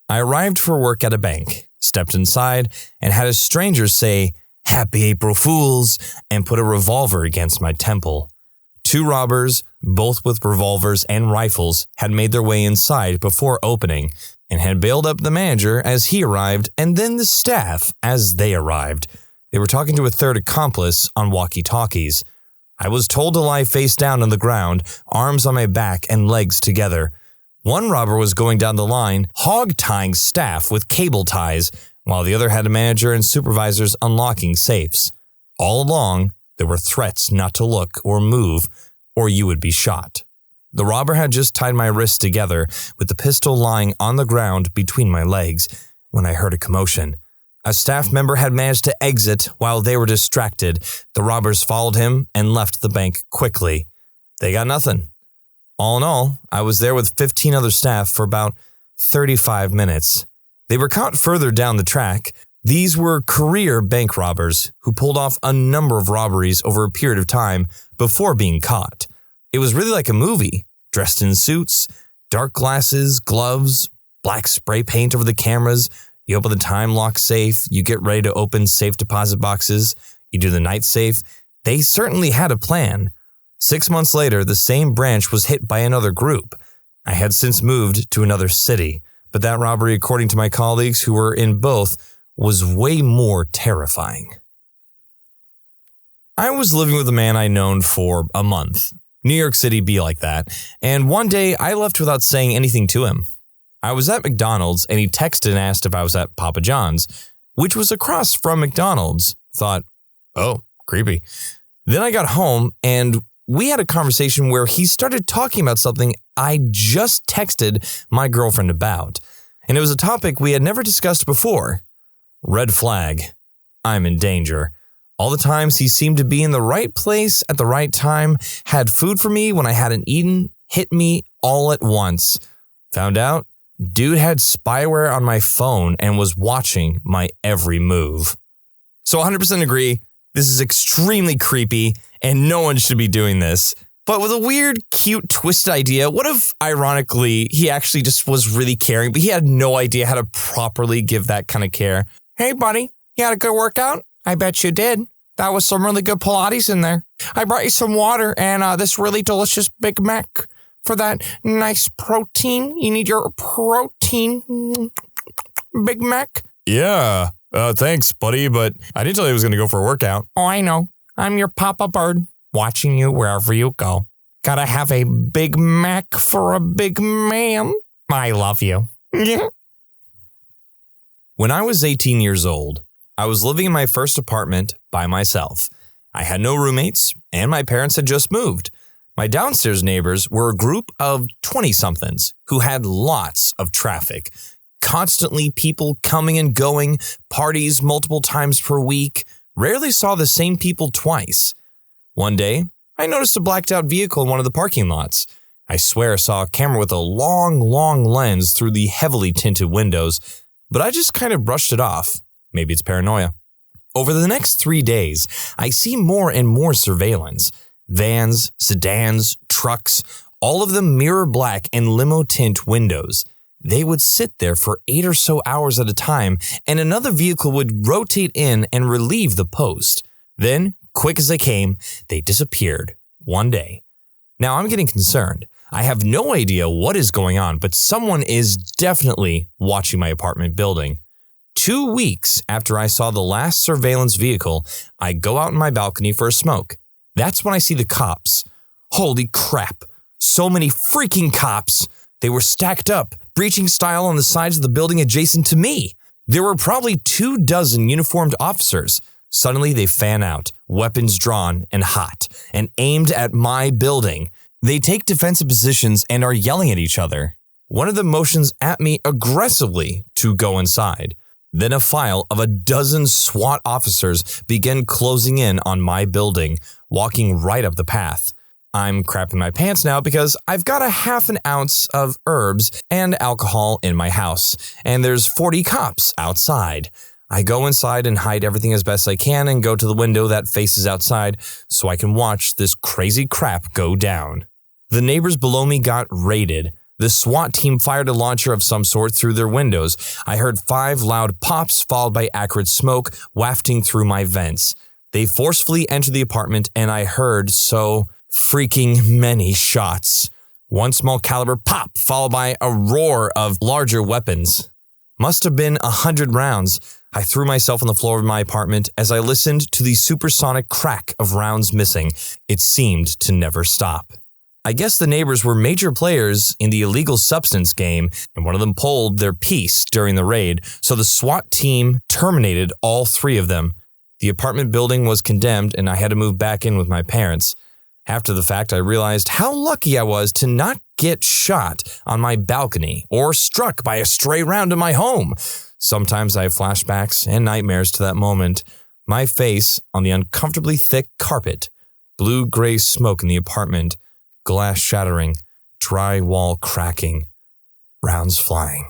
I arrived for work at a bank, stepped inside, and had a stranger say, "Happy April Fools," and put a revolver against my temple. Two robbers, both with revolvers and rifles, had made their way inside before opening, and had bailed up the manager as he arrived and then the staff as they arrived. They were talking to a third accomplice on walkie-talkies. I was told to lie face down on the ground, arms on my back and legs together. One robber was going down the line, hog-tying staff with cable ties, while the other had a manager and supervisors unlocking safes. All along, there were threats not to look or move, or you would be shot. The robber had just tied my wrists together, with the pistol lying on the ground between my legs. when I heard a commotion. A staff member had managed to exit while they were distracted. The robbers followed him and left the bank quickly. They got nothing. All in all, I was there with 15 other staff for about 35 minutes. They were caught further down the track. These were career bank robbers who pulled off a number of robberies over a period of time before being caught. It was really like a movie, dressed in suits, dark glasses, gloves, black spray paint over the cameras. You open the time lock safe, you get ready to open safe deposit boxes, you do the night safe. They certainly had a plan. 6 months later, the same branch was hit by another group. I had since moved to another city, but that robbery, according to my colleagues who were in both, was way more terrifying. I was living with a man I'd known for a month. New York City be like that, and one day I left without saying anything to him. I was at McDonald's and he texted and asked if I was at Papa John's, which was across from McDonald's. Thought, oh, creepy. Then I got home and we had a conversation where he started talking about something I just texted my girlfriend about. And it was a topic we had never discussed before. Red flag. I'm in danger. All the times he seemed to be in the right place at the right time, had food for me when I hadn't eaten, hit me all at once. Found out, dude had spyware on my phone and was watching my every move. So 100% agree, this is extremely creepy and no one should be doing this. But with a weird, cute, twisted idea, what if, ironically, he actually just was really caring, but he had no idea how to properly give that kind of care? Hey, buddy, you had a good workout? I bet you did. That was some really good Pilates in there. I brought you some water and this really delicious Big Mac for that nice protein. You need your protein, Big Mac. Yeah, thanks, buddy, but I didn't tell you I was going to go for a workout. Oh, I know. I'm your Papa Bird, watching you wherever you go. Gotta have a Big Mac for a big man. I love you. Yeah. When I was 18 years old, I was living in my first apartment by myself. I had no roommates, and my parents had just moved. My downstairs neighbors were a group of 20-somethings who had lots of traffic. Constantly people coming and going, parties multiple times per week, rarely saw the same people twice. One day, I noticed a blacked out vehicle in one of the parking lots. I swear I saw a camera with a long lens through the heavily tinted windows, but I just kind of brushed it off. Maybe it's paranoia. Over the next 3 days, I see more and more surveillance. Vans, sedans, trucks, all of them mirror black and limo tint windows. They would sit there for 8 or so hours at a time, and another vehicle would rotate in and relieve the post. Then, quick as they came, they disappeared one day. Now I'm getting concerned. I have no idea what is going on, but someone is definitely watching my apartment building. 2 weeks after I saw the last surveillance vehicle, I go out on my balcony for a smoke. That's when I see the cops. Holy crap. So many freaking cops. They were stacked up, breaching style on the sides of the building adjacent to me. There were probably 24 uniformed officers. Suddenly they fan out, weapons drawn and hot, and aimed at my building. They take defensive positions and are yelling at each other. One of them motions at me aggressively to go inside. Then a file of 12 SWAT officers begin closing in on my building, walking right up the path. I'm crapping my pants now because I've got a half an ounce of herbs and alcohol in my house, and there's 40 cops outside. I go inside and hide everything as best I can and go to the window that faces outside so I can watch this crazy crap go down. The neighbors below me got raided. The SWAT team fired a launcher of some sort through their windows. I heard 5 loud pops followed by acrid smoke wafting through my vents. They forcefully entered the apartment and I heard so freaking many shots. One small caliber pop followed by a roar of larger weapons. Must have been 100 rounds. I threw myself on the floor of my apartment as I listened to the supersonic crack of rounds missing. It seemed to never stop. I guess the neighbors were major players in the illegal substance game, and one of them pulled their piece during the raid, so the SWAT team terminated all 3 of them. The apartment building was condemned, and I had to move back in with my parents. After the fact, I realized how lucky I was to not get shot on my balcony or struck by a stray round in my home. Sometimes I have flashbacks and nightmares to that moment. My face on the uncomfortably thick carpet, blue-gray smoke in the apartment, glass shattering, drywall cracking, rounds flying.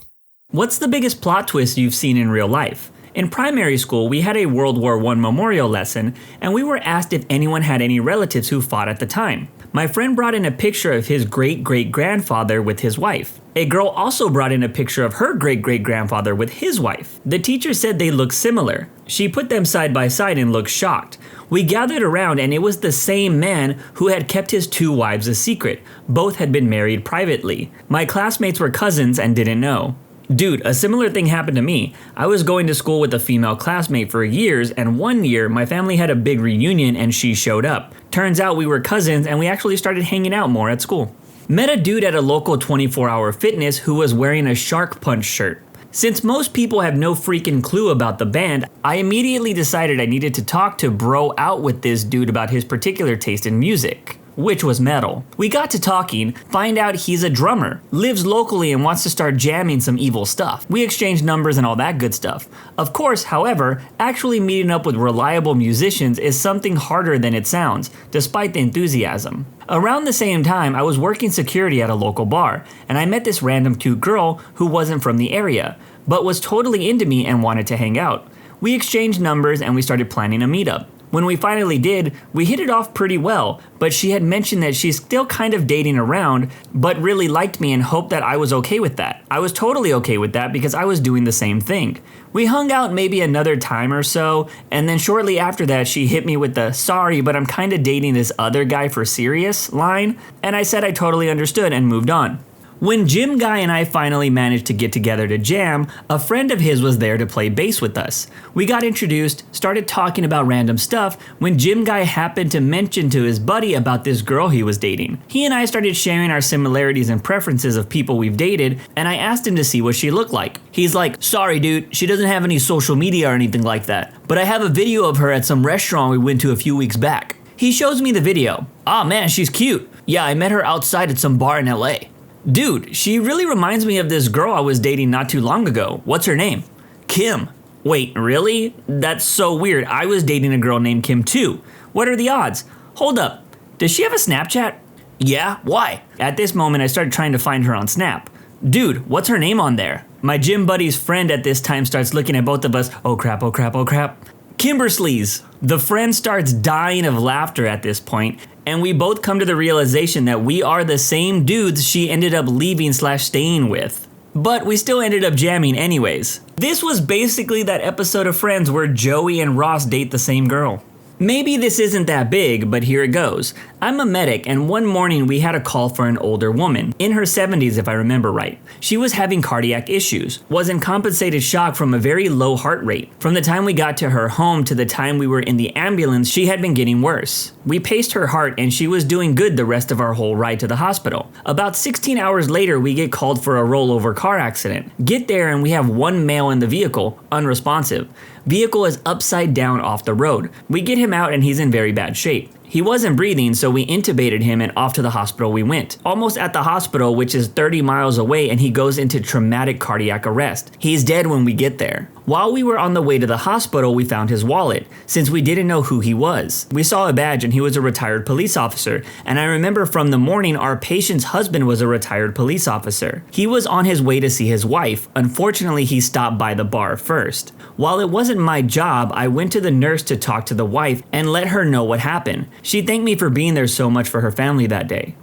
What's the biggest plot twist you've seen in real life? In primary school, we had a World War I memorial lesson, and we were asked if anyone had any relatives who fought at the time. My friend brought in a picture of his great-great-grandfather with his wife. A girl also brought in a picture of her great-great-grandfather with his wife. The teacher said they looked similar. She put them side by side and looked shocked. We gathered around and it was the same man who had kept his 2 wives a secret. Both had been married privately. My classmates were cousins and didn't know. Dude, a similar thing happened to me. I was going to school with a female classmate for years, and one year my family had a big reunion and she showed up. Turns out we were cousins and we actually started hanging out more at school. Met a dude at a local 24-hour fitness who was wearing a Shark Punch shirt. Since most people have no freaking clue about the band, I immediately decided I needed to talk to bro out with this dude about his particular taste in music, which was metal. We got to talking, find out he's a drummer, lives locally and wants to start jamming some evil stuff. We exchanged numbers and all that good stuff. Of course, however, actually meeting up with reliable musicians is something harder than it sounds, despite the enthusiasm. Around the same time, I was working security at a local bar, and I met this random cute girl who wasn't from the area, but was totally into me and wanted to hang out. We exchanged numbers and we started planning a meetup. When we finally did, we hit it off pretty well, but she had mentioned that she's still kind of dating around, but really liked me and hoped that I was okay with that. I was totally okay with that because I was doing the same thing. We hung out maybe another time or so, and then shortly after that she hit me with the "sorry, but I'm kinda dating this other guy for serious" line, and I said I totally understood and moved on. When Jim Guy and I finally managed to get together to jam, a friend of his was there to play bass with us. We got introduced, started talking about random stuff, when Jim Guy happened to mention to his buddy about this girl he was dating. He and I started sharing our similarities and preferences of people we've dated, and I asked him to see what she looked like. He's like, "Sorry dude, she doesn't have any social media or anything like that, but I have a video of her at some restaurant we went to a few weeks back." He shows me the video. "Ah man, she's cute. Yeah, I met her outside at some bar in LA. Dude, she really reminds me of this girl I was dating not too long ago. What's her name?" "Kim." "Wait, really? That's so weird. I was dating a girl named Kim too. What are the odds? Hold up. Does she have a Snapchat?" "Yeah, why?" At this moment, I started trying to find her on Snap. "Dude, what's her name on there?" My gym buddy's friend at this time starts looking at both of us. "Oh crap, oh crap, oh crap." "Kimbersleys." The friend starts dying of laughter at this point, and we both come to the realization that we are the same dudes she ended up leaving/staying with. But we still ended up jamming anyways. This was basically that episode of Friends where Joey and Ross date the same girl. Maybe this isn't that big, but here it goes. I'm a medic, and one morning we had a call for an older woman, in her 70s if I remember right. She was having cardiac issues, was in compensated shock from a very low heart rate. From the time we got to her home to the time we were in the ambulance, she had been getting worse. We paced her heart and she was doing good the rest of our whole ride to the hospital. About 16 hours later, we get called for a rollover car accident. Get there and we have one male in the vehicle, unresponsive. Vehicle is upside down off the road. We get him out and he's in very bad shape. He wasn't breathing, so we intubated him and off to the hospital we went. Almost at the hospital, which is 30 miles away, and he goes into traumatic cardiac arrest. He's dead when we get there. While we were on the way to the hospital, we found his wallet, since we didn't know who he was. We saw a badge and he was a retired police officer, and I remember from the morning our patient's husband was a retired police officer. He was on his way to see his wife. Unfortunately, he stopped by the bar first. While it wasn't my job, I went to the nurse to talk to the wife and let her know what happened. She thanked me for being there so much for her family that day.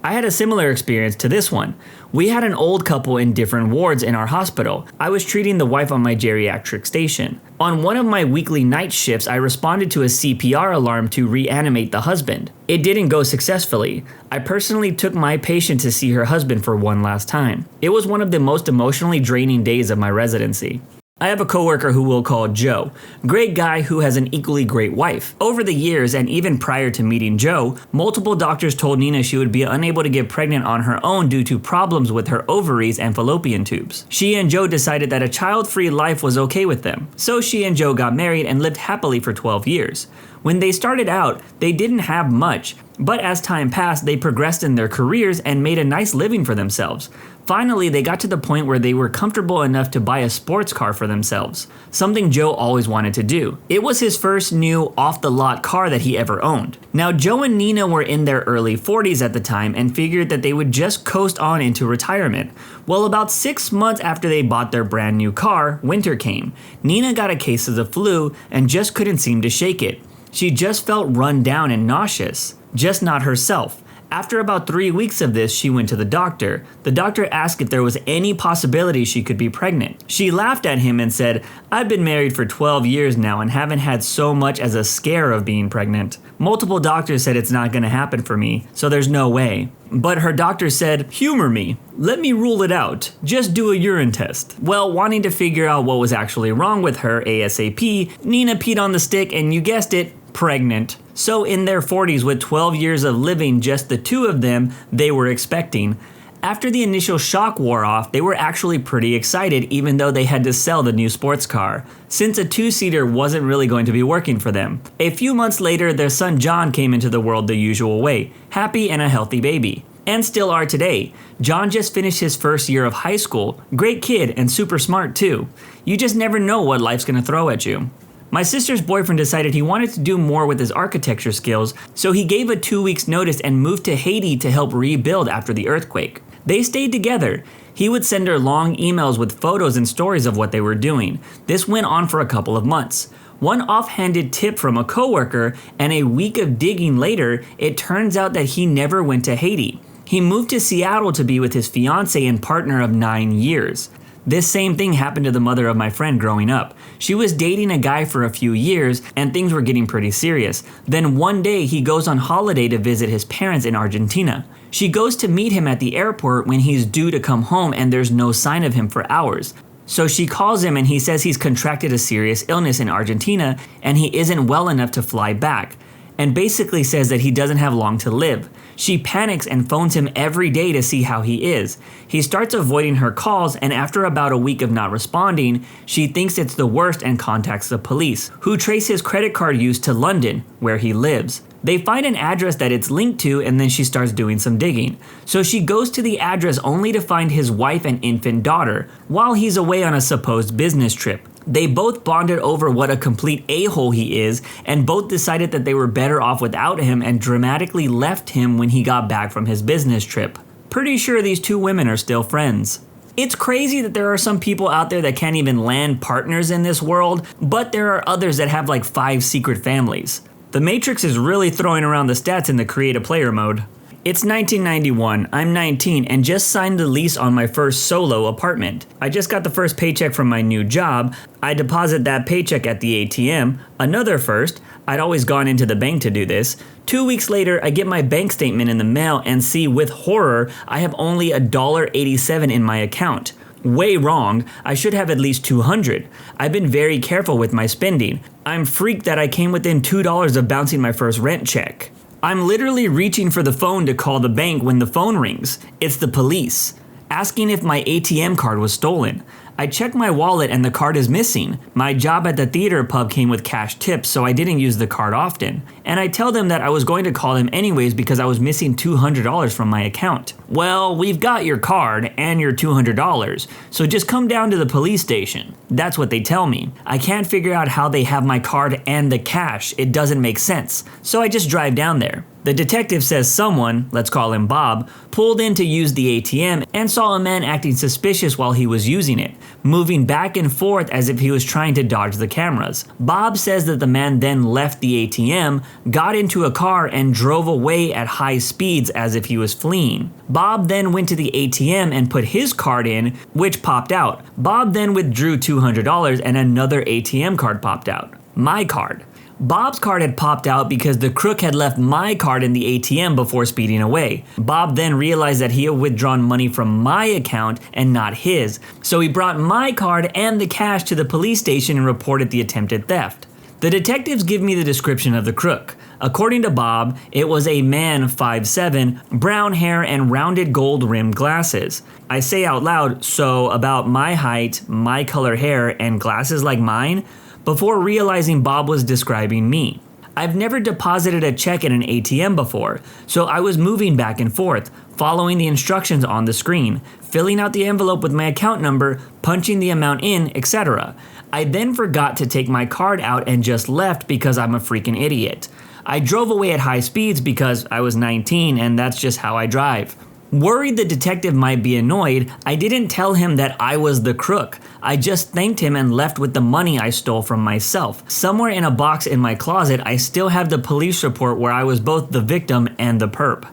I had a similar experience to this one. We had an old couple in different wards in our hospital. I was treating the wife on my geriatric station. On one of my weekly night shifts, I responded to a CPR alarm to reanimate the husband. It didn't go successfully. I personally took my patient to see her husband for one last time. It was one of the most emotionally draining days of my residency. I have a coworker who we'll call Joe. Great guy who has an equally great wife. Over the years, and even prior to meeting Joe, multiple doctors told Nina she would be unable to get pregnant on her own due to problems with her ovaries and fallopian tubes. She and Joe decided that a child-free life was okay with them. So she and Joe got married and lived happily for 12 years. When they started out, they didn't have much, but as time passed, they progressed in their careers and made a nice living for themselves. Finally, they got to the point where they were comfortable enough to buy a sports car for themselves, something Joe always wanted to do. It was his first new off-the-lot car that he ever owned. Now, Joe and Nina were in their early 40s at the time and figured that they would just coast on into retirement. Well, about 6 months after they bought their brand new car, winter came. Nina got a case of the flu and just couldn't seem to shake it. She just felt run down and nauseous, just not herself. After about 3 weeks of this, she went to the doctor. The doctor asked if there was any possibility she could be pregnant. She laughed at him and said, "I've been married for 12 years now and haven't had so much as a scare of being pregnant. Multiple doctors said it's not going to happen for me, so there's no way." But her doctor said, "Humor me. Let me rule it out. Just do a urine test." Well, wanting to figure out what was actually wrong with her ASAP, Nina peed on the stick and you guessed it, pregnant. So in their 40s with 12 years of living, just the two of them, they were expecting. After the initial shock wore off, they were actually pretty excited even though they had to sell the new sports car, since a two-seater wasn't really going to be working for them. A few months later, their son John came into the world the usual way, happy and a healthy baby. And still are today. John just finished his first year of high school, great kid and super smart too. You just never know what life's gonna throw at you. My sister's boyfriend decided he wanted to do more with his architecture skills, so he gave a 2 weeks notice and moved to Haiti to help rebuild after the earthquake. They stayed together. He would send her long emails with photos and stories of what they were doing. This went on for a couple of months. One offhanded tip from a coworker, and a week of digging later, it turns out that he never went to Haiti. He moved to Seattle to be with his fiancée and partner of 9 years. This same thing happened to the mother of my friend growing up. She was dating a guy for a few years and things were getting pretty serious. Then one day he goes on holiday to visit his parents in Argentina. She goes to meet him at the airport when he's due to come home and there's no sign of him for hours. So she calls him and he says he's contracted a serious illness in Argentina and he isn't well enough to fly back, and basically says that he doesn't have long to live. She panics and phones him every day to see how he is. He starts avoiding her calls, and after about a week of not responding, she thinks it's the worst and contacts the police, who trace his credit card use to London, where he lives. They find an address that it's linked to, and then she starts doing some digging. So she goes to the address only to find his wife and infant daughter, while he's away on a supposed business trip. They both bonded over what a complete a-hole he is, and both decided that they were better off without him and dramatically left him when he got back from his business trip. Pretty sure these two women are still friends. It's crazy that there are some people out there that can't even land partners in this world, but there are others that have like 5 secret families. The Matrix is really throwing around the stats in the create a player mode. It's 1991, I'm 19 and just signed the lease on my first solo apartment. I just got the first paycheck from my new job. I deposit that paycheck at the ATM, another first. I'd always gone into the bank to do this. 2 weeks later, I get my bank statement in the mail and see with horror, I have only $1.87 in my account. Way wrong, I should have at least $200. I've been very careful with my spending. I'm freaked that I came within $2 of bouncing my first rent check. I'm literally reaching for the phone to call the bank when the phone rings. It's the police, asking if my ATM card was stolen. I check my wallet and the card is missing. My job at the theater pub came with cash tips, so I didn't use the card often. And I tell them that I was going to call them anyways because I was missing $200 from my account. Well, we've got your card and your $200, so just come down to the police station. That's what they tell me. I can't figure out how they have my card and the cash. It doesn't make sense. So I just drive down there. The detective says someone, let's call him Bob, pulled in to use the ATM and saw a man acting suspicious while he was using it, moving back and forth as if he was trying to dodge the cameras. Bob says that the man then left the ATM, got into a car and drove away at high speeds as if he was fleeing. Bob then went to the ATM and put his card in, which popped out. Bob then withdrew $200 and another ATM card popped out. My card. Bob's card had popped out because the crook had left my card in the ATM before speeding away. Bob then realized that he had withdrawn money from my account and not his, so he brought my card and the cash to the police station and reported the attempted theft. The detectives give me the description of the crook. According to Bob, it was a man 5'7", brown hair and rounded gold-rimmed glasses. I say out loud, so about my height, my color hair, and glasses like mine? Before realizing Bob was describing me. I've never deposited a check at an ATM before, so I was moving back and forth, following the instructions on the screen, filling out the envelope with my account number, punching the amount in, etc. I then forgot to take my card out and just left because I'm a freaking idiot. I drove away at high speeds because I was 19 and that's just how I drive. Worried the detective might be annoyed, I didn't tell him that I was the crook. I just thanked him and left with the money I stole from myself. Somewhere in a box in my closet, I still have the police report where I was both the victim and the perp.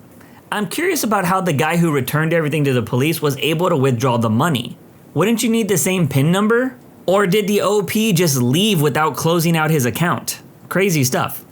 I'm curious about how the guy who returned everything to the police was able to withdraw the money. Wouldn't you need the same PIN number? Or did the OP just leave without closing out his account? Crazy stuff.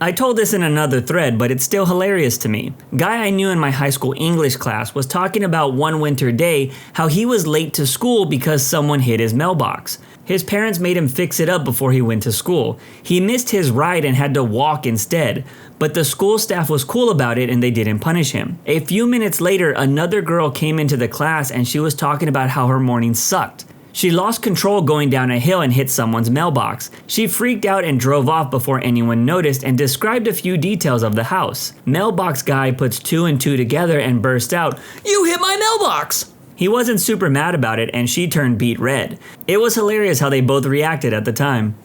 I told this in another thread, but it's still hilarious to me. Guy I knew in my high school English class was talking about one winter day how he was late to school because someone hit his mailbox. His parents made him fix it up before he went to school. He missed his ride and had to walk instead, but the school staff was cool about it and they didn't punish him. A few minutes later, another girl came into the class and she was talking about how her morning sucked. She lost control going down a hill and hit someone's mailbox. She freaked out and drove off before anyone noticed and described a few details of the house. Mailbox guy puts 2 and 2 together and burst out, "You hit my mailbox!" He wasn't super mad about it and she turned beet red. It was hilarious how they both reacted at the time.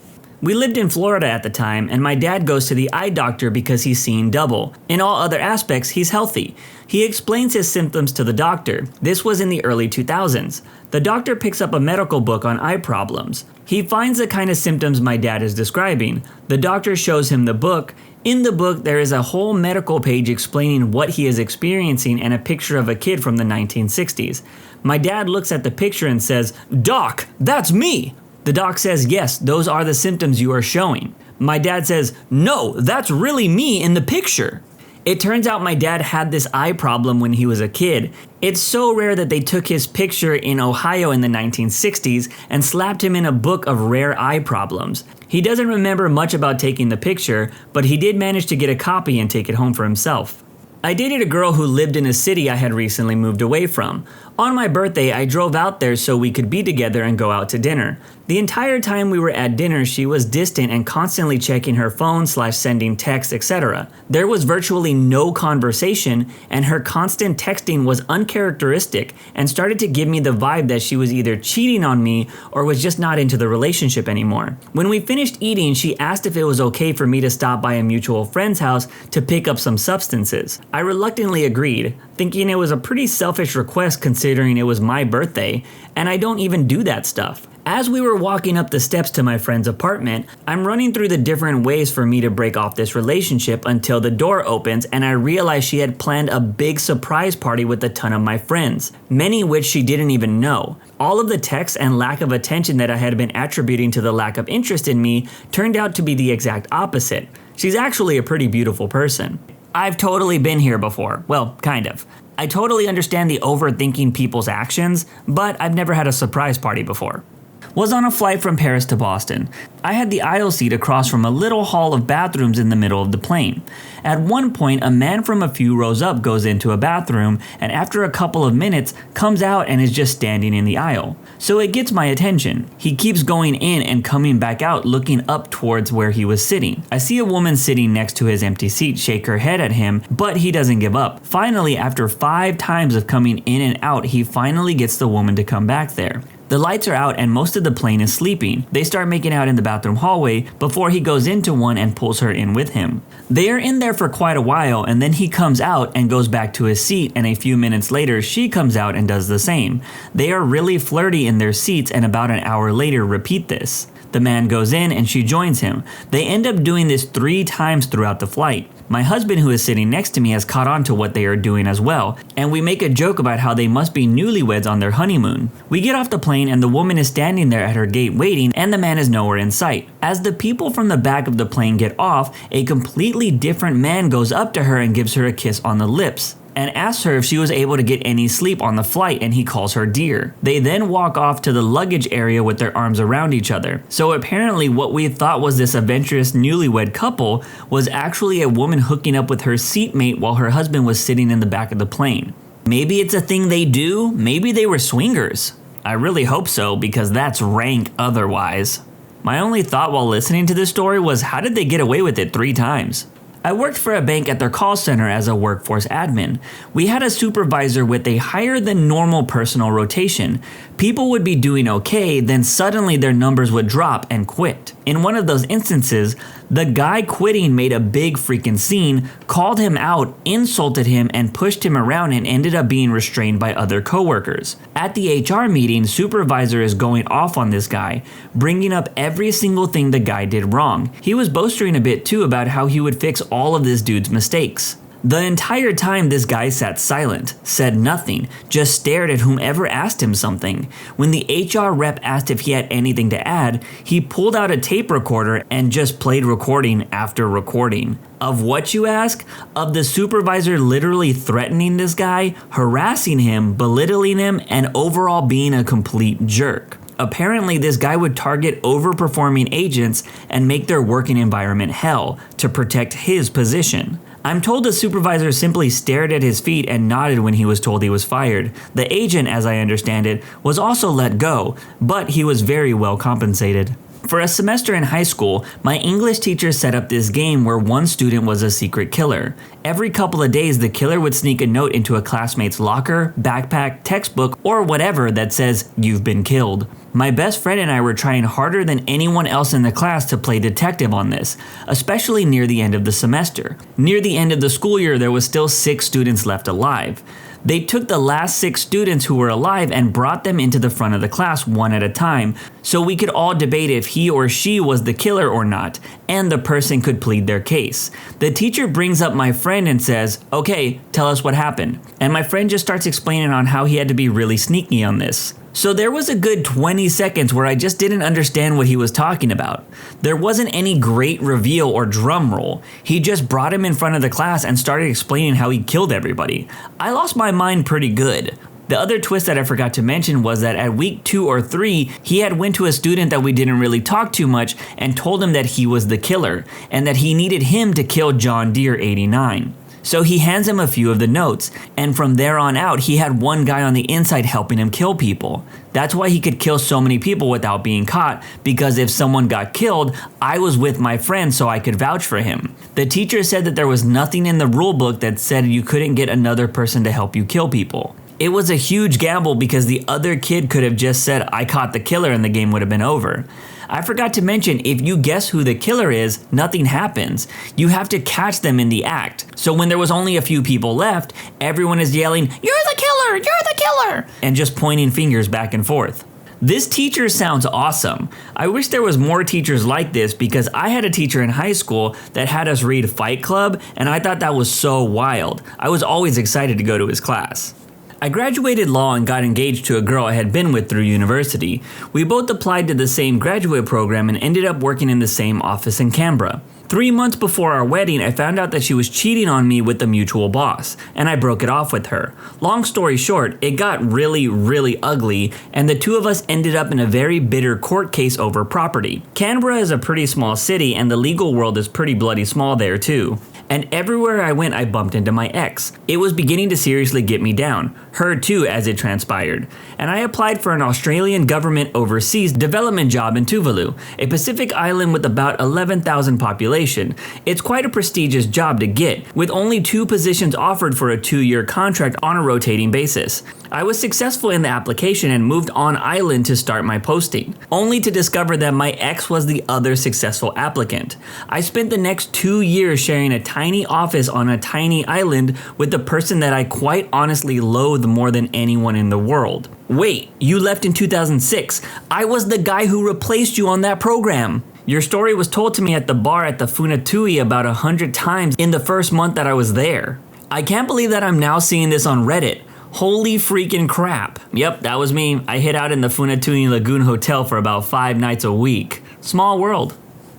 We lived in Florida at the time, and my dad goes to the eye doctor because he's seeing double. In all other aspects, he's healthy. He explains his symptoms to the doctor. This was in the early 2000s. The doctor picks up a medical book on eye problems. He finds the kind of symptoms my dad is describing. The doctor shows him the book. In the book, there is a whole medical page explaining what he is experiencing and a picture of a kid from the 1960s. My dad looks at the picture and says, "Doc, that's me!" The doc says, "Yes, those are the symptoms you are showing." My dad says, "No, that's really me in the picture." It turns out my dad had this eye problem when he was a kid. It's so rare that they took his picture in Ohio in the 1960s and slapped him in a book of rare eye problems. He doesn't remember much about taking the picture, but he did manage to get a copy and take it home for himself. I dated a girl who lived in a city I had recently moved away from. On my birthday, I drove out there so we could be together and go out to dinner. The entire time we were at dinner, she was distant and constantly checking her phone / sending texts, etc. There was virtually no conversation, and her constant texting was uncharacteristic and started to give me the vibe that she was either cheating on me or was just not into the relationship anymore. When we finished eating, she asked if it was okay for me to stop by a mutual friend's house to pick up some substances. I reluctantly agreed, thinking it was a pretty selfish request considering it was my birthday, and I don't even do that stuff. As we were walking up the steps to my friend's apartment, I'm running through the different ways for me to break off this relationship until the door opens and I realize she had planned a big surprise party with a ton of my friends, many which she didn't even know. All of the texts and lack of attention that I had been attributing to the lack of interest in me turned out to be the exact opposite. She's actually a pretty beautiful person. I've totally been here before. Well, kind of. I totally understand the overthinking people's actions, but I've never had a surprise party before. Was on a flight from Paris to Boston. I had the aisle seat across from a little hall of bathrooms in the middle of the plane. At one point, a man from a few rows up goes into a bathroom and after a couple of minutes comes out and is just standing in the aisle. So it gets my attention. He keeps going in and coming back out looking up towards where he was sitting. I see a woman sitting next to his empty seat shake her head at him, but he doesn't give up. Finally, after 5 times of coming in and out, he finally gets the woman to come back there. The lights are out and most of the plane is sleeping. They start making out in the bathroom hallway before he goes into one and pulls her in with him. They are in there for quite a while and then he comes out and goes back to his seat and a few minutes later she comes out and does the same. They are really flirty in their seats and about an hour later repeat this. The man goes in and she joins him. They end up doing this 3 times throughout the flight. My husband who is sitting next to me has caught on to what they are doing as well, and we make a joke about how they must be newlyweds on their honeymoon. We get off the plane and the woman is standing there at her gate waiting and the man is nowhere in sight. As the people from the back of the plane get off, a completely different man goes up to her and gives her a kiss on the lips and asks her if she was able to get any sleep on the flight and he calls her dear. They then walk off to the luggage area with their arms around each other. So apparently what we thought was this adventurous newlywed couple was actually a woman hooking up with her seatmate while her husband was sitting in the back of the plane. Maybe it's a thing they do, maybe they were swingers. I really hope so because that's rank otherwise. My only thought while listening to this story was, how did they get away with it 3 times? I worked for a bank at their call center as a workforce admin. We had a supervisor with a higher than normal personal rotation. People would be doing okay, then suddenly their numbers would drop and quit. In one of those instances, the guy quitting made a big freaking scene, called him out, insulted him, and pushed him around and ended up being restrained by other coworkers. At the HR meeting, supervisor is going off on this guy, bringing up every single thing the guy did wrong. He was boasting a bit too about how he would fix all of this dude's mistakes. The entire time this guy sat silent, said nothing, just stared at whomever asked him something. When the HR rep asked if he had anything to add, he pulled out a tape recorder and just played recording after recording. Of what, you ask? Of the supervisor literally threatening this guy, harassing him, belittling him, and overall being a complete jerk. Apparently, this guy would target overperforming agents and make their working environment hell to protect his position. I'm told the supervisor simply stared at his feet and nodded when he was told he was fired. The agent, as I understand it, was also let go, but he was very well compensated. For a semester in high school, my English teacher set up this game where one student was a secret killer. Every couple of days, the killer would sneak a note into a classmate's locker, backpack, textbook, or whatever that says, "You've been killed." My best friend and I were trying harder than anyone else in the class to play detective on this, especially near the end of the semester. Near the end of the school year, there was still 6 students left alive. They took the last 6 students who were alive and brought them into the front of the class one at a time, so we could all debate if he or she was the killer or not, and the person could plead their case. The teacher brings up my friend and says, "Okay, tell us what happened." And my friend just starts explaining on how he had to be really sneaky on this. So there was a good 20 seconds where I just didn't understand what he was talking about. There wasn't any great reveal or drum roll. He just brought him in front of the class and started explaining how he killed everybody. I lost my mind pretty good. The other twist that I forgot to mention was that at week 2 or 3, he had went to a student that we didn't really talk too much and told him that he was the killer and that he needed him to kill John Deere 89. So he hands him a few of the notes, and from there on out, he had one guy on the inside helping him kill people. That's why he could kill so many people without being caught, because if someone got killed, I was with my friend so I could vouch for him. The teacher said that there was nothing in the rule book that said you couldn't get another person to help you kill people. It was a huge gamble because the other kid could have just said, "I caught the killer," and the game would have been over. I forgot to mention, if you guess who the killer is, nothing happens. You have to catch them in the act. So when there was only a few people left, everyone is yelling, "You're the killer! You're the killer!" and just pointing fingers back and forth. This teacher sounds awesome. I wish there was more teachers like this because I had a teacher in high school that had us read Fight Club, and I thought that was so wild. I was always excited to go to his class. I graduated law and got engaged to a girl I had been with through university. We both applied to the same graduate program and ended up working in the same office in Canberra. 3 months before our wedding, I found out that she was cheating on me with a mutual boss, and I broke it off with her. Long story short, it got really, really ugly, and the two of us ended up in a very bitter court case over property. Canberra is a pretty small city, and the legal world is pretty bloody small there too. And everywhere I went, I bumped into my ex. It was beginning to seriously get me down. Her too, as it transpired. And I applied for an Australian government overseas development job in Tuvalu, a Pacific island with about 11,000 population. It's quite a prestigious job to get, with only 2 positions offered for a 2-year contract on a rotating basis. I was successful in the application and moved on island to start my posting, only to discover that my ex was the other successful applicant. I spent the next 2 years sharing a tiny office on a tiny island with the person that I quite honestly loathe more than anyone in the world. Wait, you left in 2006. I was the guy who replaced you on that program. Your story was told to me at the bar at the Funatui about 100 times in the first month that I was there. I can't believe that I'm now seeing this on Reddit. Holy freaking crap. Yep, that was me. I hid out in the Funatui Lagoon Hotel for about 5 nights a week. Small world.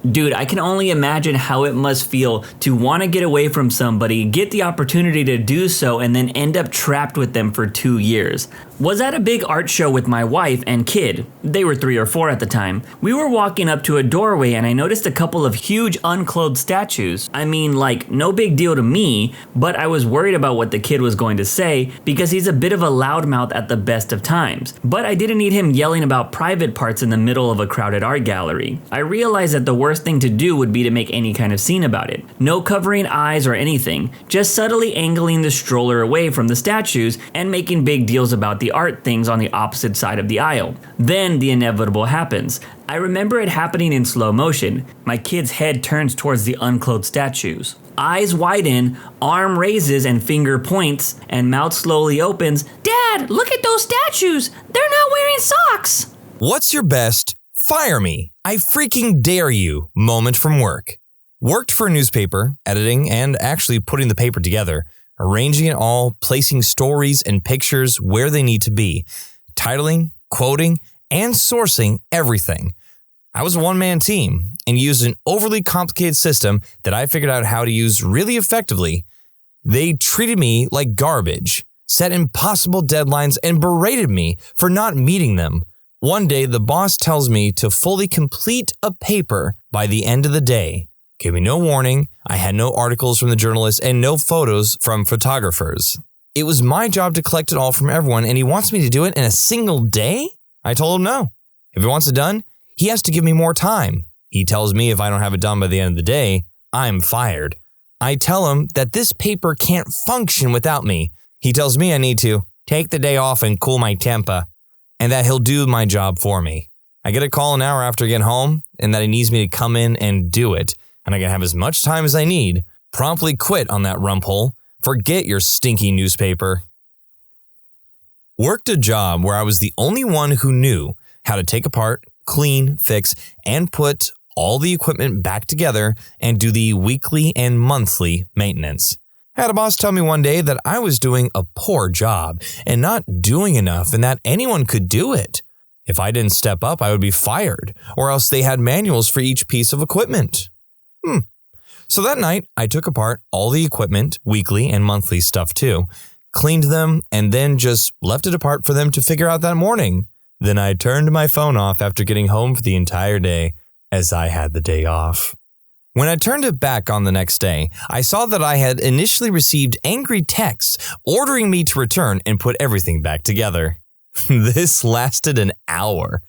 Dude, I can only imagine how it must feel to want to get away from somebody, get the opportunity to do so, and then end up trapped with them for 2 years. Was at a big art show with my wife and kid. They were 3 or 4 at the time. We were walking up to a doorway and I noticed a couple of huge unclothed statues. I mean, like, no big deal to me, but I was worried about what the kid was going to say because he's a bit of a loudmouth at the best of times. But I didn't need him yelling about private parts in the middle of a crowded art gallery. I realized that the worst thing to do would be to make any kind of scene about it. No covering eyes or anything, just subtly angling the stroller away from the statues and making big deals about the art things on the opposite side of the aisle. Then the inevitable happens. I remember it happening in slow motion. My kid's head turns towards the unclothed statues. Eyes widen, arm raises and finger points, and mouth slowly opens. Dad, look at those statues! They're not wearing socks! What's your best "fire me, I freaking dare you" moment from work? Worked for a newspaper, editing and actually putting the paper together, arranging it all, placing stories and pictures where they need to be, titling, quoting, and sourcing everything. I was a one-man team and used an overly complicated system that I figured out how to use really effectively. They treated me like garbage, set impossible deadlines, and berated me for not meeting them. One day, the boss tells me to fully complete a paper by the end of the day. Gave me no warning, I had no articles from the journalists and no photos from photographers. It was my job to collect it all from everyone, and he wants me to do it in a single day? I told him no. If he wants it done, he has to give me more time. He tells me if I don't have it done by the end of the day, I'm fired. I tell him that this paper can't function without me. He tells me I need to take the day off and cool my temper, and that he'll do my job for me. I get a call an hour after I get home, and that he needs me to come in and do it, and I can have as much time as I need. Promptly quit on that rumphole. Forget your stinky newspaper. Worked a job where I was the only one who knew how to take apart, clean, fix, and put all the equipment back together and do the weekly and monthly maintenance. Had a boss tell me one day that I was doing a poor job and not doing enough and that anyone could do it. If I didn't step up, I would be fired, or else they had manuals for each piece of equipment. So that night, I took apart all the equipment, weekly and monthly stuff too, cleaned them, and then just left it apart for them to figure out that morning. Then I turned my phone off after getting home for the entire day, as I had the day off. When I turned it back on the next day, I saw that I had initially received angry texts ordering me to return and put everything back together. This lasted an hour.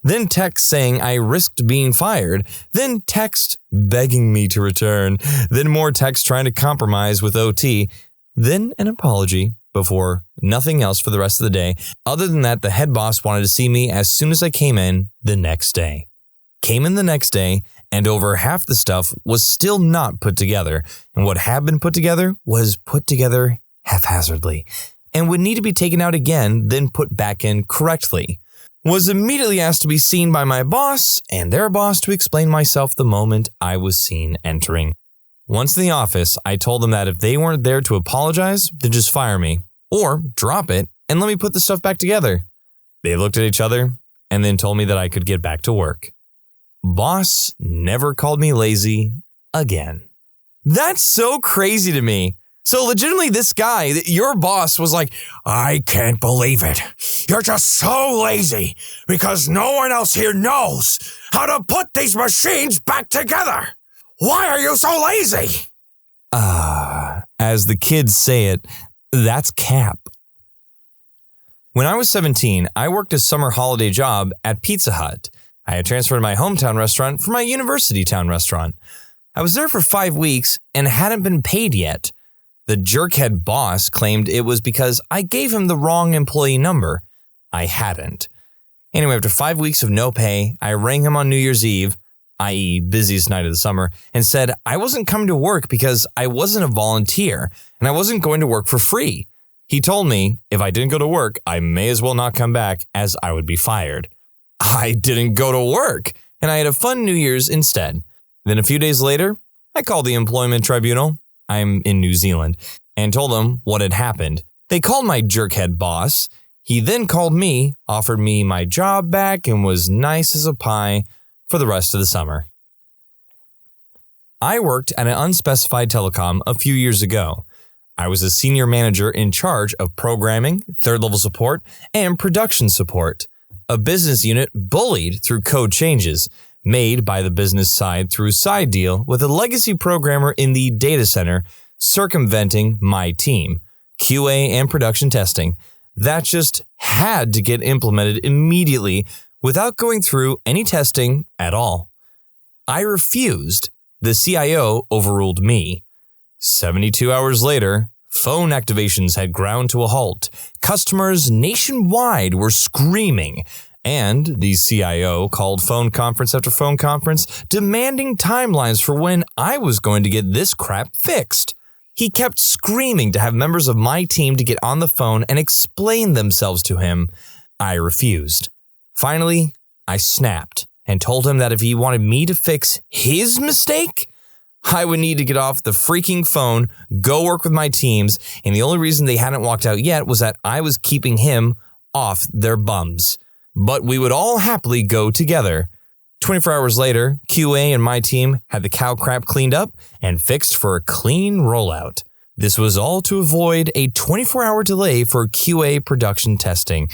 Then text saying I risked being fired, then text begging me to return, then more text trying to compromise with OT, then an apology, before nothing else for the rest of the day. Other than that, the head boss wanted to see me as soon as I came in the next day. Came in the next day, and over half the stuff was still not put together, and what had been put together was put together haphazardly, and would need to be taken out again, then put back in correctly. Was immediately asked to be seen by my boss and their boss to explain myself the moment I was seen entering. Once in the office, I told them that if they weren't there to apologize, then just fire me, or drop it and let me put the stuff back together. They looked at each other and then told me that I could get back to work. Boss never called me lazy again. That's so crazy to me. So legitimately, this guy, your boss, was like, I can't believe it. You're just so lazy because no one else here knows how to put these machines back together. Why are you so lazy? As the kids say it, that's cap. When I was 17, I worked a summer holiday job at Pizza Hut. I had transferred to my hometown restaurant from my university town restaurant. I was there for 5 weeks and hadn't been paid yet. The jerkhead boss claimed it was because I gave him the wrong employee number. I hadn't. Anyway, after 5 weeks of no pay, I rang him on New Year's Eve, i.e. busiest night of the summer, and said I wasn't coming to work because I wasn't a volunteer and I wasn't going to work for free. He told me if I didn't go to work, I may as well not come back as I would be fired. I didn't go to work, and I had a fun New Year's instead. Then a few days later, I called the employment tribunal. I'm in New Zealand, and told them what had happened. They called my jerkhead boss. He then called me, offered me my job back, and was nice as a pie for the rest of the summer. I worked at an unspecified telecom a few years ago. I was a senior manager in charge of programming, third-level support, and production support. A business unit bullied through code changes made by the business side through a side deal with a legacy programmer in the data center circumventing my team, QA and production testing. That just had to get implemented immediately without going through any testing at all. I refused. The CIO overruled me. 72 hours later, phone activations had ground to a halt. Customers nationwide were screaming, and the CIO called phone conference after phone conference, demanding timelines for when I was going to get this crap fixed. He kept screaming to have members of my team to get on the phone and explain themselves to him. I refused. Finally, I snapped and told him that if he wanted me to fix his mistake, I would need to get off the freaking phone, go work with my teams, and the only reason they hadn't walked out yet was that I was keeping him off their bums. But we would all happily go together. 24 hours later, QA and my team had the cow crap cleaned up and fixed for a clean rollout. This was all to avoid a 24-hour delay for QA production testing.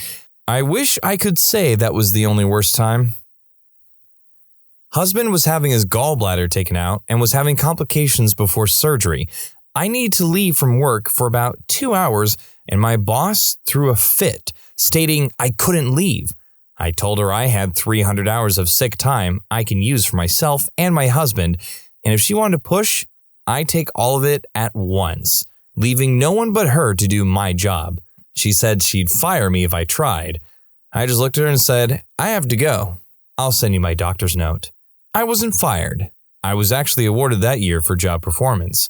I wish I could say that was the only worst time. Husband was having his gallbladder taken out and was having complications before surgery. I needed to leave from work for about 2 hours, and my boss threw a fit, stating I couldn't leave. I told her I had 300 hours of sick time I can use for myself and my husband, and if she wanted to push, I'd take all of it at once, leaving no one but her to do my job. She said she'd fire me if I tried. I just looked at her and said, I have to go. I'll send you my doctor's note. I wasn't fired. I was actually awarded that year for job performance.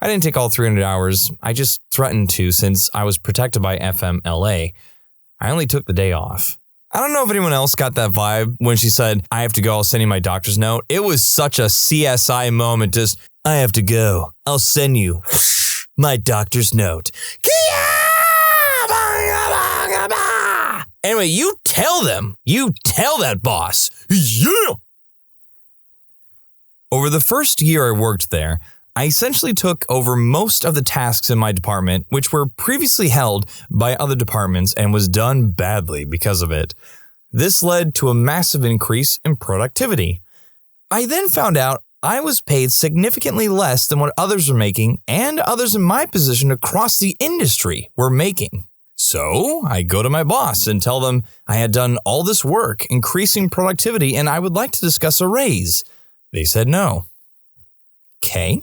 I didn't take all 300 hours. I just threatened to since I was protected by FMLA. I only took the day off. I don't know if anyone else got that vibe when she said, I have to go, I'll send you my doctor's note. It was such a CSI moment, just, I have to go, I'll send you my doctor's note. Anyway, you tell them. You tell that boss. Yeah! Over the first year I worked there, I essentially took over most of the tasks in my department, which were previously held by other departments and was done badly because of it. This led to a massive increase in productivity. I then found out I was paid significantly less than what others were making and others in my position across the industry were making. So I go to my boss and tell them I had done all this work, increasing productivity, and I would like to discuss a raise. They said no. Okay.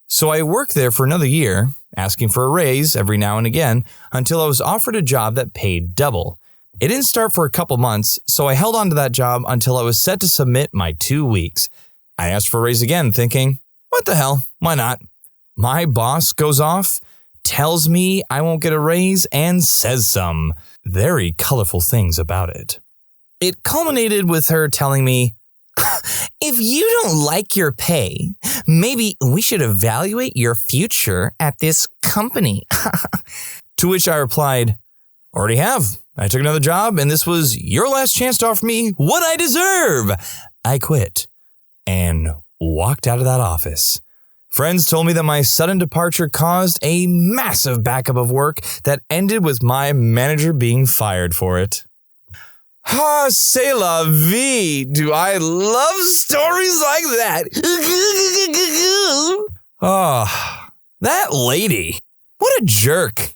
So I worked there for another year, asking for a raise every now and again, until I was offered a job that paid double. It didn't start for a couple months, so I held on to that job until I was set to submit my 2 weeks. I asked for a raise again, thinking, what the hell, why not? My boss goes off, tells me I won't get a raise, and says some very colorful things about it. It culminated with her telling me, if you don't like your pay, maybe we should evaluate your future at this company. To which I replied, already have. I took another job and this was your last chance to offer me what I deserve. I quit and walked out of that office. Friends told me that my sudden departure caused a massive backup of work that ended with my manager being fired for it. Ah, c'est la vie. Do I love stories like that? Oh, that lady. What a jerk.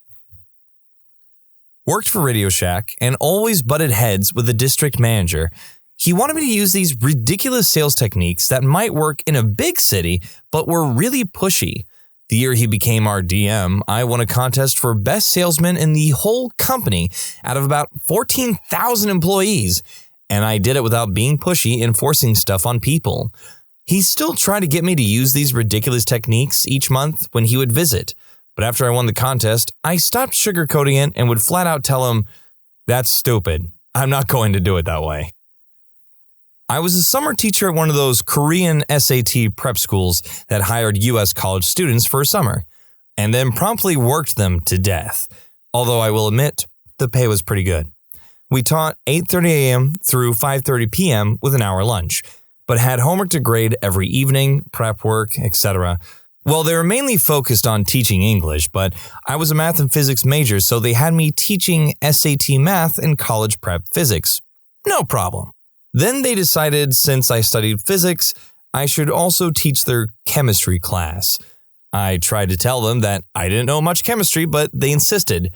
Worked for Radio Shack and always butted heads with the district manager. He wanted me to use these ridiculous sales techniques that might work in a big city, but were really pushy. The year he became our DM, I won a contest for best salesman in the whole company out of about 14,000 employees, and I did it without being pushy and forcing stuff on people. He still tried to get me to use these ridiculous techniques each month when he would visit, but after I won the contest, I stopped sugarcoating it and would flat out tell him, that's stupid. I'm not going to do it that way. I was a summer teacher at one of those Korean SAT prep schools that hired U.S. college students for a summer, and then promptly worked them to death. Although I will admit, the pay was pretty good. We taught 8:30 a.m. through 5:30 p.m. with an hour lunch, but had homework to grade every evening, prep work, etc. Well, they were mainly focused on teaching English, but I was a math and physics major, so they had me teaching SAT math and college prep physics. No problem. Then they decided since I studied physics, I should also teach their chemistry class. I tried to tell them that I didn't know much chemistry, but they insisted.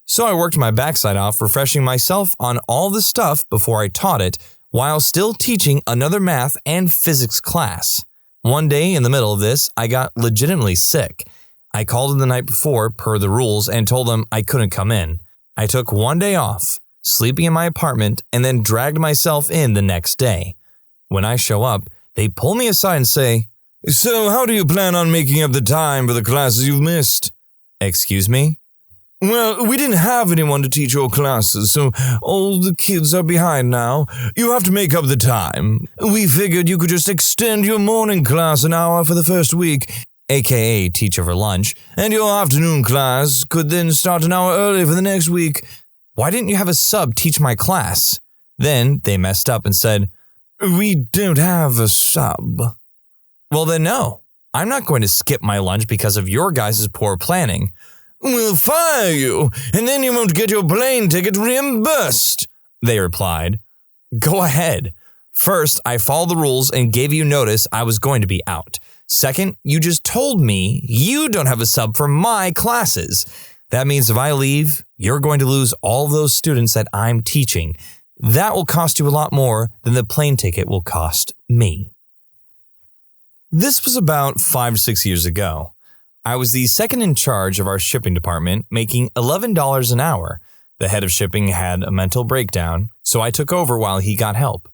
So I worked my backside off refreshing myself on all the stuff before I taught it, while still teaching another math and physics class. One day in the middle of this, I got legitimately sick. I called in the night before, per the rules, and told them I couldn't come in. I took one day off, sleeping in my apartment, and then dragged myself in the next day. When I show up, they pull me aside and say, "So how do you plan on making up the time for the classes you've missed?" Excuse me? "Well, we didn't have anyone to teach your classes, so all the kids are behind now. You have to make up the time. We figured you could just extend your morning class an hour for the first week, aka teach over lunch, and your afternoon class could then start an hour early for the next week. Why didn't you have a sub teach my class?" Then they messed up and said, "We don't have a sub." Well then no, I'm not going to skip my lunch because of your guys' poor planning. "We'll fire you, and then you won't get your plane ticket reimbursed," they replied. Go ahead. First, I followed the rules and gave you notice I was going to be out. Second, you just told me you don't have a sub for my classes. That means if I leave, you're going to lose all those students that I'm teaching. That will cost you a lot more than the plane ticket will cost me. This was about 5 to 6 years ago. I was the second in charge of our shipping department, making $11 an hour. The head of shipping had a mental breakdown, so I took over while he got help.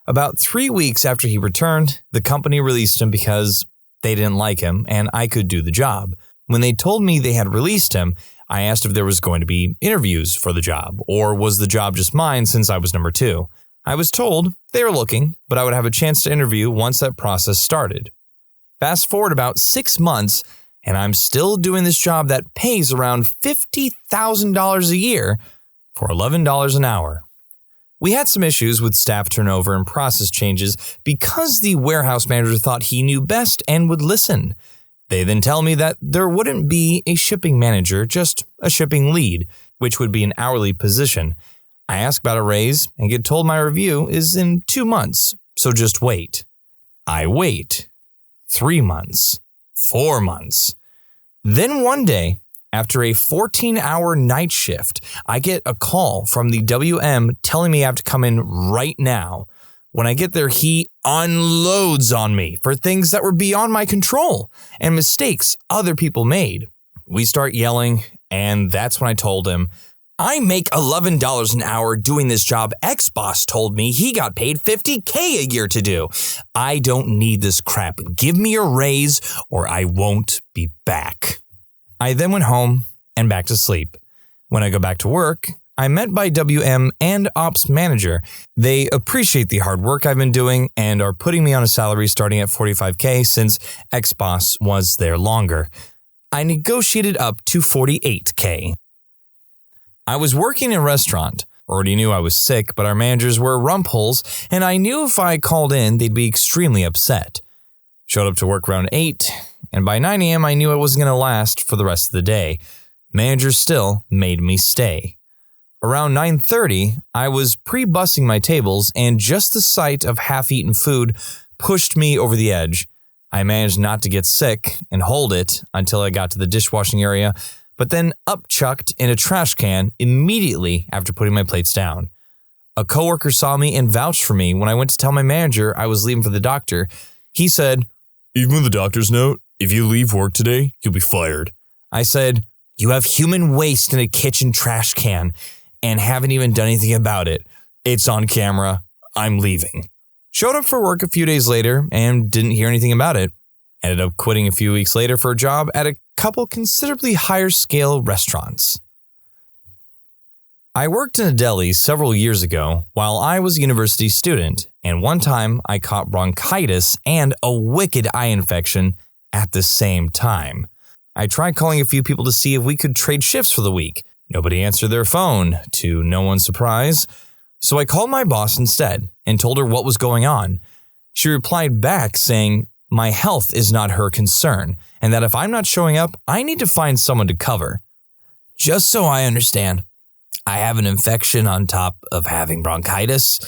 About 3 weeks after he returned, the company released him because they didn't like him and I could do the job. When they told me they had released him, I asked if there was going to be interviews for the job, or was the job just mine since I was number 2. I was told they were looking, but I would have a chance to interview once that process started. Fast forward about 6 months, and I'm still doing this job that pays around $50,000 a year for $11 an hour. We had some issues with staff turnover and process changes because the warehouse manager thought he knew best and would listen. They then tell me that there wouldn't be a shipping manager, just a shipping lead, which would be an hourly position. I ask about a raise and get told my review is in 2 months, so just wait. I wait. 3 months. 4 months. Then one day, after a 14-hour night shift, I get a call from the WM telling me I have to come in right now. When I get there, he unloads on me for things that were beyond my control and mistakes other people made. We start yelling, and that's when I told him, "I make $11 an hour doing this job ex-boss told me he got paid $50K a year to do. I don't need this crap. Give me a raise or I won't be back." I then went home and back to sleep. When I go back to work, I'm met by WM and Ops Manager. They appreciate the hard work I've been doing and are putting me on a salary starting at $45K since ex-boss was there longer. I negotiated up to $48K. I was working in a restaurant. Already knew I was sick, but our managers were rumpholes, and I knew if I called in, they'd be extremely upset. Showed up to work around 8, and by 9 a.m. I knew I wasn't going to last for the rest of the day. Managers still made me stay. Around 9:30, I was pre-bussing my tables, and just the sight of half-eaten food pushed me over the edge. I managed not to get sick and hold it until I got to the dishwashing area, but then upchucked in a trash can immediately after putting my plates down. A coworker saw me and vouched for me when I went to tell my manager I was leaving for the doctor. He said, "Even with the doctor's note, if you leave work today, you'll be fired." I said, "You have human waste in a kitchen trash can and haven't even done anything about it. It's on camera. I'm leaving." Showed up for work a few days later and didn't hear anything about it. Ended up quitting a few weeks later for a job at a couple considerably higher scale restaurants. I worked in a deli several years ago while I was a university student, and one time I caught bronchitis and a wicked eye infection at the same time. I tried calling a few people to see if we could trade shifts for the week. Nobody answered their phone, to no one's surprise. So I called my boss instead and told her what was going on. She replied back saying my health is not her concern and that if I'm not showing up, I need to find someone to cover. Just so I understand, I have an infection on top of having bronchitis.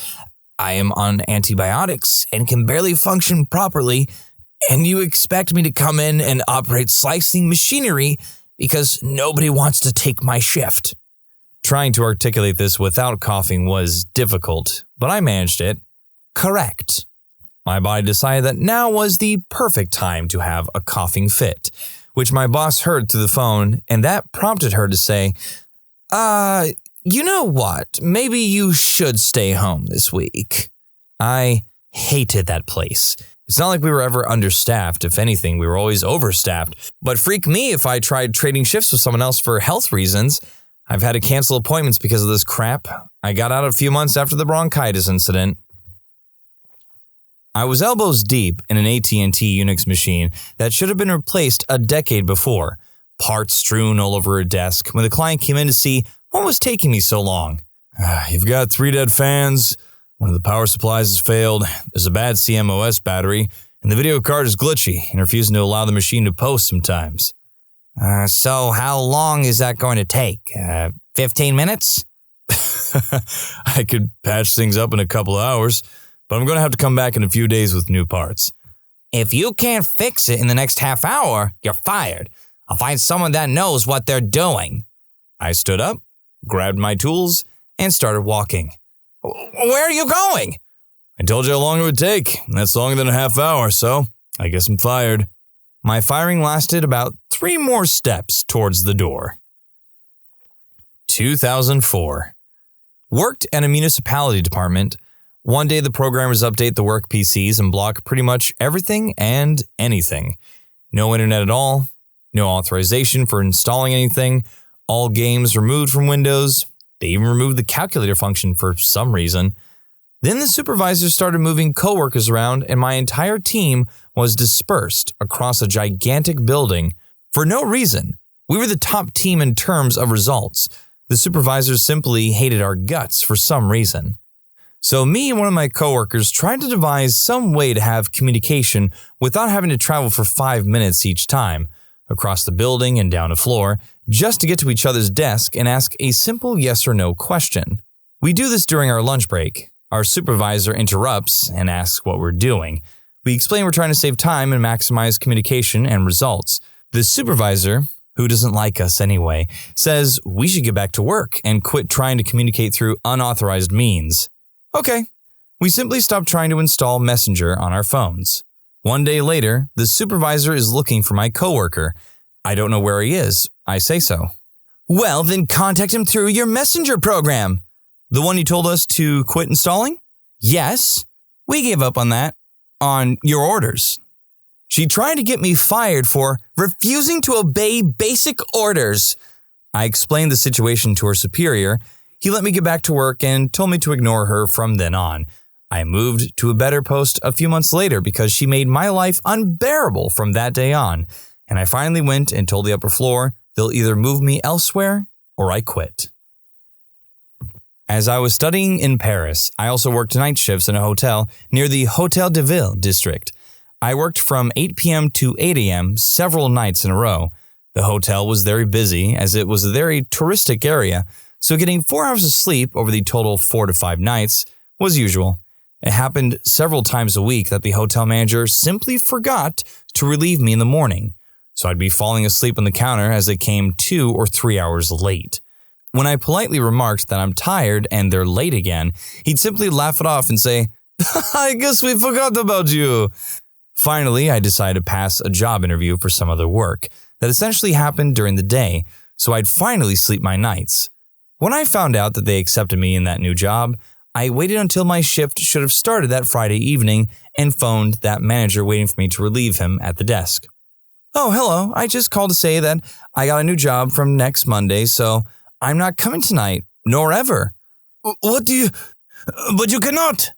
I am on antibiotics and can barely function properly, and you expect me to come in and operate slicing machinery because nobody wants to take my shift. Trying to articulate this without coughing was difficult, but I managed it. Correct. My body decided that now was the perfect time to have a coughing fit, which my boss heard through the phone, and that prompted her to say, you know what? Maybe you should stay home this week. I hated that place. It's not like we were ever understaffed. If anything, we were always overstaffed. But freak me if I tried trading shifts with someone else for health reasons. I've had to cancel appointments because of this crap. I got out a few months after the bronchitis incident. I was elbows deep in an AT&T Unix machine that should have been replaced a decade before, parts strewn all over a desk when the client came in to see what was taking me so long. You've got 3 dead fans, one of the power supplies has failed, there's a bad CMOS battery, and the video card is glitchy and refusing to allow the machine to post sometimes. So how long is that going to take? 15 minutes? I could patch things up in a couple of hours, but I'm going to have to come back in a few days with new parts. If you can't fix it in the next half hour, you're fired. I'll find someone that knows what they're doing. I stood up, grabbed my tools, and started walking. Where are you going? I told you how long it would take. That's longer than a half hour, so I guess I'm fired. My firing lasted about 3 more steps towards the door. 2004. Worked at a municipality department. One day the programmers update the work PCs and block pretty much everything and anything. No internet at all. No authorization for installing anything. All games removed from Windows. They even removed the calculator function for some reason. Then the supervisors started moving coworkers around and my entire team was dispersed across a gigantic building for no reason. We were the top team in terms of results. The supervisors simply hated our guts for some reason. So me and one of my coworkers tried to devise some way to have communication without having to travel for 5 minutes each time, across the building and down a floor, just to get to each other's desk and ask a simple yes or no question. We do this during our lunch break. Our supervisor interrupts and asks what we're doing. We explain we're trying to save time and maximize communication and results. The supervisor, who doesn't like us anyway, says we should get back to work and quit trying to communicate through unauthorized means. Okay, we simply stopped trying to install Messenger on our phones. One day later, the supervisor is looking for my coworker. I don't know where he is. I say so. Well, then contact him through your Messenger program. The one you told us to quit installing? Yes. We gave up on that. On your orders. She tried to get me fired for refusing to obey basic orders. I explained the situation to her superior. He let me get back to work and told me to ignore her from then on. I moved to a better post a few months later because she made my life unbearable from that day on, and I finally went and told the upper floor they'll either move me elsewhere or I quit. As I was studying in Paris, I also worked night shifts in a hotel near the Hôtel de Ville district. I worked from 8 p.m. to 8 a.m. several nights in a row. The hotel was very busy as it was a very touristic area, so getting 4 hours of sleep over the total 4 to 5 nights was usual. It happened several times a week that the hotel manager simply forgot to relieve me in the morning, so I'd be falling asleep on the counter as they came 2 or 3 hours late. When I politely remarked that I'm tired and they're late again, he'd simply laugh it off and say, I guess we forgot about you. Finally, I decided to pass a job interview for some other work that essentially happened during the day, so I'd finally sleep my nights. When I found out that they accepted me in that new job, I waited until my shift should have started that Friday evening and phoned that manager waiting for me to relieve him at the desk. Oh, hello, I just called to say that I got a new job from next Monday, so I'm not coming tonight, nor ever. What do you... But you cannot.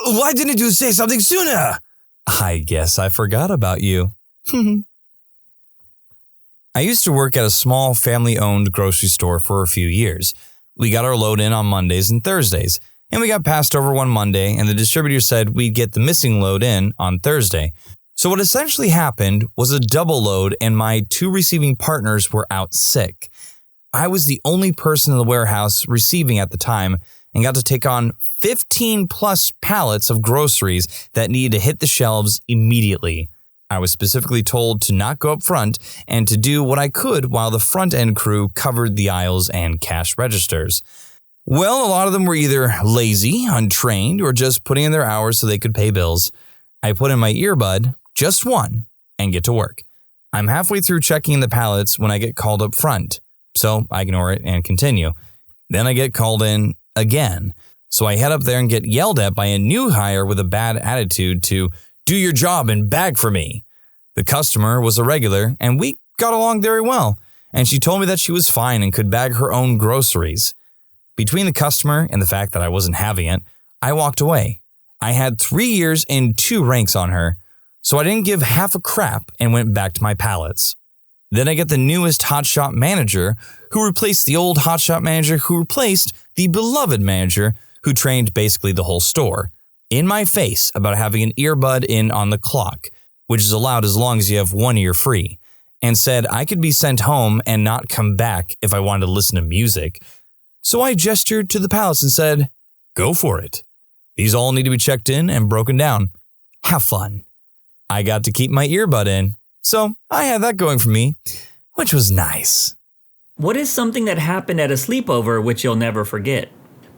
Why didn't you say something sooner? I guess I forgot about you. I used to work at a small family-owned grocery store for a few years. We got our load in on Mondays and Thursdays. and we got passed over one Monday, and the distributor said we'd get the missing load in on Thursday. So what essentially happened was a double load, and my 2 receiving partners were out sick. I was the only person in the warehouse receiving at the time and got to take on 15 plus pallets of groceries that needed to hit the shelves immediately. I was specifically told to not go up front and to do what I could while the front end crew covered the aisles and cash registers. Well, a lot of them were either lazy, untrained, or just putting in their hours so they could pay bills. I put in my earbud, just one, and get to work. I'm halfway through checking the pallets when I get called up front, so I ignore it and continue. Then I get called in again, so I head up there and get yelled at by a new hire with a bad attitude to do your job and bag for me. The customer was a regular, and we got along very well, and she told me that she was fine and could bag her own groceries. Between the customer and the fact that I wasn't having it, I walked away. I had 3 years and 2 ranks on her, so I didn't give half a crap and went back to my pallets. Then I get the newest hotshot manager who replaced the old hotshot manager who replaced the beloved manager who trained basically the whole store, in my face about having an earbud in on the clock, which is allowed as long as you have one ear free, and said I could be sent home and not come back if I wanted to listen to music. So I gestured to the pallets and said, go for it. These all need to be checked in and broken down. Have fun. I got to keep my earbud in, so I had that going for me, which was nice. What is something that happened at a sleepover which you'll never forget?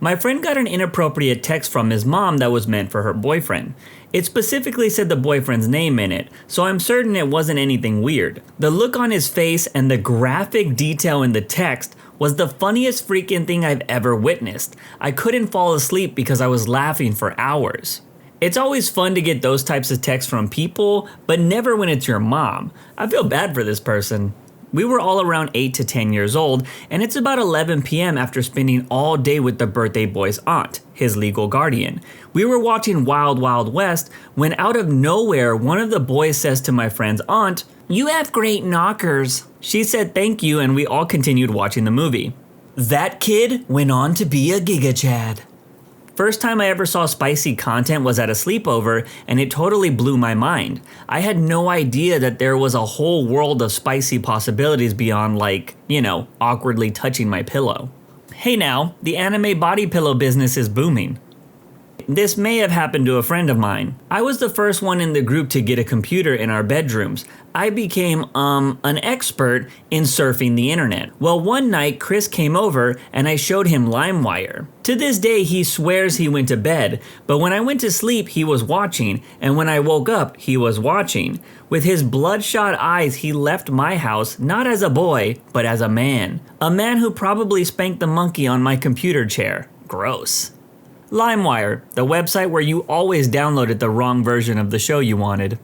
My friend got an inappropriate text from his mom that was meant for her boyfriend. It specifically said the boyfriend's name in it, so I'm certain it wasn't anything weird. The look on his face and the graphic detail in the text was the funniest freaking thing I've ever witnessed. I couldn't fall asleep because I was laughing for hours. It's always fun to get those types of texts from people, but never when it's your mom. I feel bad for this person. We were all around 8 to 10 years old, and it's about 11 p.m. after spending all day with the birthday boy's aunt, his legal guardian. We were watching Wild Wild West when out of nowhere, one of the boys says to my friend's aunt, "You have great knockers." She said thank you, and we all continued watching the movie. That kid went on to be a Giga Chad. First time I ever saw spicy content was at a sleepover, and it totally blew my mind. I had no idea that there was a whole world of spicy possibilities beyond awkwardly touching my pillow. Hey now, the anime body pillow business is booming. This may have happened to a friend of mine. I was the first one in the group to get a computer in our bedrooms. I became, an expert in surfing the internet. Well, one night, Chris came over and I showed him LimeWire. To this day, he swears he went to bed, but when I went to sleep, he was watching, and when I woke up, he was watching. With his bloodshot eyes, he left my house, not as a boy, but as a man. A man who probably spanked the monkey on my computer chair. Gross. LimeWire, the website where you always downloaded the wrong version of the show you wanted.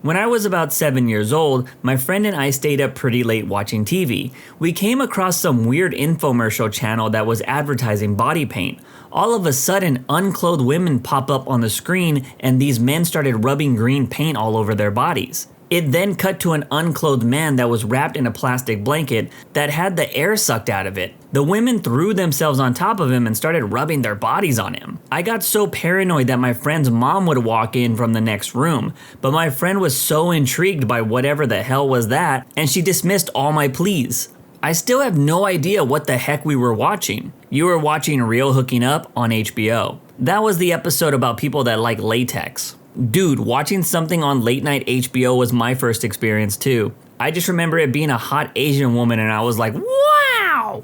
When I was about 7 years old, my friend and I stayed up pretty late watching TV. We came across some weird infomercial channel that was advertising body paint. All of a sudden, unclothed women pop up on the screen and these men started rubbing green paint all over their bodies. It then cut to an unclothed man that was wrapped in a plastic blanket that had the air sucked out of it. The women threw themselves on top of him and started rubbing their bodies on him. I got so paranoid that my friend's mom would walk in from the next room, but my friend was so intrigued by whatever the hell was that, and she dismissed all my pleas. I still have no idea what the heck we were watching. You were watching Real Hooking Up on HBO. That was the episode about people that like latex. Dude, watching something on late night HBO was my first experience too. I just remember it being a hot Asian woman and I was like, wow!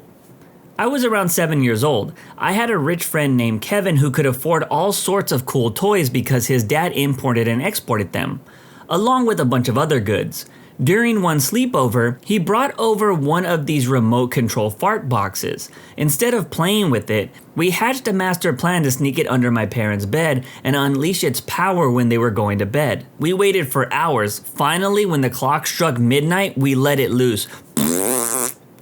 I was around 7 years old. I had a rich friend named Kevin who could afford all sorts of cool toys because his dad imported and exported them, along with a bunch of other goods. During one sleepover, he brought over one of these remote control fart boxes. Instead of playing with it, we hatched a master plan to sneak it under my parents' bed and unleash its power when they were going to bed. We waited for hours. Finally, when the clock struck midnight, we let it loose.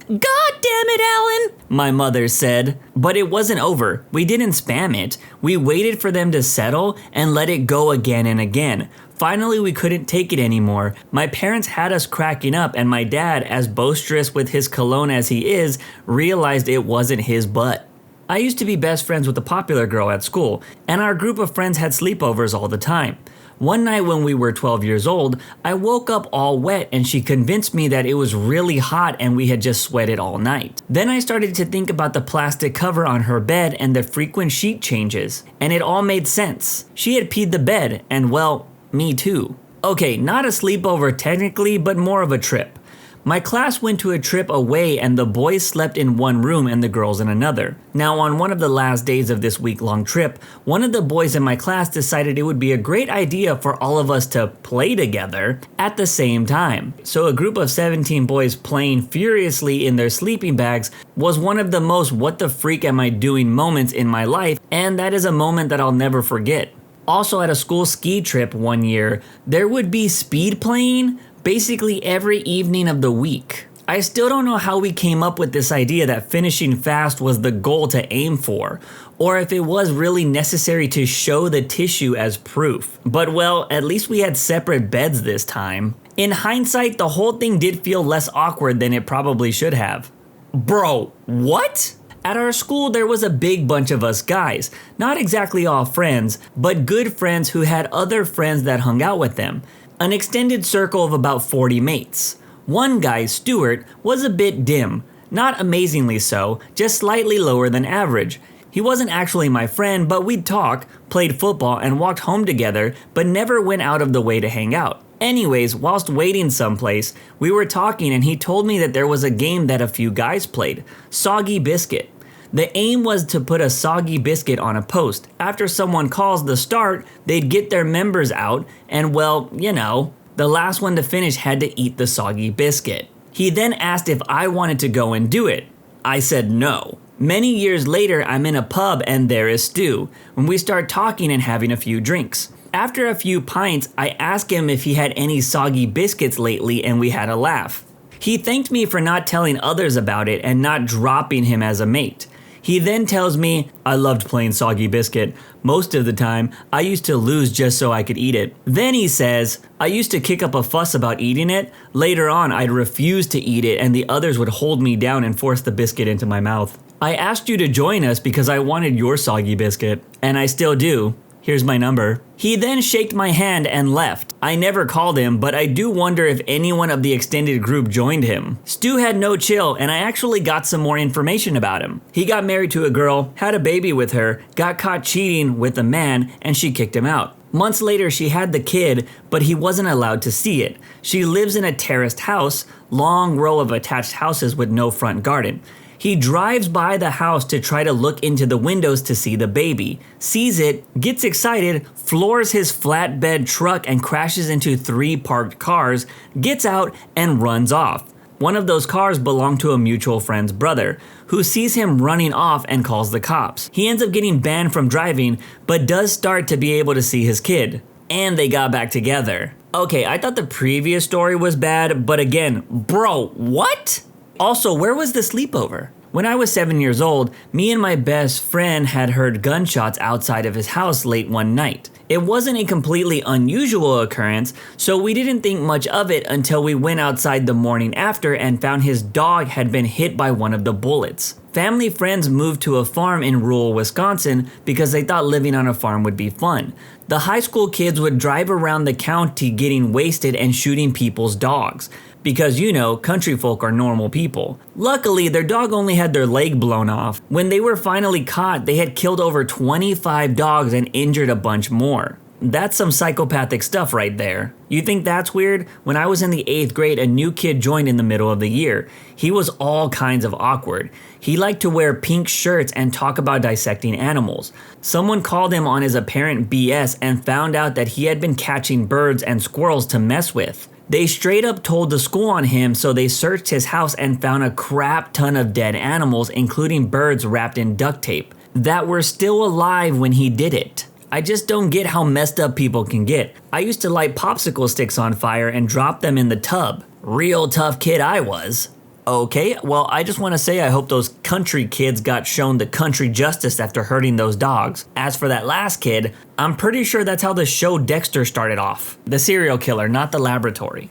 God damn it, Alan, my mother said. But it wasn't over. We didn't spam it. We waited for them to settle and let it go again and again. Finally, we couldn't take it anymore. My parents had us cracking up, and my dad, as boisterous with his cologne as he is, realized it wasn't his butt. I used to be best friends with a popular girl at school, and our group of friends had sleepovers all the time. One night when we were 12 years old, I woke up all wet and she convinced me that it was really hot and we had just sweated all night. Then I started to think about the plastic cover on her bed and the frequent sheet changes, and it all made sense. She had peed the bed, and well, me too. Okay, not a sleepover technically, but more of a trip. My class went to a trip away and the boys slept in one room and the girls in another. Now, on one of the last days of this week-long trip, one of the boys in my class decided it would be a great idea for all of us to play together at the same time. So a group of 17 boys playing furiously in their sleeping bags was one of the most what the freak am I doing moments in my life, and that is a moment that I'll never forget. Also, at a school ski trip one year, there would be speed playing basically every evening of the week. I still don't know how we came up with this idea that finishing fast was the goal to aim for, or if it was really necessary to show the tissue as proof. But well, at least we had separate beds this time. In hindsight, the whole thing did feel less awkward than it probably should have. Bro, what? At our school, there was a big bunch of us guys. Not exactly all friends, but good friends who had other friends that hung out with them. An extended circle of about 40 mates. One guy, Stuart, was a bit dim. Not amazingly so, just slightly lower than average. He wasn't actually my friend, but we'd talk, played football, and walked home together, but never went out of the way to hang out. Anyways, whilst waiting someplace, we were talking and he told me that there was a game that a few guys played, Soggy Biscuit. The aim was to put a soggy biscuit on a post. After someone calls the start, they'd get their members out, and well, you know, the last one to finish had to eat the soggy biscuit. He then asked if I wanted to go and do it. I said no. Many years later, I'm in a pub and there is Stu, when we start talking and having a few drinks. After a few pints, I asked him if he had any soggy biscuits lately and we had a laugh. He thanked me for not telling others about it and not dropping him as a mate. He then tells me, I loved playing Soggy Biscuit. Most of the time, I used to lose just so I could eat it. Then he says, I used to kick up a fuss about eating it. Later on, I'd refuse to eat it and the others would hold me down and force the biscuit into my mouth. I asked you to join us because I wanted your Soggy Biscuit, and I still do. Here's my number. He then shaked my hand and left. I never called him, but I do wonder if anyone of the extended group joined him. Stu had no chill, and I actually got some more information about him. He got married to a girl, had a baby with her, got caught cheating with a man, and she kicked him out. Months later, she had the kid, but he wasn't allowed to see it. She lives in a terraced house, long row of attached houses with no front garden. He drives by the house to try to look into the windows to see the baby, sees it, gets excited, floors his flatbed truck and crashes into 3 parked cars, gets out and runs off. One of those cars belonged to a mutual friend's brother, who sees him running off and calls the cops. He ends up getting banned from driving, but does start to be able to see his kid. And they got back together. Okay, I thought the previous story was bad, but again, bro, what? Also, where was the sleepover? When I was 7 years old, me and my best friend had heard gunshots outside of his house late one night. It wasn't a completely unusual occurrence, so we didn't think much of it until we went outside the morning after and found his dog had been hit by one of the bullets. Family friends moved to a farm in rural Wisconsin because they thought living on a farm would be fun. The high school kids would drive around the county getting wasted and shooting people's dogs. Because, you know, country folk are normal people. Luckily, their dog only had their leg blown off. When they were finally caught, they had killed over 25 dogs and injured a bunch more. That's some psychopathic stuff right there. You think that's weird? When I was in the 8th grade, a new kid joined in the middle of the year. He was all kinds of awkward. He liked to wear pink shirts and talk about dissecting animals. Someone called him on his apparent BS and found out that he had been catching birds and squirrels to mess with. They straight up told the school on him, so they searched his house and found a crap ton of dead animals, including birds wrapped in duct tape, that were still alive when he did it. I just don't get how messed up people can get. I used to light popsicle sticks on fire and drop them in the tub. Real tough kid I was. Okay, well, I just want to say I hope those country kids got shown the country justice after hurting those dogs. As for that last kid, I'm pretty sure that's how the show Dexter started off. The serial killer, not the laboratory.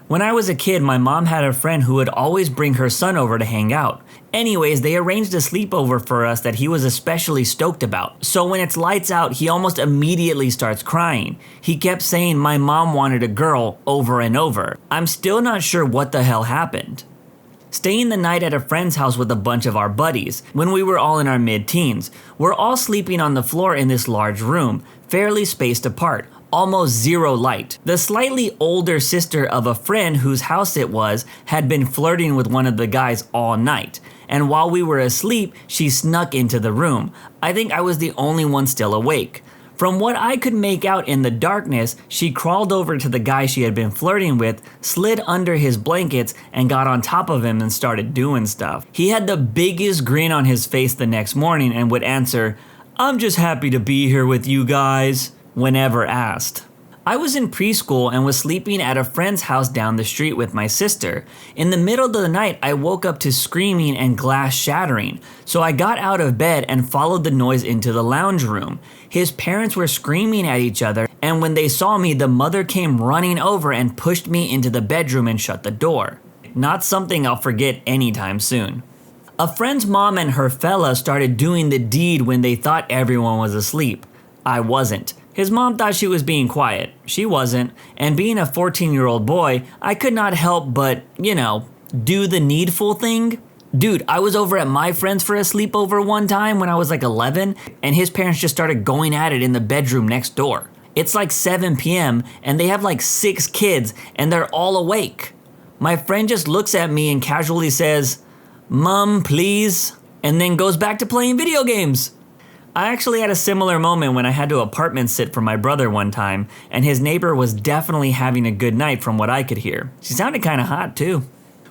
When I was a kid, my mom had a friend who would always bring her son over to hang out. Anyways, they arranged a sleepover for us that he was especially stoked about. So when it's lights out, he almost immediately starts crying. He kept saying my mom wanted a girl over and over. I'm still not sure what the hell happened. Staying the night at a friend's house with a bunch of our buddies, when we were all in our mid-teens. We're all sleeping on the floor in this large room, fairly spaced apart. Almost zero light. The slightly older sister of a friend whose house it was had been flirting with one of the guys all night, and while we were asleep, she snuck into the room. I think I was the only one still awake. From what I could make out in the darkness, she crawled over to the guy she had been flirting with, slid under his blankets, and got on top of him and started doing stuff. He had the biggest grin on his face the next morning and would answer, "I'm just happy to be here with you guys," whenever asked. I was in preschool and was sleeping at a friend's house down the street with my sister. In the middle of the night, I woke up to screaming and glass shattering, so I got out of bed and followed the noise into the lounge room. His parents were screaming at each other, and when they saw me, the mother came running over and pushed me into the bedroom and shut the door. Not something I'll forget anytime soon. A friend's mom and her fella started doing the deed when they thought everyone was asleep. I wasn't. His mom thought she was being quiet. She wasn't. And being a 14-year-old boy, I could not help but, do the needful thing. Dude, I was over at my friend's for a sleepover one time when I was like 11, and his parents just started going at it in the bedroom next door. It's like 7 p.m., and they have like 6 kids, and they're all awake. My friend just looks at me and casually says, "Mom, please," and then goes back to playing video games. I actually had a similar moment when I had to apartment sit for my brother one time, and his neighbor was definitely having a good night from what I could hear. She sounded kinda hot too.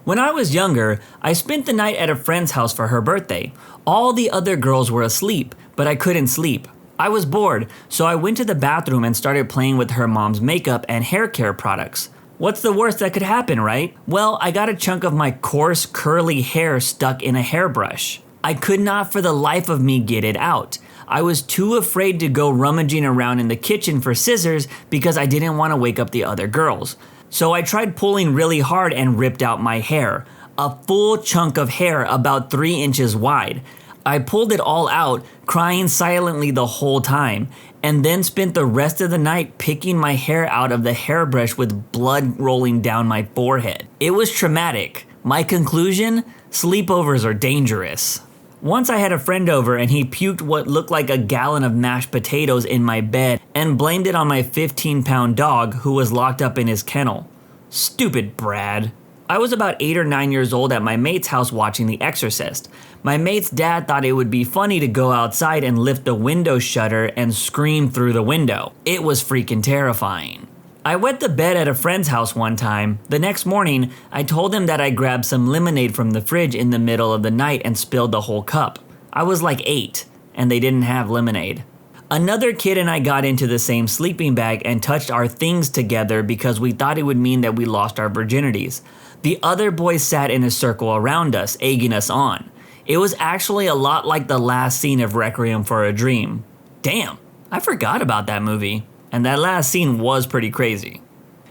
When I was younger, I spent the night at a friend's house for her birthday. All the other girls were asleep, but I couldn't sleep. I was bored, so I went to the bathroom and started playing with her mom's makeup and hair care products. What's the worst that could happen, right? Well, I got a chunk of my coarse, curly hair stuck in a hairbrush. I could not for the life of me get it out. I was too afraid to go rummaging around in the kitchen for scissors because I didn't want to wake up the other girls. So I tried pulling really hard and ripped out my hair. A full chunk of hair about 3 inches wide. I pulled it all out, crying silently the whole time, and then spent the rest of the night picking my hair out of the hairbrush with blood rolling down my forehead. It was traumatic. My conclusion? Sleepovers are dangerous. Once I had a friend over and he puked what looked like a gallon of mashed potatoes in my bed and blamed it on my 15-pound dog who was locked up in his kennel. Stupid Brad. I was about 8 or 9 years old at my mate's house watching The Exorcist. My mate's dad thought it would be funny to go outside and lift the window shutter and scream through the window. It was freaking terrifying. I wet the bed at a friend's house one time. The next morning, I told him that I grabbed some lemonade from the fridge in the middle of the night and spilled the whole cup. I was like 8, and they didn't have lemonade. Another kid and I got into the same sleeping bag and touched our things together because we thought it would mean that we lost our virginities. The other boys sat in a circle around us, egging us on. It was actually a lot like the last scene of Requiem for a Dream. Damn, I forgot about that movie. And that last scene was pretty crazy.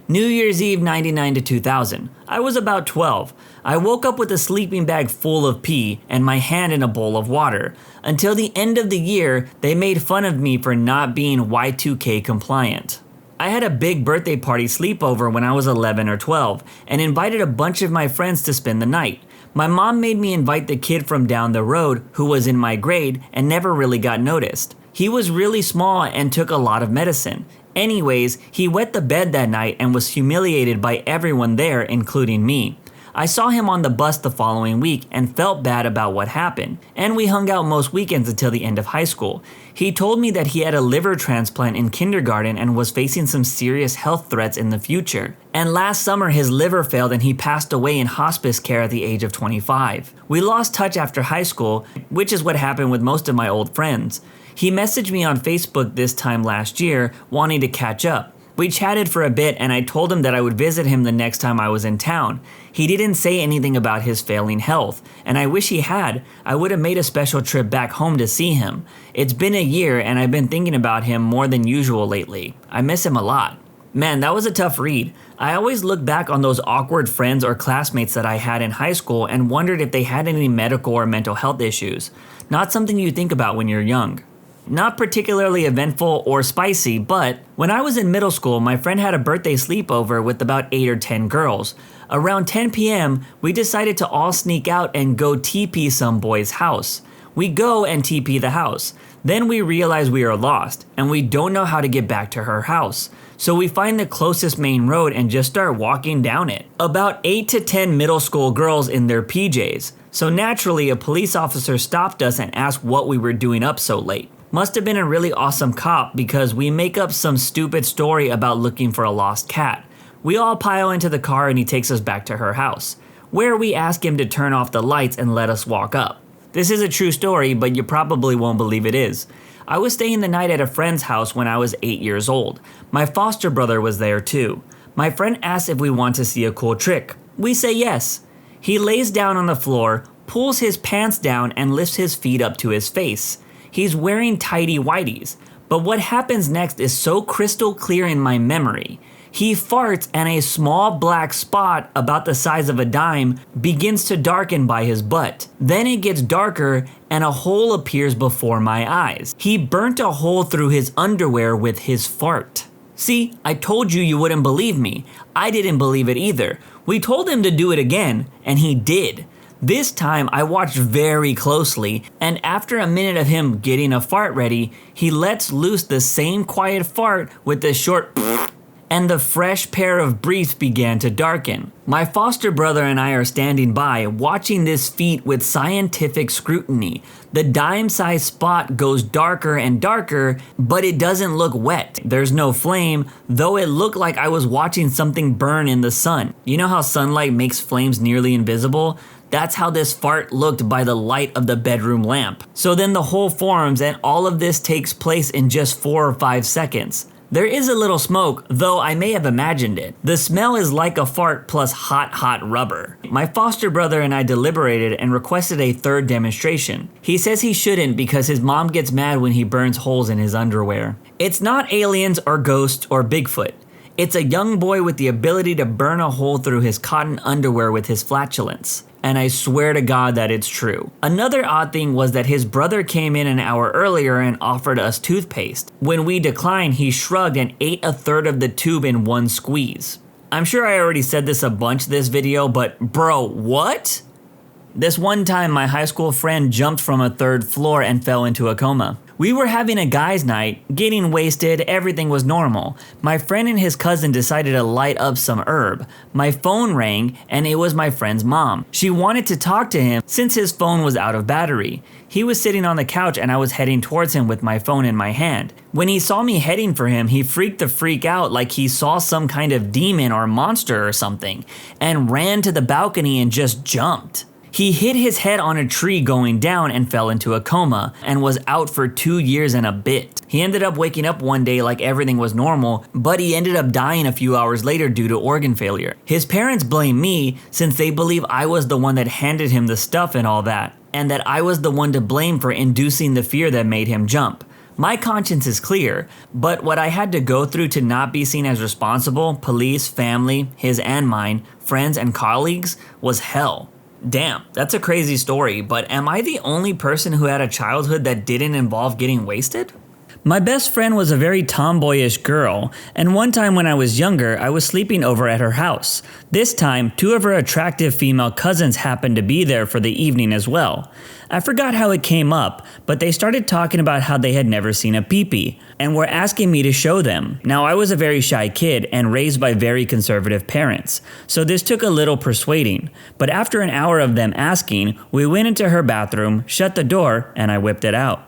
New Year's Eve 99 to 2000. I was about 12. I woke up with a sleeping bag full of pee and my hand in a bowl of water. Until the end of the year, they made fun of me for not being Y2K compliant. I had a big birthday party sleepover when I was 11 or 12 and invited a bunch of my friends to spend the night. My mom made me invite the kid from down the road who was in my grade and never really got noticed. He was really small and took a lot of medicine. Anyways, he wet the bed that night and was humiliated by everyone there, including me. I saw him on the bus the following week and felt bad about what happened, and we hung out most weekends until the end of high school. He told me that he had a liver transplant in kindergarten and was facing some serious health threats in the future. And last summer his liver failed and he passed away in hospice care at the age of 25. We lost touch after high school, which is what happened with most of my old friends. He messaged me on Facebook this time last year, wanting to catch up. We chatted for a bit and I told him that I would visit him the next time I was in town. He didn't say anything about his failing health, and I wish he had. I would have made a special trip back home to see him. It's been a year and I've been thinking about him more than usual lately. I miss him a lot. Man, that was a tough read. I always look back on those awkward friends or classmates that I had in high school and wondered if they had any medical or mental health issues. Not something you think about when you're young. Not particularly eventful or spicy, but when I was in middle school, my friend had a birthday sleepover with about 8 or 10 girls. Around 10 p.m., we decided to all sneak out and go TP some boy's house. We go and TP the house. Then we realize we are lost, and we don't know how to get back to her house. So we find the closest main road and just start walking down it. About 8 to 10 middle school girls in their PJs. So naturally, a police officer stopped us and asked what we were doing up so late. Must have been a really awesome cop because we make up some stupid story about looking for a lost cat. We all pile into the car and he takes us back to her house, where we ask him to turn off the lights and let us walk up. This is a true story, but you probably won't believe it is. I was staying the night at a friend's house when I was 8 years old. My foster brother was there too. My friend asks if we want to see a cool trick. We say yes. He lays down on the floor, pulls his pants down, and lifts his feet up to his face. He's wearing tighty whities. But what happens next is so crystal clear in my memory. He farts and a small black spot about the size of a dime begins to darken by his butt. Then it gets darker and a hole appears before my eyes. He burnt a hole through his underwear with his fart. See, I told you wouldn't believe me. I didn't believe it either. We told him to do it again, and he did. This time I watched very closely, and after a minute of him getting a fart ready, he lets loose the same quiet fart with the short and the fresh pair of briefs began to darken. My foster brother and I are standing by, watching this feat with scientific scrutiny. The dime-sized spot goes darker and darker, but it doesn't look wet. There's no flame, though it looked like I was watching something burn in the sun. You know how sunlight makes flames nearly invisible? That's how this fart looked by the light of the bedroom lamp. So then the hole forms and all of this takes place in just 4 or 5 seconds. There is a little smoke, though I may have imagined it. The smell is like a fart plus hot rubber. My foster brother and I deliberated and requested a third demonstration. He says he shouldn't because his mom gets mad when he burns holes in his underwear. It's not aliens or ghosts or Bigfoot. It's a young boy with the ability to burn a hole through his cotton underwear with his flatulence. And I swear to God that it's true. Another odd thing was that his brother came in an hour earlier and offered us toothpaste. When we declined, he shrugged and ate a third of the tube in one squeeze. I'm sure I already said this a bunch this video, but bro, what? This one time my high school friend jumped from a 3rd floor and fell into a coma. We were having a guys' night, getting wasted, everything was normal. My friend and his cousin decided to light up some herb. My phone rang and it was my friend's mom. She wanted to talk to him since his phone was out of battery. He was sitting on the couch and I was heading towards him with my phone in my hand. When he saw me heading for him, he freaked the freak out like he saw some kind of demon or monster or something and ran to the balcony and just jumped. He hit his head on a tree going down and fell into a coma and was out for 2 years and a bit. He ended up waking up one day like everything was normal, but he ended up dying a few hours later due to organ failure. His parents blame me since they believe I was the one that handed him the stuff and all that, and that I was the one to blame for inducing the fear that made him jump. My conscience is clear, but what I had to go through to not be seen as responsible, police, family, his and mine, friends and colleagues, was hell. Damn, that's a crazy story, but am I the only person who had a childhood that didn't involve getting wasted? My best friend was a very tomboyish girl, and one time when I was younger, I was sleeping over at her house. This time, 2 of her attractive female cousins happened to be there for the evening as well. I forgot how it came up, but they started talking about how they had never seen a peepee, and were asking me to show them. Now, I was a very shy kid and raised by very conservative parents, so this took a little persuading. But after an hour of them asking, we went into her bathroom, shut the door, and I whipped it out.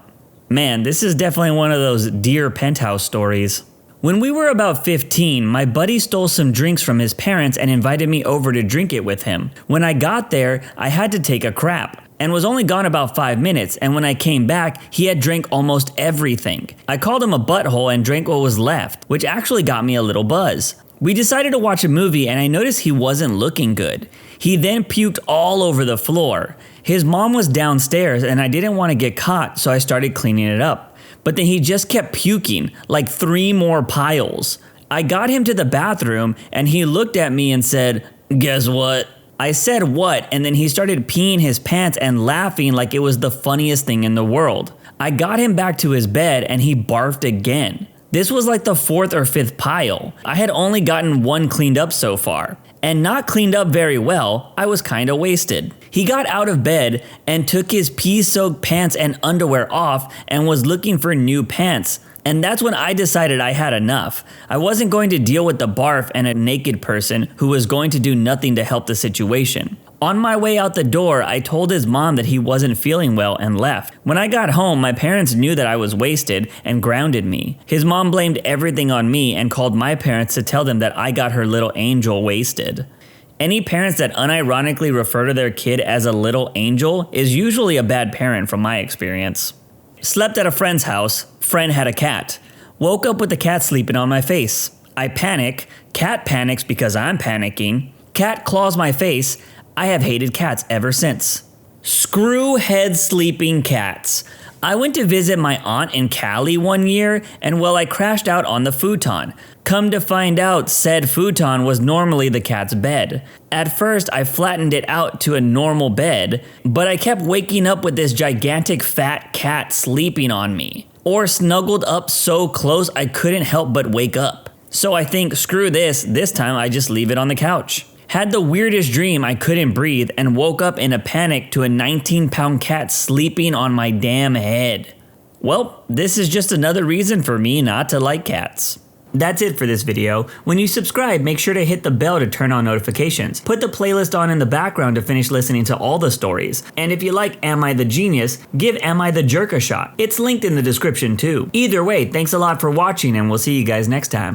Man, this is definitely one of those Dear Penthouse stories. When we were about 15, my buddy stole some drinks from his parents and invited me over to drink it with him. When I got there, I had to take a crap and was only gone about 5 minutes, and when I came back, he had drank almost everything. I called him a butthole and drank what was left, which actually got me a little buzz. We decided to watch a movie and I noticed he wasn't looking good. He then puked all over the floor. His mom was downstairs and I didn't want to get caught, so I started cleaning it up. But then he just kept puking, like 3 more piles. I got him to the bathroom and he looked at me and said, "Guess what?" I said what, and then he started peeing his pants and laughing like it was the funniest thing in the world. I got him back to his bed and he barfed again. This was like the 4th or 5th pile. I had only gotten one cleaned up so far. And not cleaned up very well, I was kinda wasted. He got out of bed and took his pee-soaked pants and underwear off and was looking for new pants. And that's when I decided I had enough. I wasn't going to deal with the barf and a naked person who was going to do nothing to help the situation. On my way out the door, I told his mom that he wasn't feeling well and left. When I got home, my parents knew that I was wasted and grounded me. His mom blamed everything on me and called my parents to tell them that I got her little angel wasted. Any parents that unironically refer to their kid as a little angel is usually a bad parent from my experience. Slept at a friend's house. Friend had a cat. Woke up with the cat sleeping on my face. I panic. Cat panics because I'm panicking. Cat claws my face. I have hated cats ever since. Screw head sleeping cats. I went to visit my aunt in Cali one year, and well, I crashed out on the futon. Come to find out, said futon was normally the cat's bed. At first, I flattened it out to a normal bed, but I kept waking up with this gigantic fat cat sleeping on me, or snuggled up so close I couldn't help but wake up. So I think, screw this time I just leave it on the couch. Had the weirdest dream I couldn't breathe and woke up in a panic to a 19-pound cat sleeping on my damn head. Well, this is just another reason for me not to like cats. That's it for this video. When you subscribe, make sure to hit the bell to turn on notifications. Put the playlist on in the background to finish listening to all the stories. And if you like Am I the Genius, give Am I the Jerk a shot. It's linked in the description too. Either way, thanks a lot for watching and we'll see you guys next time.